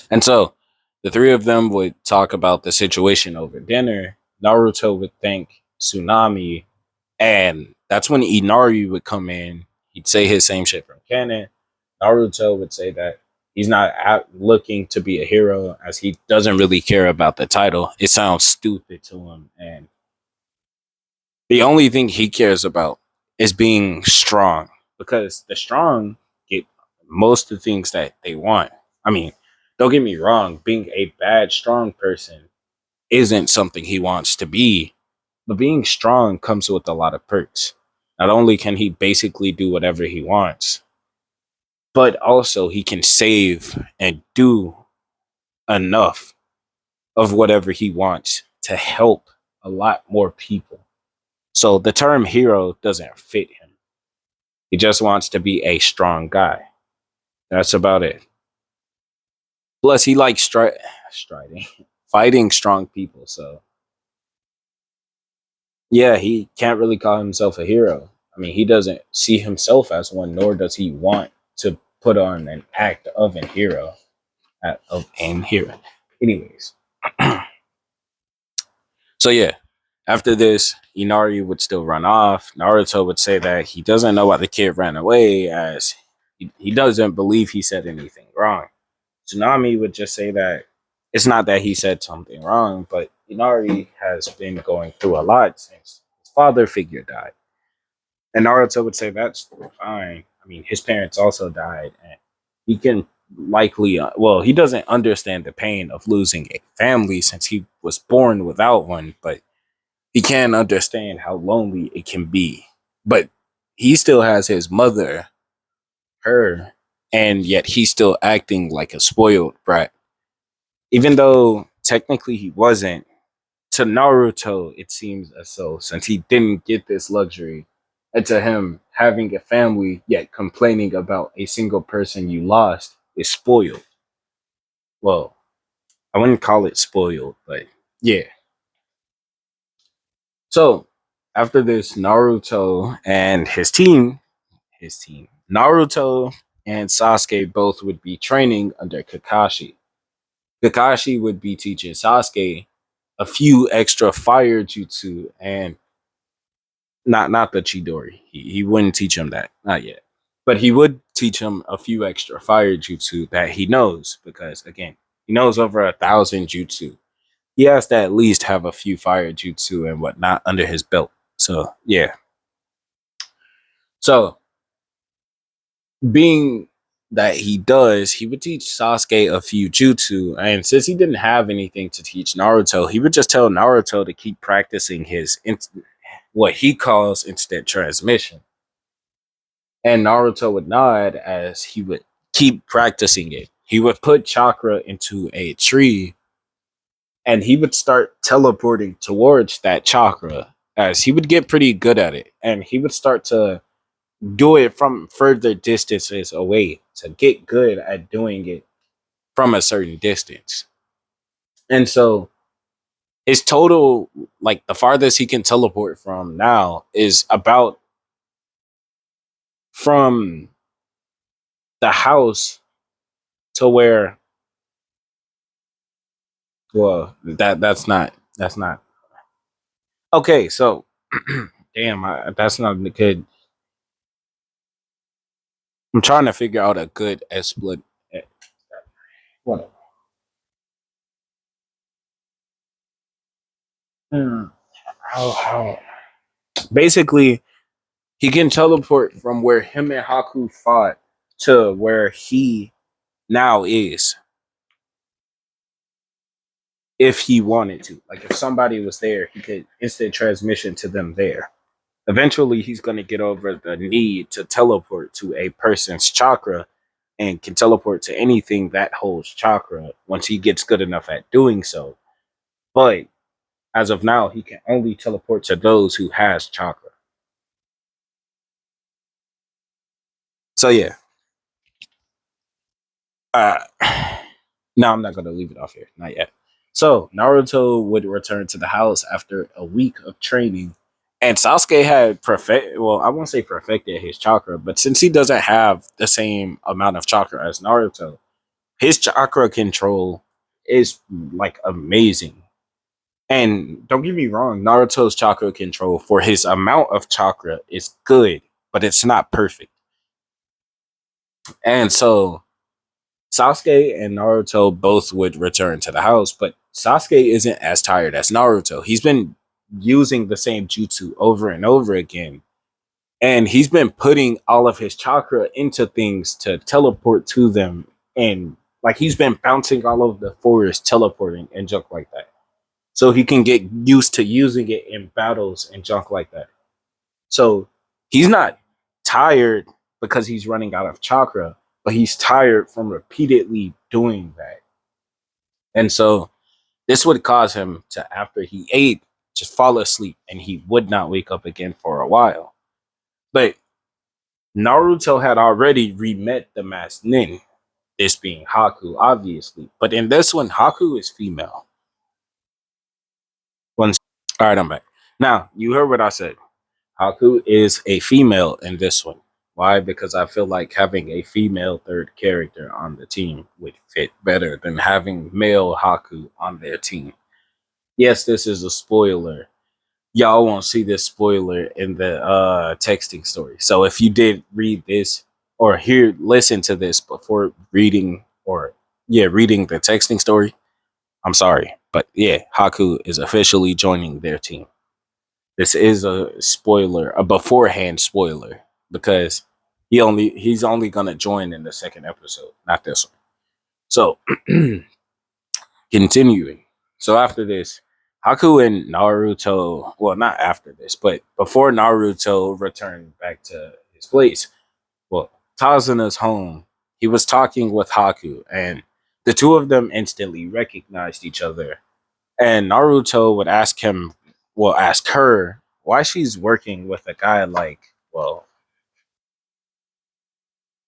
And so the three of them would talk about the situation over dinner. Naruto would thank Tsunami, and that's when Inari would come in. He'd say his same shit from Canon. Naruto would say that he's not out looking to be a hero as he doesn't really care about the title. It sounds stupid to him. And the only thing he cares about is being strong because the strong get most of the things that they want. I mean, don't get me wrong, being a bad, strong person isn't something he wants to be, but being strong comes with a lot of perks. Not only can he basically do whatever he wants, but also he can save and do enough of whatever he wants to help a lot more people. So the term hero doesn't fit him. He just wants to be a strong guy. That's about it. Plus, he likes striding, fighting strong people. So yeah, he can't really call himself a hero. I mean, he doesn't see himself as one, nor does he want to put on an act of a hero. Of an hero. Anyways, so yeah, after this, Inari would still run off. Naruto would say that he doesn't know why the kid ran away, as he doesn't believe he said anything wrong. Tsunami would just say that it's not that he said something wrong, but Inari has been going through a lot since his father figure died. And Naruto would say that's fine. I mean, his parents also died, and he can likely, well, he doesn't understand the pain of losing a family since he was born without one, but he can understand how lonely it can be. But he still has his mother, her, and yet he's still acting like a spoiled brat. Even though technically he wasn't, to Naruto, it seems as so, since he didn't get this luxury, and to him, having a family yet complaining about a single person you lost is spoiled. Well, I wouldn't call it spoiled, but yeah. So after this, Naruto and his team, Naruto and Sasuke both would be training under Kakashi. Kakashi would be teaching Sasuke a few extra fire jutsu and not the Chidori. He wouldn't teach him that, not yet. But he would teach him a few extra fire jutsu that he knows because again, he knows over 1,000 jutsu. He has to at least have a few fire jutsu and whatnot under his belt. So yeah. So being that he does, he would teach Sasuke a few jutsu, and since he didn't have anything to teach Naruto, he would just tell Naruto to keep practicing his what he calls instant transmission. And Naruto would nod as he would keep practicing it. He would put chakra into a tree and he would start teleporting towards that chakra as he would get pretty good at it. And he would start to do it from further distances away to get good at doing it from a certain distance. And so his total, like the farthest he can teleport from now is about from the house to where, well, that's not okay. So, damn, that's not good. I'm trying to figure out a good split. What? Hmm, how? Basically, he can teleport from where him and Haku fought to where he now is, if he wanted to. Like if somebody was there, he could instant transmission to them there. Eventually, he's going to get over the need to teleport to a person's chakra and can teleport to anything that holds chakra once he gets good enough at doing so. But as of now, he can only teleport to those who has chakra. So yeah, uh, no, I'm not gonna leave it off here, not yet. So Naruto would return to the house after a week of training, and Sasuke had well, I won't say perfected his chakra, but since he doesn't have the same amount of chakra as Naruto, his chakra control is like amazing. And don't get me wrong, Naruto's chakra control for his amount of chakra is good, but it's not perfect. And so Sasuke and Naruto both would return to the house, but Sasuke isn't as tired as Naruto. He's been using the same jutsu over and over again. And he's been putting all of his chakra into things to teleport to them. And like he's been bouncing all over the forest, teleporting and junk like that. So he can get used to using it in battles and junk like that. So he's not tired because he's running out of chakra, but he's tired from repeatedly doing that. And so this would cause him to, after he ate, just fall asleep and he would not wake up again for a while. But Naruto had already re-met the masked nin, this being Haku, obviously. But in this one, Haku is female. All right, I'm back. Now, you heard what I said. Haku is a female in this one. Why? Because I feel like having a female third character on the team would fit better than having male Haku on their team. Yes, this is a spoiler. Y'all won't see this spoiler in the texting story. So if you did read this or listen to this before reading reading the texting story, I'm sorry. But yeah, Haku is officially joining their team. This is a spoiler, a beforehand spoiler, because He's only gonna join in the second episode, not this one. So continuing. So after this, Haku and Naruto, well, not after this, but before Naruto returned back to his place, well, Tazuna's home, he was talking with Haku, and the two of them instantly recognized each other. And Naruto would ask him, well, ask her why she's working with a guy like, well,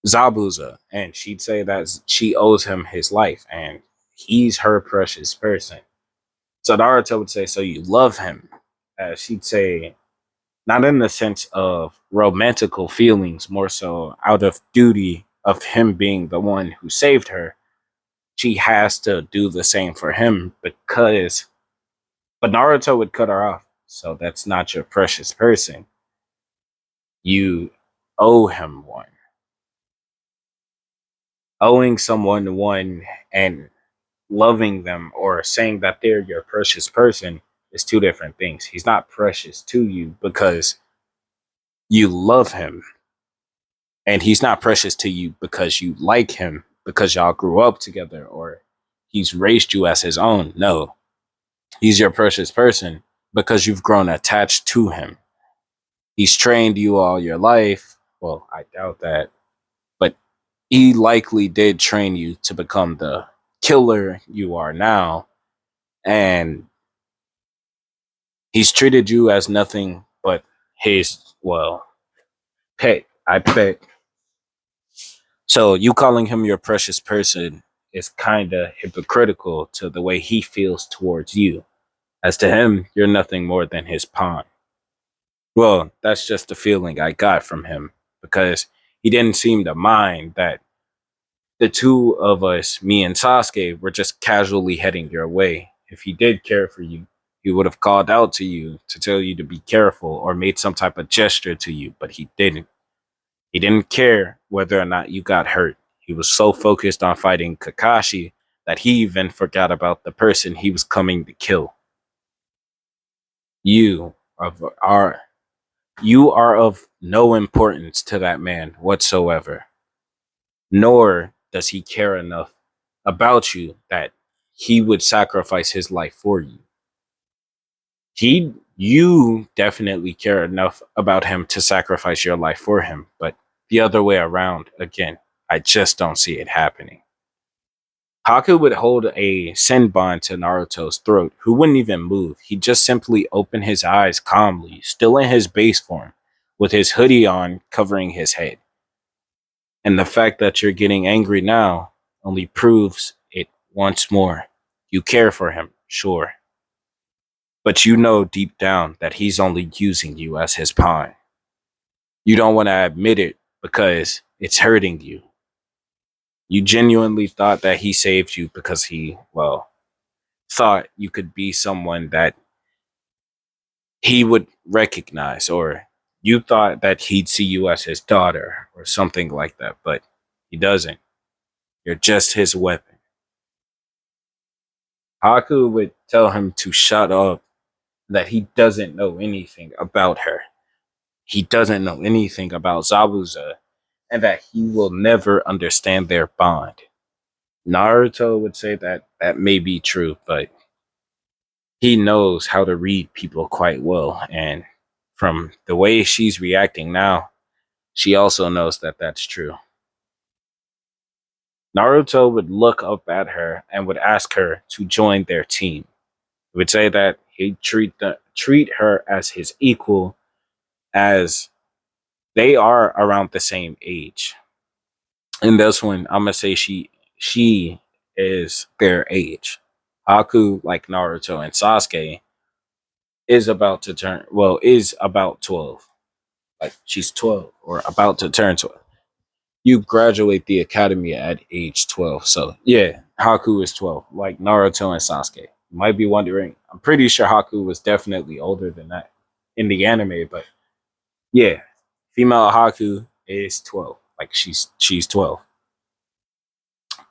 Zabuza. And she'd say that she owes him his life and he's her precious person. So Naruto would say, so you love him? She'd say, not in the sense of romantical feelings, more so out of duty of him being the one who saved her. She has to do the same for him because, but Naruto would cut her off. So that's not your precious person. You owe him one. Owing someone one and loving them or saying that they're your precious person is two different things. He's not precious to you because you love him, and he's not precious to you because you like him because y'all grew up together or he's raised you as his own. No, he's your precious person because you've grown attached to him. He's trained you all your life. Well, I doubt that, but he likely did train you to become the killer you are now. And he's treated you as nothing but his, well, pet. I bet. So you calling him your precious person is kind of hypocritical to the way he feels towards you. As to him, you're nothing more than his pawn. Well, that's just the feeling I got from him because he didn't seem to mind that the two of us, me and Sasuke, were just casually heading your way. If he did care for you, he would have called out to you to tell you to be careful or made some type of gesture to you, but he didn't. He didn't care whether or not you got hurt. He was so focused on fighting Kakashi that he even forgot about the person he was coming to kill. You are you are of no importance to that man whatsoever, nor does he care enough about you that he would sacrifice his life for you. You definitely care enough about him to sacrifice your life for him, but the other way around, again, I just don't see it happening. Haku would hold a senbon to Naruto's throat, who wouldn't even move. He'd just simply open his eyes calmly, still in his base form, with his hoodie on covering his head. And the fact that you're getting angry now only proves it once more. You care for him, sure, but you know deep down that he's only using you as his pawn. You don't want to admit it because it's hurting you. You genuinely thought that he saved you because he, well, thought you could be someone that he would recognize, or you thought that he'd see you as his daughter or something like that, but he doesn't. You're just his weapon. Haku would tell him to shut up, that he doesn't know anything about her. He doesn't know anything about Zabuza, and that he will never understand their bond. Naruto would say that that may be true, but he knows how to read people quite well. And from the way she's reacting now, she also knows that that's true. Naruto would look up at her and would ask her to join their team. He would say that he'd treat her as his equal, as they are around the same age. And this one, I'm gonna say she is their age. Haku, like Naruto and Sasuke, is about 12. Like she's 12 or about to turn 12. You graduate the academy at age 12. So yeah, Haku is 12, like Naruto and Sasuke. You might be wondering, I'm pretty sure Haku was definitely older than that in the anime, but yeah, female Haku is 12. Like she's 12.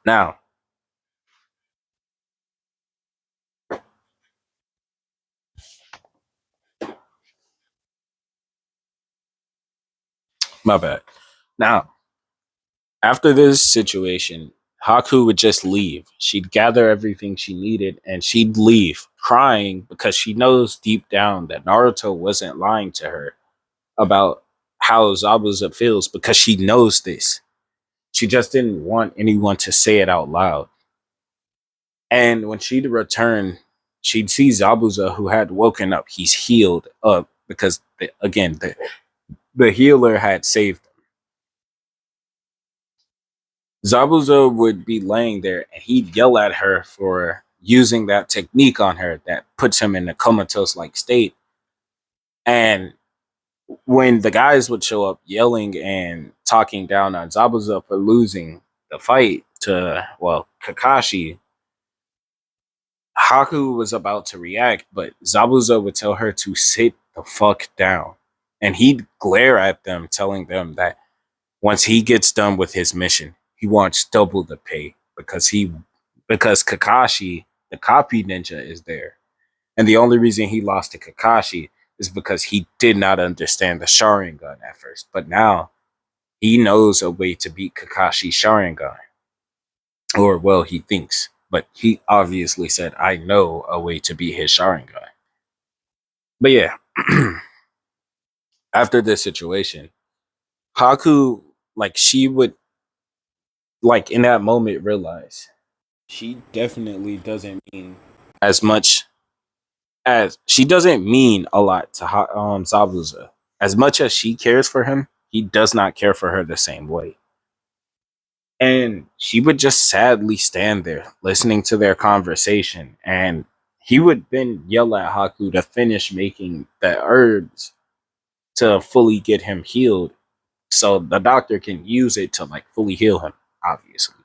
Now, my bad. Now, after this situation, Haku would just leave. She'd gather everything she needed and she'd leave, crying because she knows deep down that Naruto wasn't lying to her about how Zabuza feels because she knows this. She just didn't want anyone to say it out loud. And when she'd return, she'd see Zabuza, who had woken up. He's healed up because, the healer had saved him. Zabuza would be laying there and he'd yell at her for using that technique on her that puts him in a comatose like state. And when the guys would show up yelling and talking down on Zabuza for losing the fight to, well, Kakashi, Haku was about to react, but Zabuza would tell her to sit the fuck down. And he'd glare at them, telling them that once he gets done with his mission, he wants double the pay because Kakashi, the copy ninja, is there. And the only reason he lost to Kakashi is because he did not understand the Sharingan at first. But now he knows a way to beat Kakashi's Sharingan. Or, well, he thinks. But he obviously said, I know a way to beat his Sharingan. But yeah, after this situation, Haku, like, she would, like, in that moment, realize she definitely doesn't mean as much as she doesn't mean a lot to Zabuza. As much as she cares for him, he does not care for her the same way. And she would just sadly stand there listening to their conversation. And he would then yell at Haku to finish making the herbs to fully get him healed. So the doctor can use it to like fully heal him, obviously.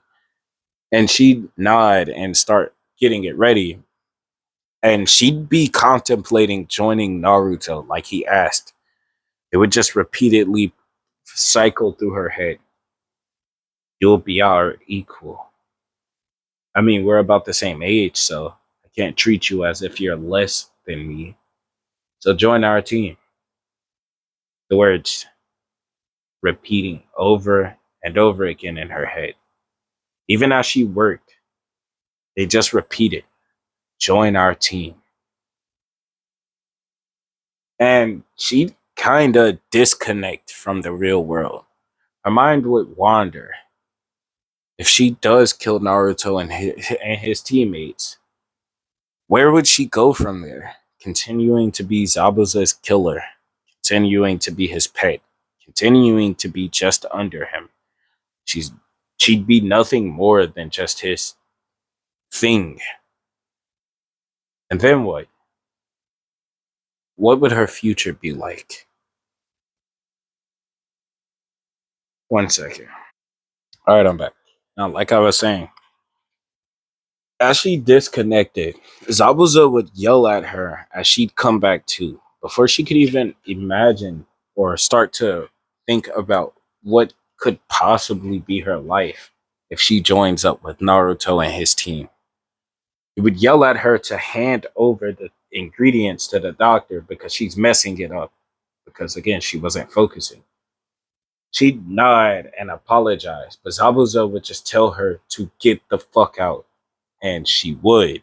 And she'd nod and start getting it ready. And she'd be contemplating joining Naruto like he asked. It would just repeatedly cycle through her head. You'll be our equal. I mean, we're about the same age, so I can't treat you as if you're less than me. So join our team. The words repeating over and over again in her head. Even as she worked, they just repeated, join our team. And she'd kind of disconnect from the real world. Her mind would wander. If she does kill Naruto and his teammates, where would she go from there? Continuing to be Zabuza's killer, continuing to be his pet, continuing to be just under him. She's she'd be nothing more than just his thing. And then what? What would her future be like? One second. All right, I'm back. Now, like I was saying, as she disconnected, Zabuza would yell at her as she'd come back to, before she could even imagine or start to think about what could possibly be her life if she joins up with Naruto and his team. He would yell at her to hand over the ingredients to the doctor because she's messing it up. Because again, she wasn't focusing. She'd nod and apologize, but Zabuza would just tell her to get the fuck out. And she would.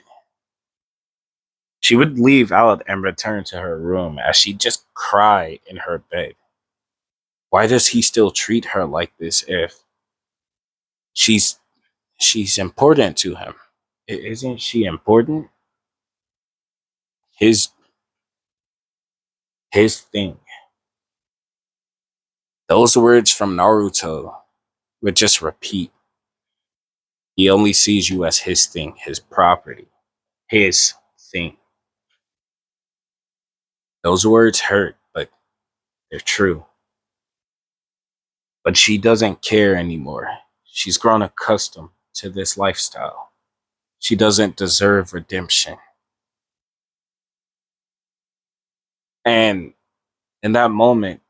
She would leave out and return to her room as she just cried in her bed. Why does he still treat her like this if she's she's important to him? Isn't she important? His his thing. Those words from Naruto would just repeat. He only sees you as his thing, his property, his thing. Those words hurt, but they're true. But she doesn't care anymore. She's grown accustomed to this lifestyle. She doesn't deserve redemption. And in that moment,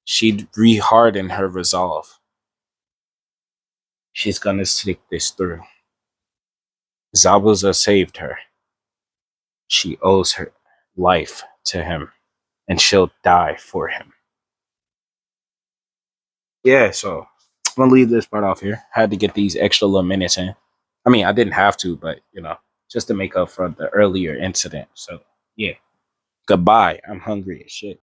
she'd re-harden her resolve. She's gonna stick this through. Zabuza saved her. She owes her life to him, and she'll die for him. yeah, so I'm gonna leave this part off here. Had to get these extra little minutes in. I mean, I didn't have to, but just to make up for the earlier incident. So yeah, goodbye. I'm hungry as shit.